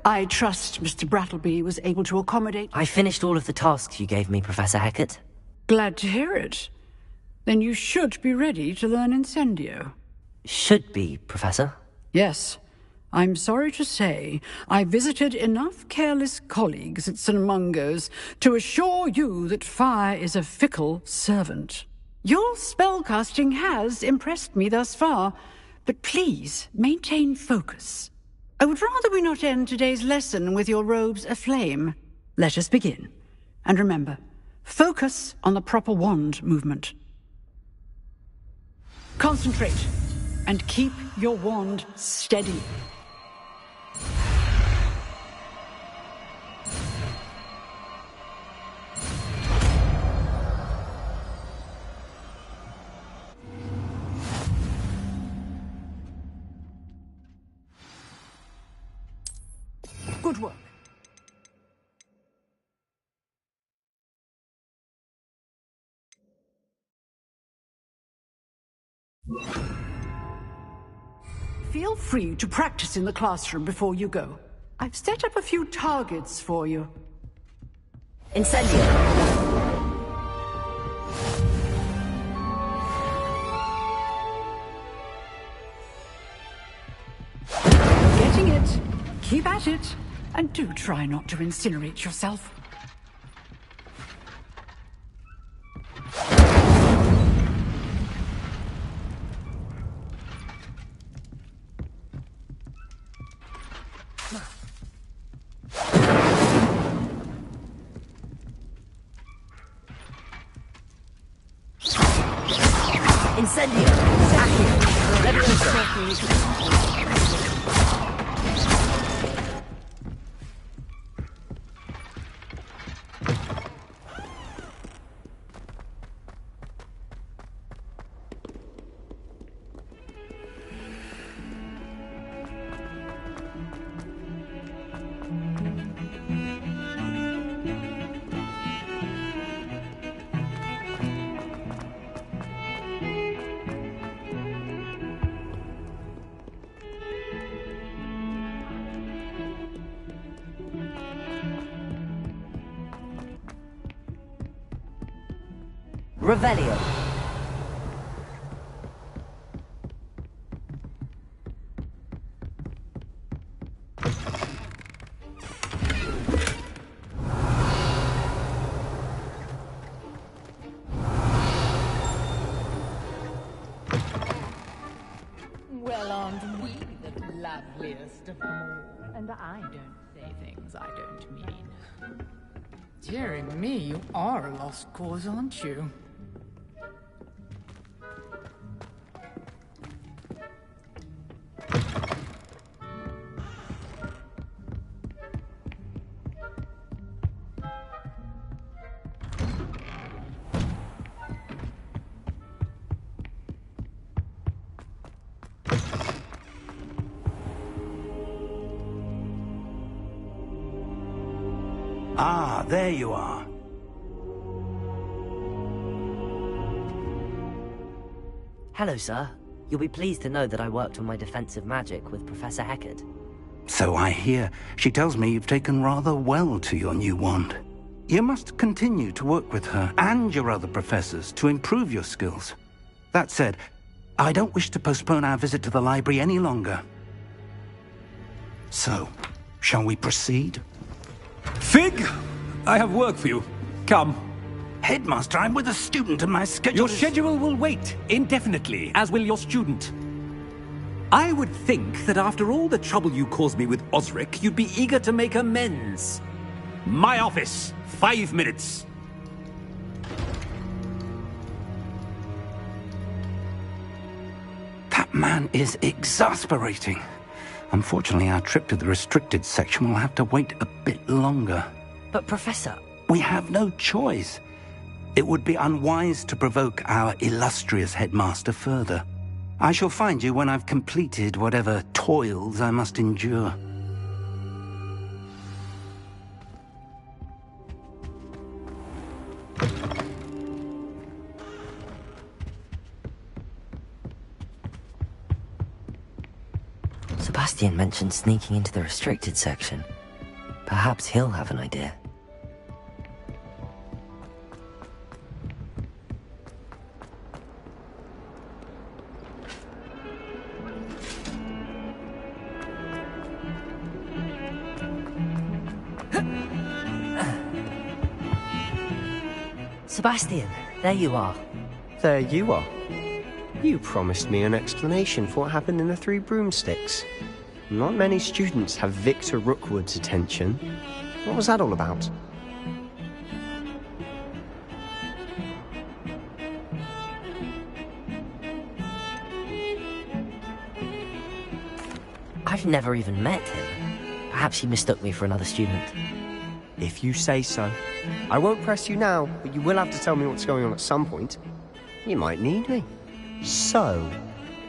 I trust Mr. Brattleby was able to accommodate... I finished all of the tasks you gave me, Professor Hecat. Glad to hear it. Then you should be ready to learn Incendio. Should be, Professor? Yes. I'm sorry to say, I visited enough careless colleagues at St. Mungo's to assure you that fire is a fickle servant. Your spellcasting has impressed me thus far, but please maintain focus. I would rather we not end today's lesson with your robes aflame. Let us begin. And remember, focus on the proper wand movement. Concentrate, and keep your wand steady. Good work. Feel free to practice in the classroom before you go. I've set up a few targets for you. Incendio! Getting it. Keep at it. And do try not to incinerate yourself. Incendio! Accio! Leviosa! Revelio. Well, aren't we the loveliest of them all? And I don't say things I don't mean. Dearie me, you are a lost cause, aren't you? Ah, there you are. Hello, sir. You'll be pleased to know that I worked on my defensive magic with Professor Hecat. So I hear. She tells me you've taken rather well to your new wand. You must continue to work with her and your other professors to improve your skills. That said, I don't wish to postpone our visit to the library any longer. So, shall we proceed? Fig! I have work for you. Come. Headmaster, I'm with a student and my schedule Your schedule will wait indefinitely, as will your student. I would think that after all the trouble you caused me with Osric, you'd be eager to make amends. My office, 5 minutes. That man is exasperating. Unfortunately, our trip to the restricted section will have to wait a bit longer. But, Professor... We have no choice. It would be unwise to provoke our illustrious headmaster further. I shall find you when I've completed whatever toils I must endure. Sebastian mentioned sneaking into the restricted section. Perhaps he'll have an idea. Sebastian, there you are. There you are. You promised me an explanation for what happened in the Three Broomsticks. Not many students have Victor Rookwood's attention. What was that all about? I've never even met him. Perhaps he mistook me for another student. If you say so. I won't press you now, but you will have to tell me what's going on at some point. You might need me. So,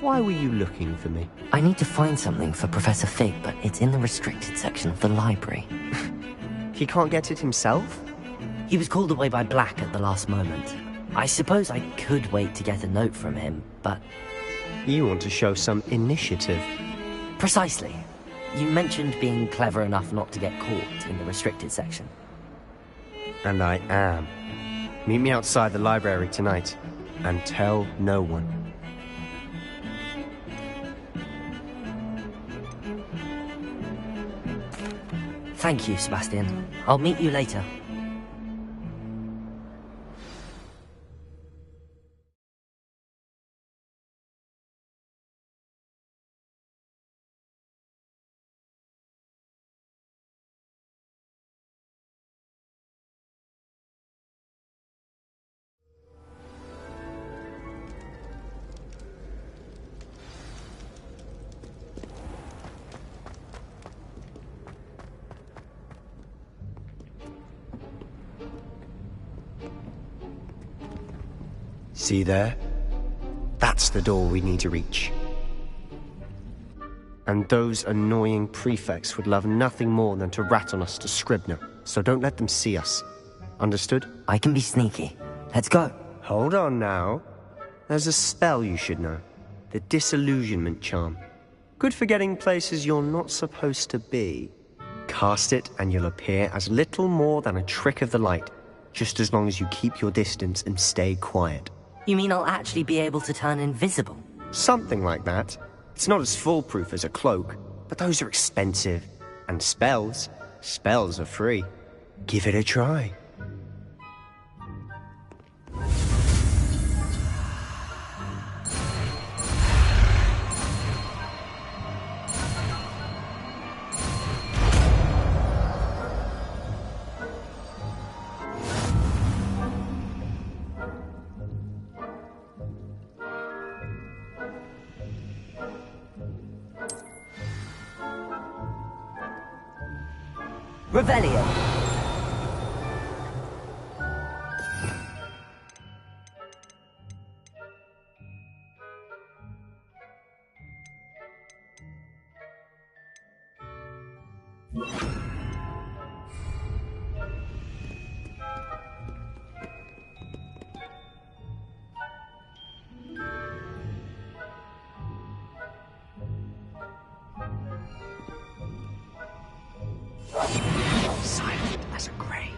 why were you looking for me? I need to find something for Professor Fig, but it's in the restricted section of the library. He can't get it himself? He was called away by Black at the last moment. I suppose I could wait to get a note from him, but... You want to show some initiative. Precisely. You mentioned being clever enough not to get caught in the restricted section. And I am. Meet me outside the library tonight, and tell no one. Thank you, Sebastian. I'll meet you later. See there? That's the door we need to reach. And those annoying prefects would love nothing more than to rat on us to Scribner, so don't let them see us. Understood? I can be sneaky. Let's go. Hold on now. There's a spell you should know. The Disillusionment Charm. Good for getting places you're not supposed to be. Cast it and you'll appear as little more than a trick of the light, just as long as you keep your distance and stay quiet. You mean I'll actually be able to turn invisible? Something like that. It's not as foolproof as a cloak, but those are expensive. And spells are free. Give it a try. Revelio. Silent as a grave.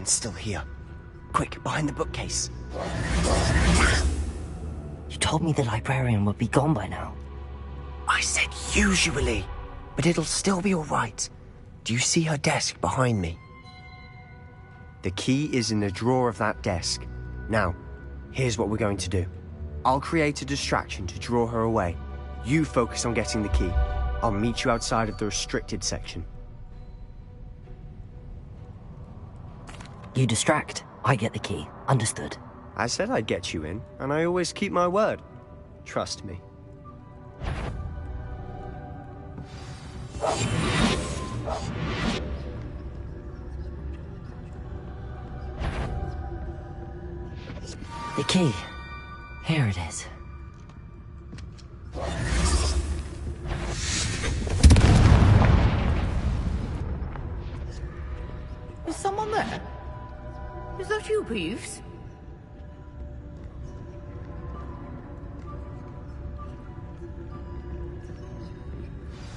Still here. Quick, behind the bookcase. You told me the librarian would be gone by now. I said usually, but it'll still be all right. Do you see her desk behind me? The key is in the drawer of that desk. Now, here's what we're going to do. I'll create a distraction to draw her away. You focus on getting the key. I'll meet you outside of the restricted section. You distract. I get the key. Understood. I said I'd get you in, and I always keep my word. Trust me. The key. Here it is. Is someone there? Is that you, Peeves?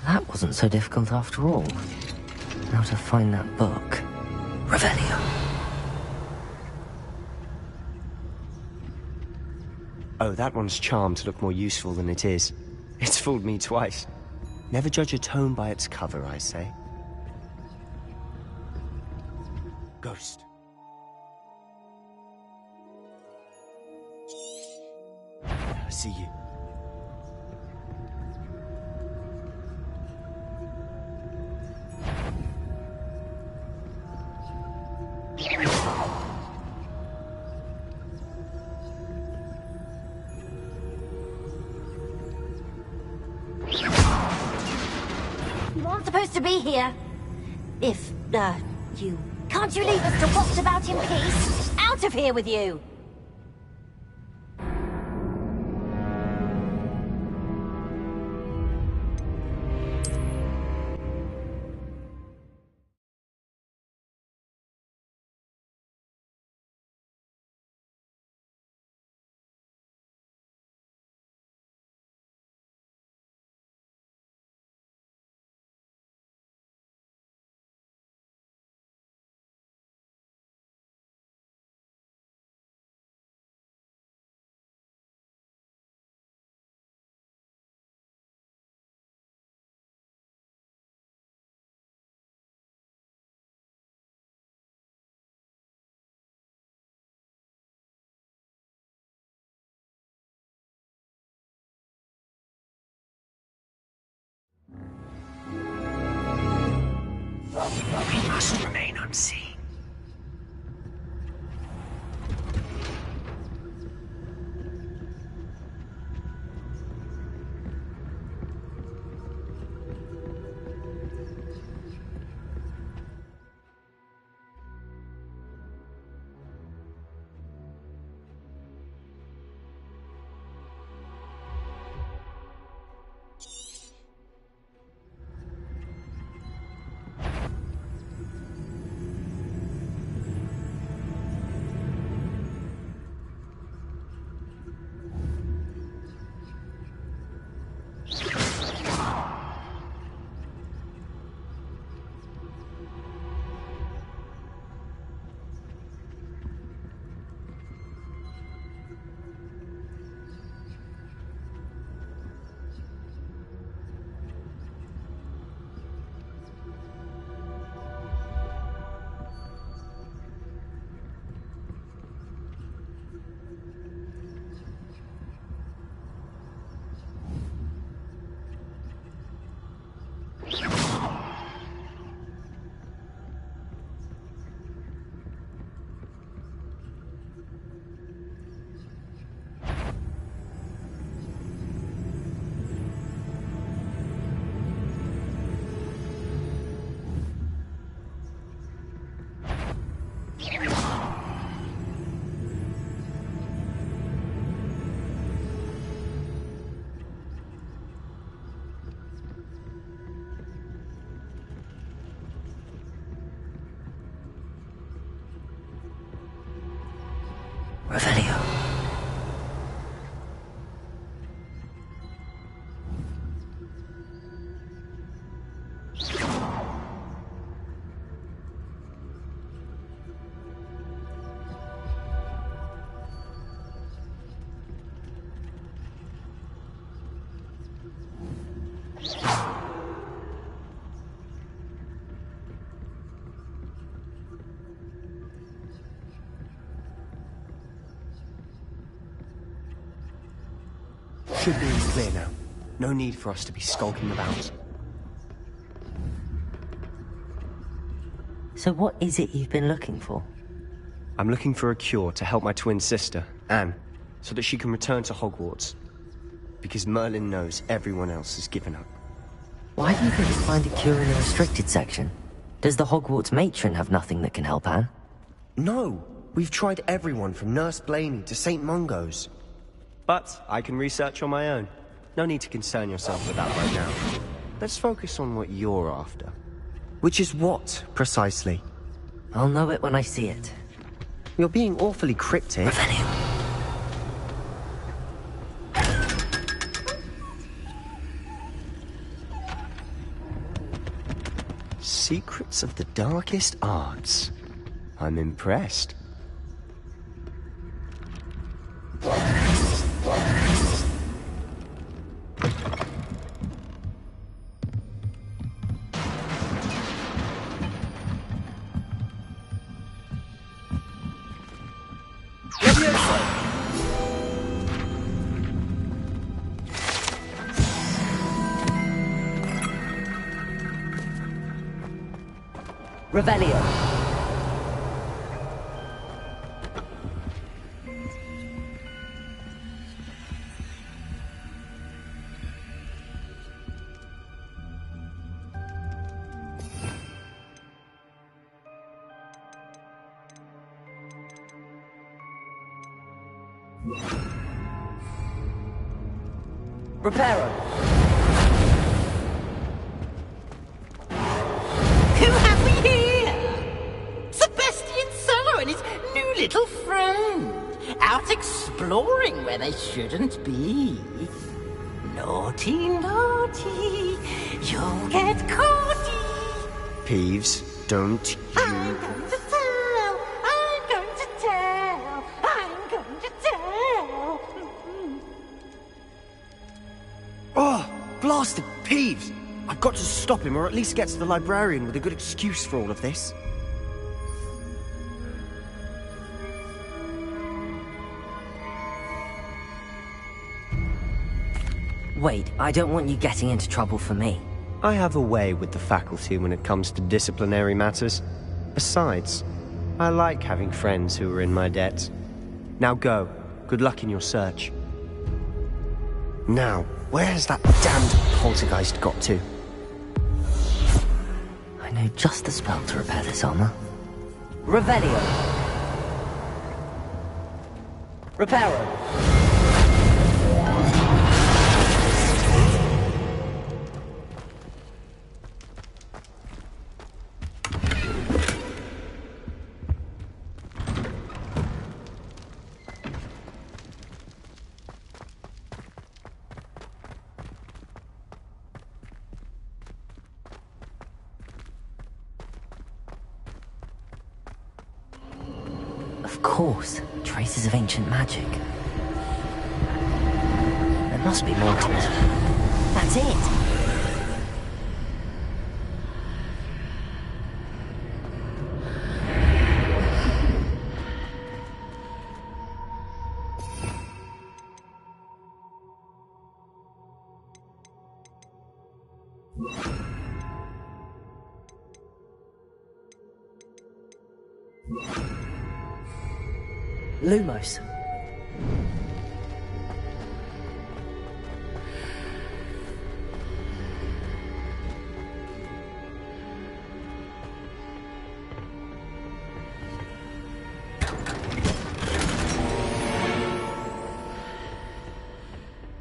That wasn't so difficult after all. Now to find that book. Revelio. Oh, that one's charmed to look more useful than it is. It's fooled me twice. Never judge a tome by its cover, I say. Ghost. I see you. You aren't supposed to be here. If, you... Can't you leave us to watch about in peace? Out of here with you! We must remain unseen. Revelio. Should be clear now. No need for us to be skulking about. So what is it you've been looking for? I'm looking for a cure to help my twin sister, Anne, so that she can return to Hogwarts. Because Merlin knows everyone else has given up. Why do you think you'll find a cure in the restricted section? Does the Hogwarts matron have nothing that can help Anne? No! We've tried everyone from Nurse Blaney to St. Mungo's. But I can research on my own. No need to concern yourself with that right now. Let's focus on what you're after. Which is what, precisely? I'll know it when I see it. You're being awfully cryptic. Revelio. Secrets of the darkest arts. I'm impressed. Revelio. Reparo. Who have we here? Sebastian Solo and his new little friend. Out exploring where they shouldn't be. Naughty, naughty. You'll get caughty. Peeves, don't you... I'm going to tell. I'm going to tell. I'm going to tell. Oh, blasted Peeves! I've got to stop him, or at least get to the librarian with a good excuse for all of this. Wait, I don't want you getting into trouble for me. I have a way with the faculty when it comes to disciplinary matters. Besides, I like having friends who are in my debt. Now go. Good luck in your search. Now, where has that damned poltergeist got to? I know just the spell to repair this armor. Revelio. Reparo. Of course, traces of ancient magic. There must be more to it. That's it! Lumos.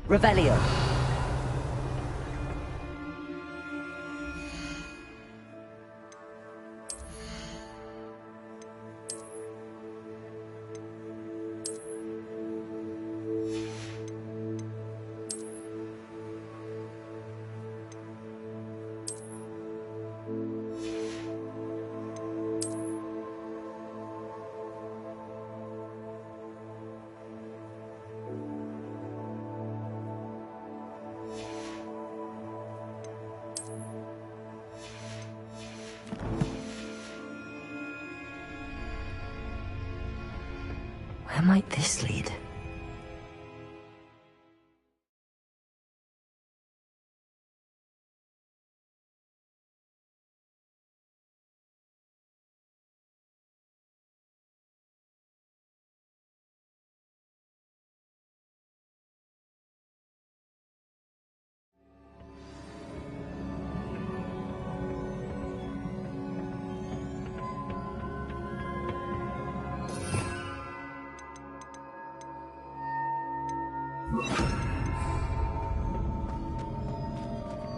Revelio. Where might this lead?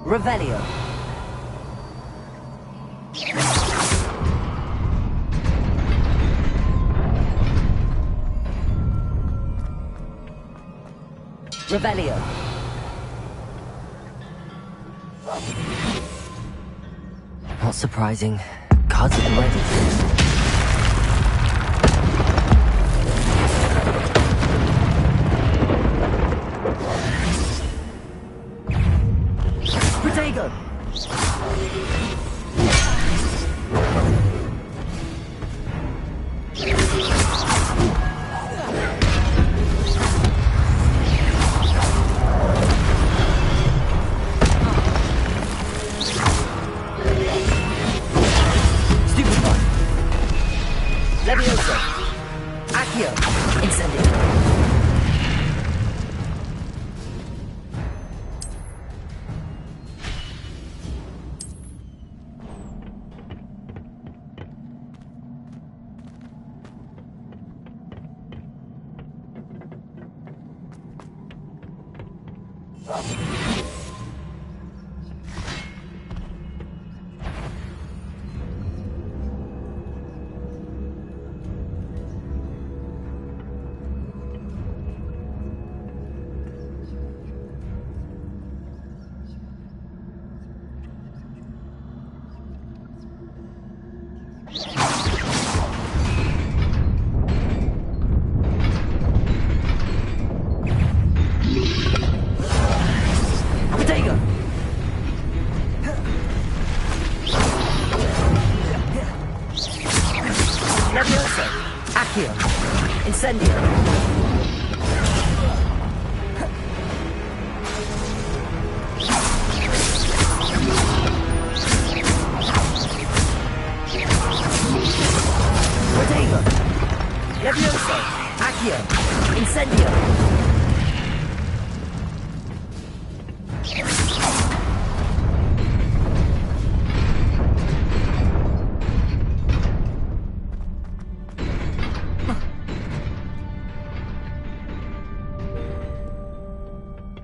Revelio. Revelio. Not surprising. Cards at the ready. Protego! Levioso! Accio! Incendio! Protego! Levioso! Accio! Incendio! Protego! Levioso! Accio! Incendio!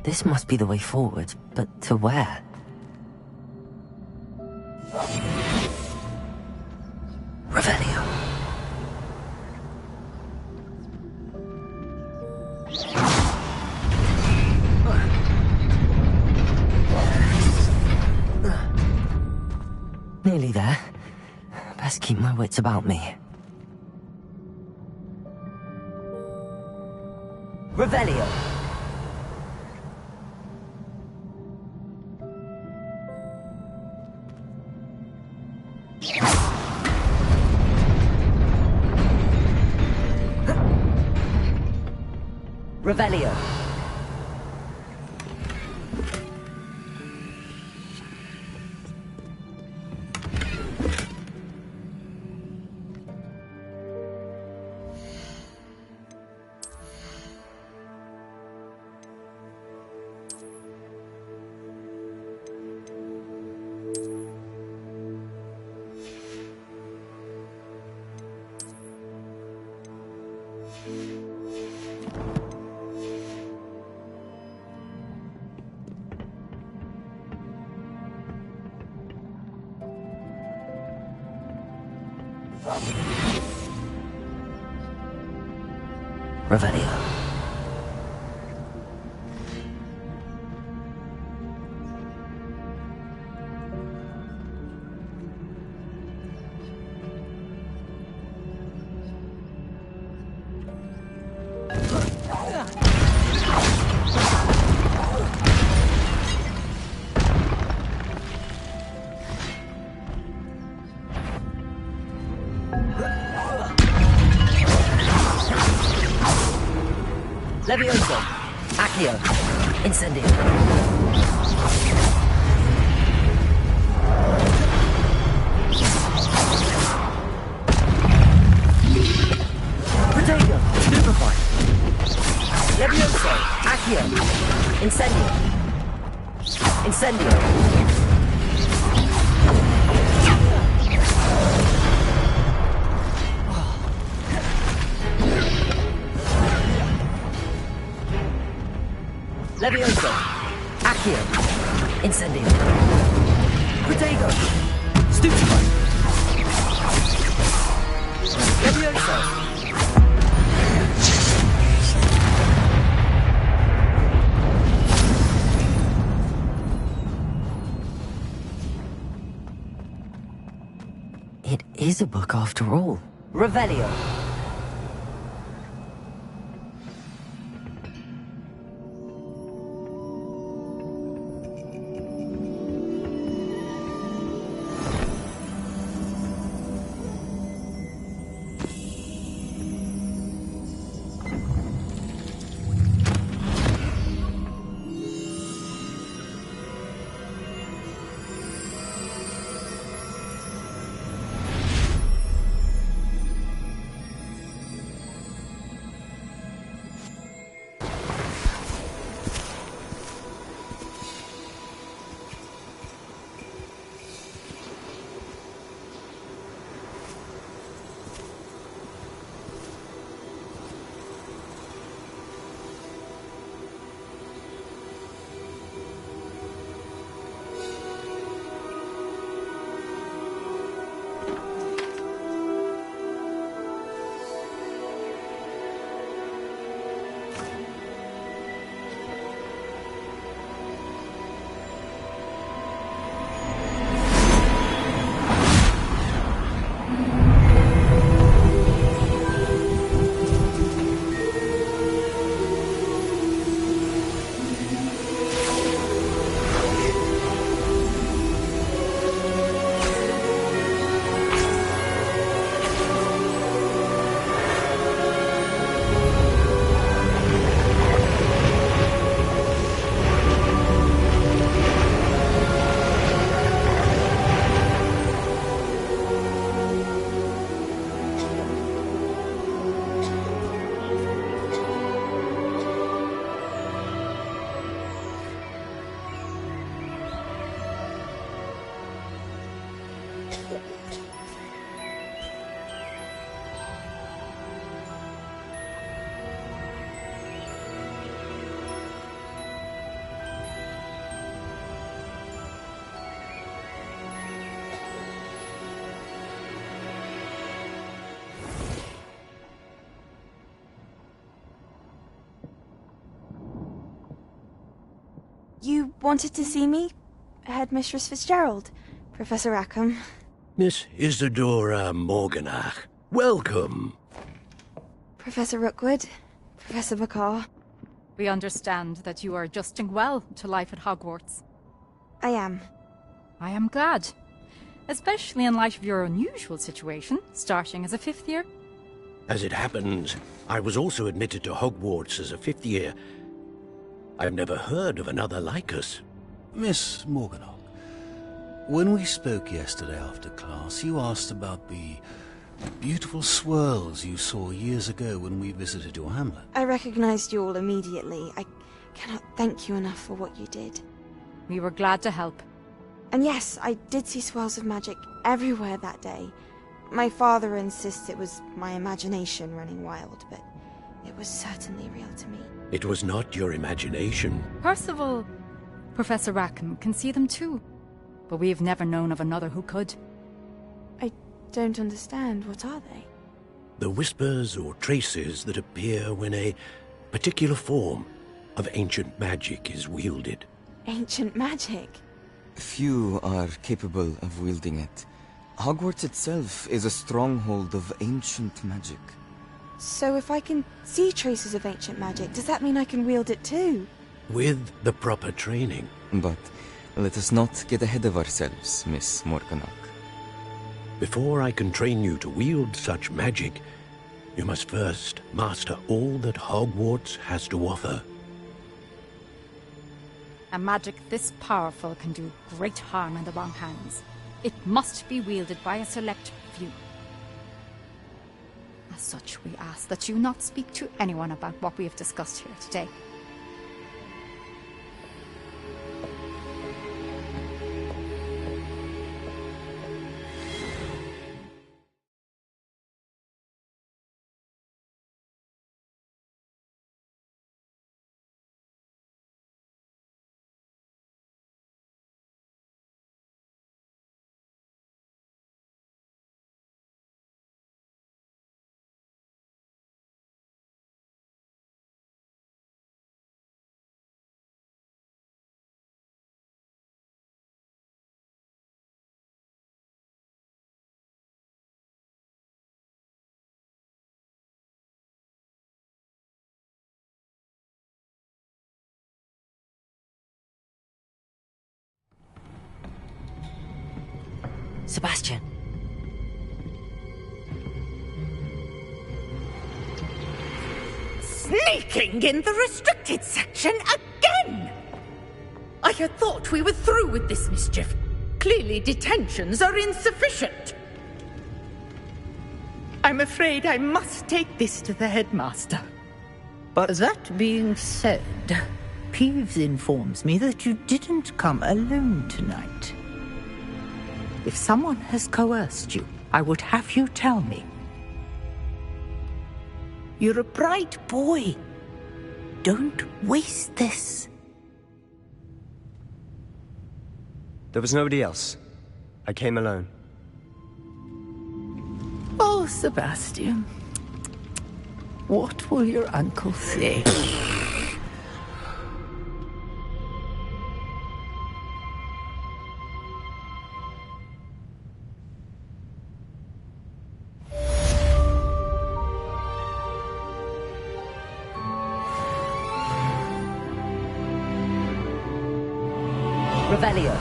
This must be the way forward, but to where? Revelio. Nearly there. Best keep my wits about me. Revelio. Revelio. Revelio. Levioso! Accio! Incendio! Protego! Stupefy! Levioso! Accio! Incendio! Incendio! Levioso. Accio. Incendio. Protego. Stupefy. Levioso. It is a book after all. Revelio. You wanted to see me? Headmistress Fitzgerald? Professor Rackham? Miss Isadora Morganach, welcome. Professor Rookwood? Professor Bakar? We understand that you are adjusting well to life at Hogwarts. I am. I am glad. Especially in light of your unusual situation, starting as a 5th year. As it happens, I was also admitted to Hogwarts as a 5th year. I've never heard of another like us. Miss Morganach, when we spoke yesterday after class, you asked about the beautiful swirls you saw years ago when we visited your hamlet. I recognized you all immediately. I cannot thank you enough for what you did. We were glad to help. And yes, I did see swirls of magic everywhere that day. My father insists it was my imagination running wild, but it was certainly real to me. It was not your imagination. Percival, Professor Rackham can see them too. But we've never known of another who could. I don't understand. What are they? The whispers or traces that appear when a particular form of ancient magic is wielded. Ancient magic? Few are capable of wielding it. Hogwarts itself is a stronghold of ancient magic. So if I can see traces of ancient magic, does that mean I can wield it too? With the proper training. But let us not get ahead of ourselves, Miss Morganach. Before I can train you to wield such magic, you must first master all that Hogwarts has to offer. A magic this powerful can do great harm in the wrong hands. It must be wielded by a select few. As such, we ask that you not speak to anyone about what we have discussed here today. Sebastian. Sneaking in the restricted section again! I had thought we were through with this mischief. Clearly detentions are insufficient. I'm afraid I must take this to the headmaster. But that being said, Peeves informs me that you didn't come alone tonight. If someone has coerced you, I would have you tell me. You're a bright boy. Don't waste this. There was nobody else. I came alone. Oh, Sebastian. What will your uncle say? Revelio.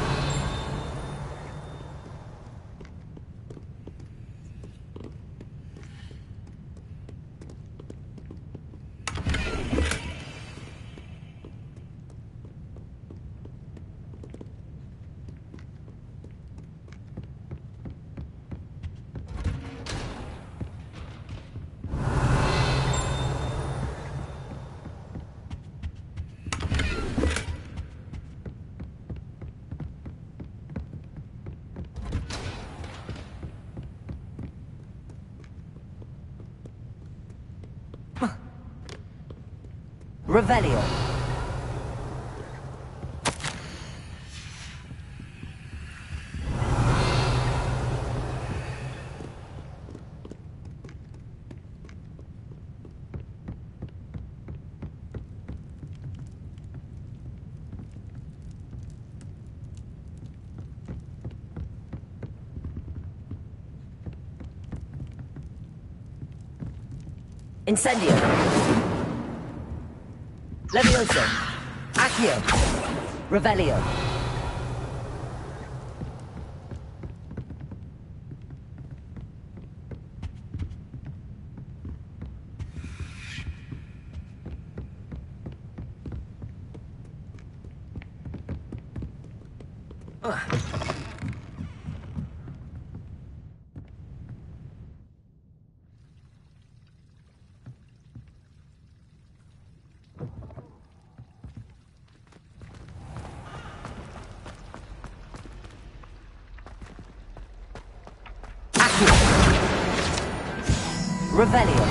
Revelio. Incendio. Levioso. Accio. Revelio. Revelio.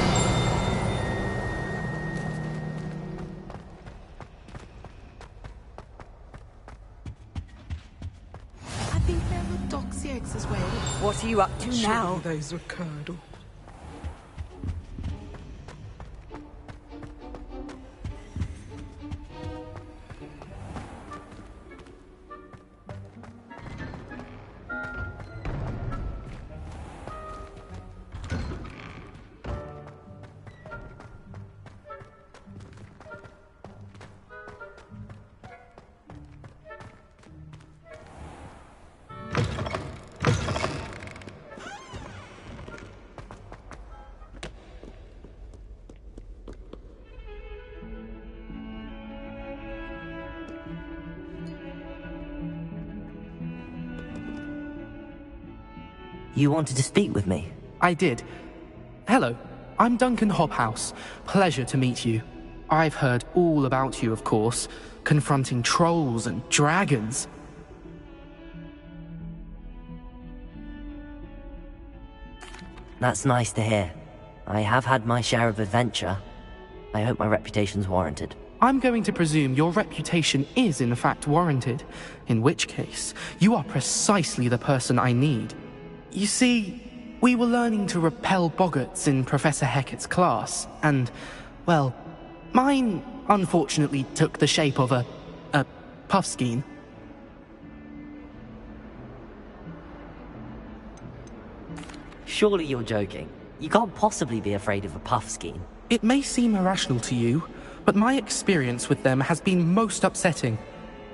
I think there were doxy eggs as well. What are you up to now? Those were curdle. You wanted to speak with me? I did. Hello, I'm Duncan Hobhouse. Pleasure to meet you. I've heard all about you, of course, confronting trolls and dragons. That's nice to hear. I have had my share of adventure. I hope my reputation's warranted. I'm going to presume your reputation is in fact warranted, in which case, you are precisely the person I need. You see, we were learning to repel boggarts in Professor Hecat's class, and, well, mine unfortunately took the shape of a puffskein. Surely you're joking. You can't possibly be afraid of a puffskein. It may seem irrational to you, but my experience with them has been most upsetting.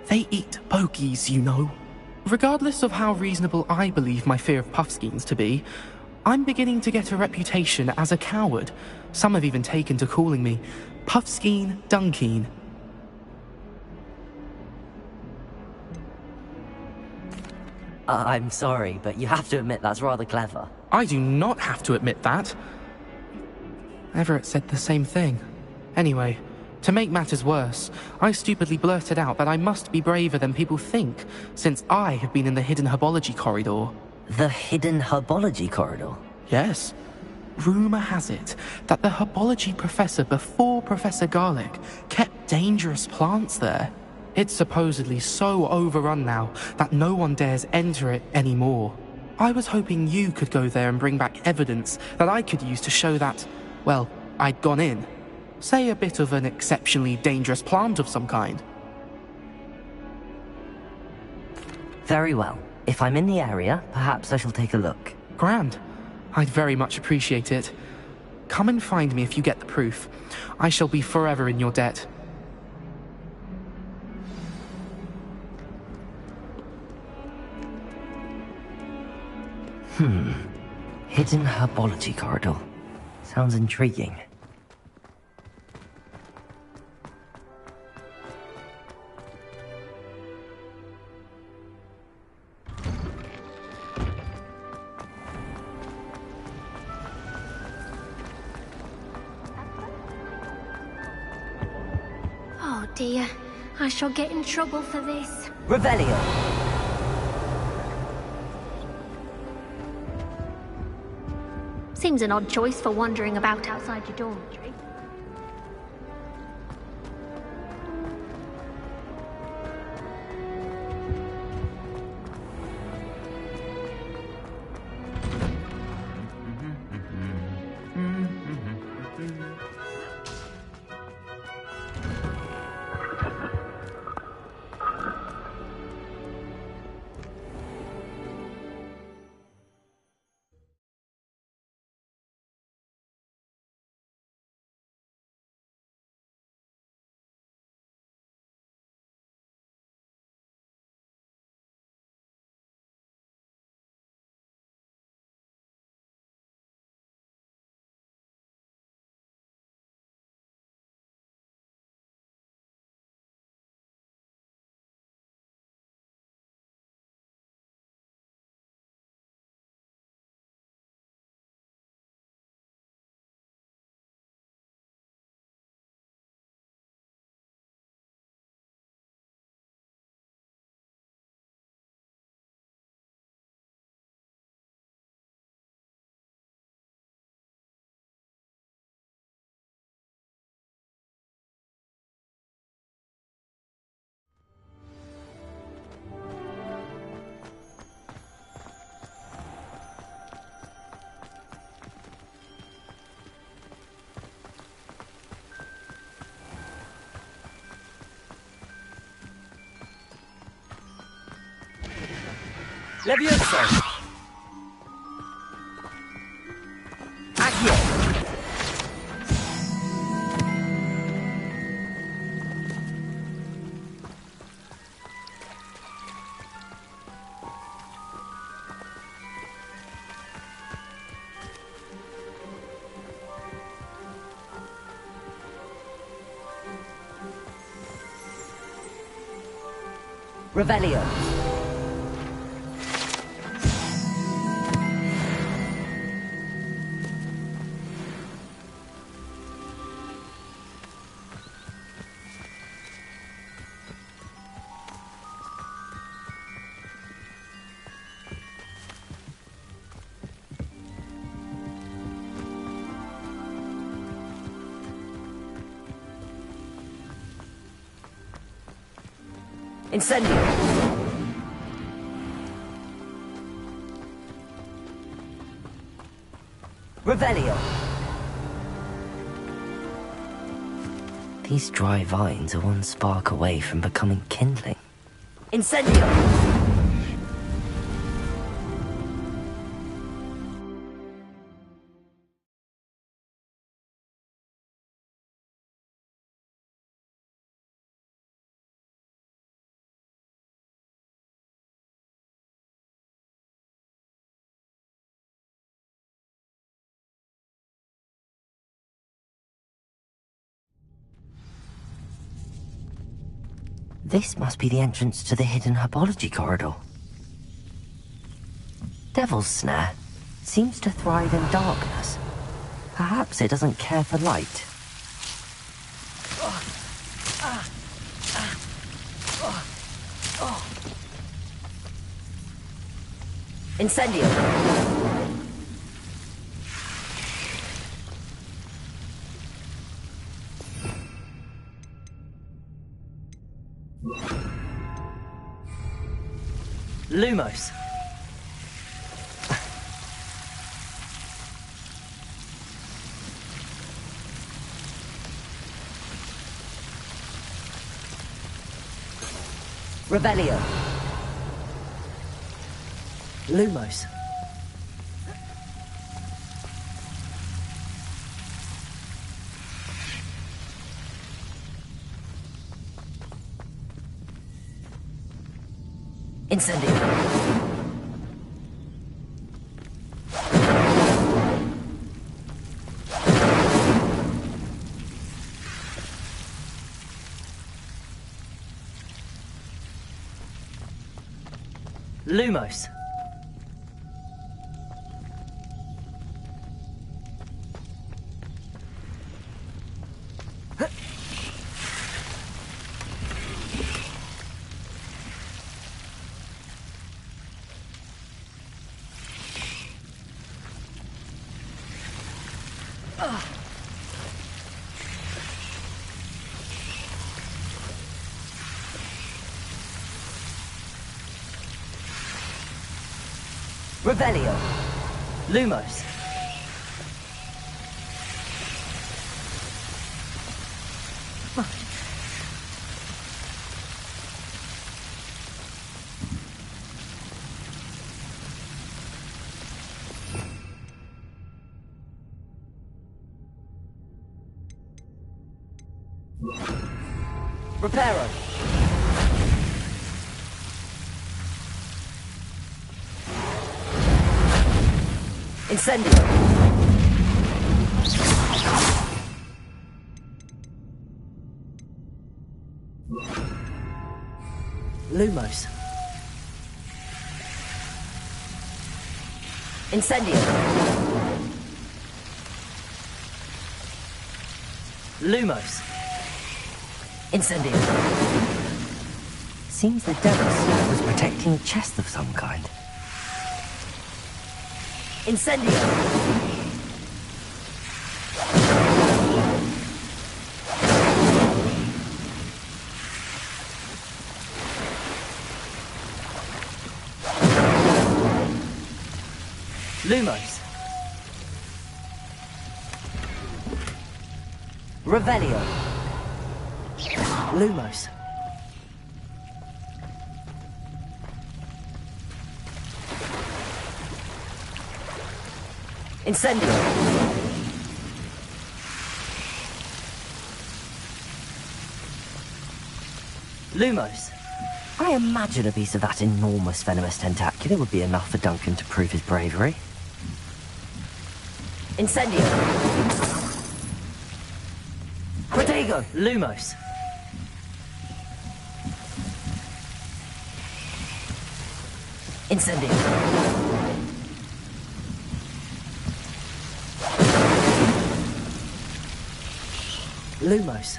They eat bogies, you know. Regardless of how reasonable I believe my fear of Puffskeins to be, I'm beginning to get a reputation as a coward. Some have even taken to calling me Puffskeen Dunkeen. I'm sorry, but you have to admit that's rather clever. I do not have to admit that. Everett said the same thing. Anyway, to make matters worse, I stupidly blurted out that I must be braver than people think, since I have been in the hidden herbology corridor. The hidden herbology corridor? Yes. Rumor has it that the herbology professor before Professor Garlic kept dangerous plants there. It's supposedly so overrun now that no one dares enter it anymore. I was hoping you could go there and bring back evidence that I could use to show that, well, I'd gone in. Say a bit of an exceptionally dangerous plant of some kind. Very well. If I'm in the area, perhaps I shall take a look. Grand. I'd very much appreciate it. Come and find me if you get the proof. I shall be forever in your debt. Hidden herbology corridor. Sounds intriguing. Oh dear, I shall get in trouble for this. Revelio! Seems an odd choice for wandering about outside your dormitory. Levioso! Accio! Revelio! Incendio! Revelio! These dry vines are one spark away from becoming kindling. Incendio! This must be the entrance to the hidden herbology corridor. Devil's Snare seems to thrive in darkness. Perhaps it doesn't care for light. Incendio. Lumos. Revelio. Lumos. Incendio. Lumos. Revelio. Lumos. Reparo. Incendio. Lumos. Incendio. Lumos. Incendio. Seems the Devil's Snare was protecting a chest of some kind. Incendio. Lumos. Revelio. Lumos. Incendio. Lumos. I imagine a piece of that enormous venomous tentacula would be enough for Duncan to prove his bravery. Incendio. Protego. Lumos. Incendio. Lumos.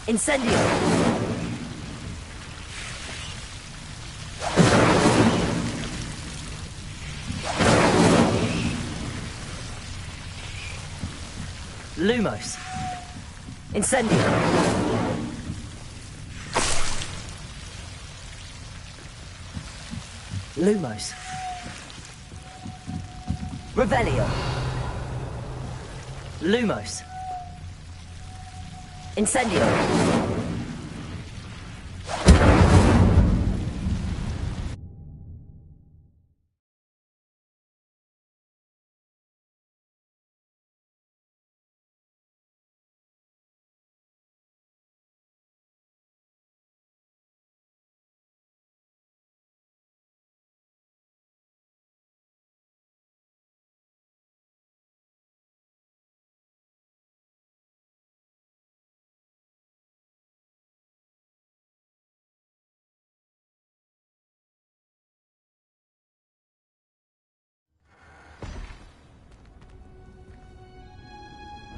Incendio. Lumos. Incendio. Lumos. Revelio. Lumos. Incendio.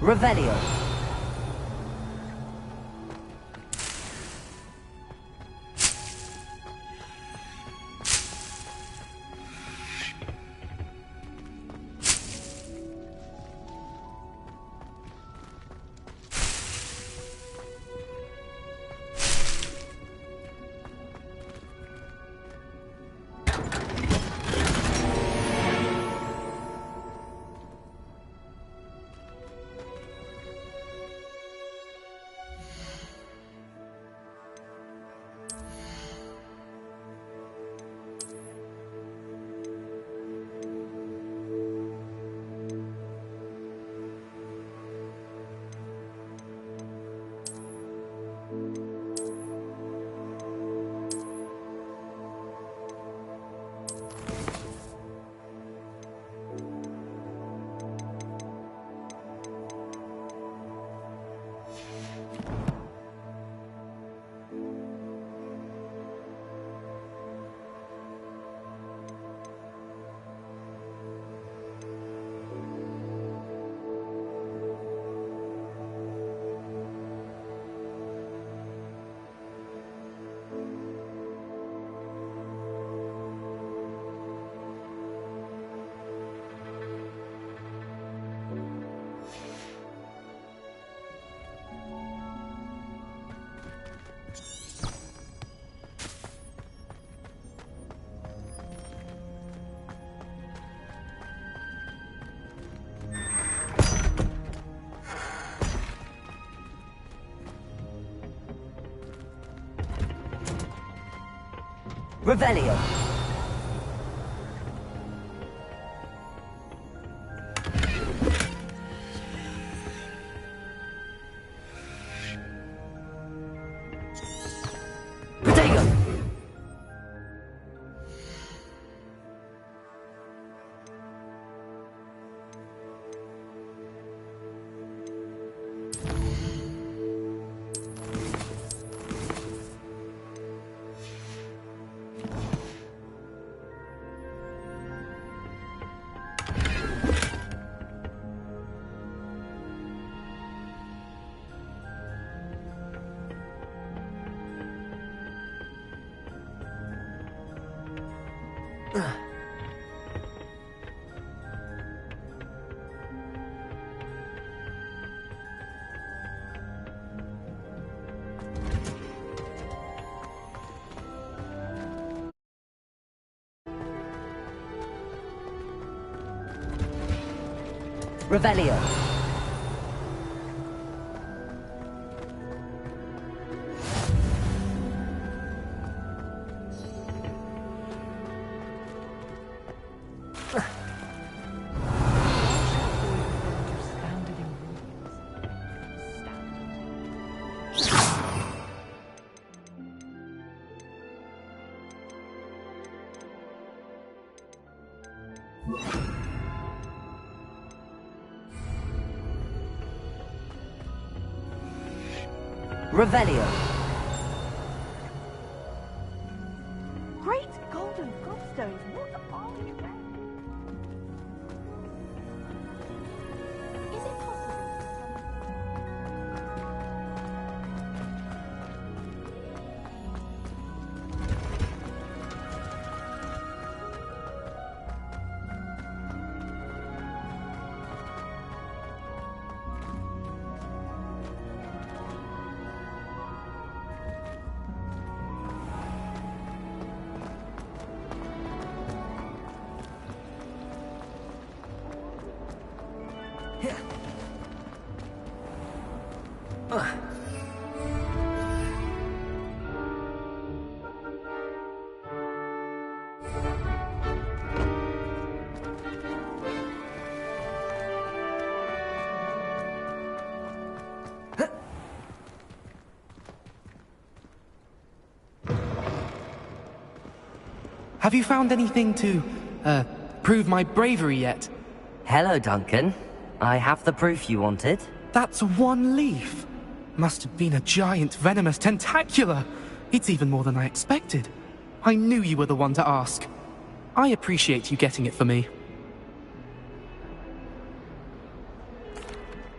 Revelio. Revelio. Protego. Revelio. Revelio. Great golden gobstones. What are they? Is it possible? Have you found anything to, prove my bravery yet? Hello, Duncan. I have the proof you wanted. That's one leaf. Must have been a giant venomous tentacula. It's even more than I expected. I knew you were the one to ask. I appreciate you getting it for me.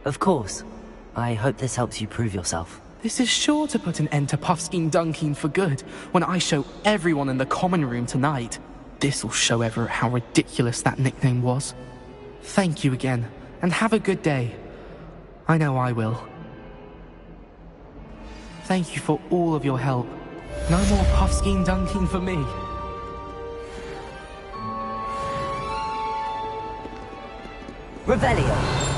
Of course. I hope this helps you prove yourself. This is sure to put an end to Puffskein Dunkeen for good when I show everyone in the common room tonight. This'll show Everett how ridiculous that nickname was. Thank you again, and have a good day. I know I will. Thank you for all of your help. No more Puffskein Dunkeen for me. Revelio.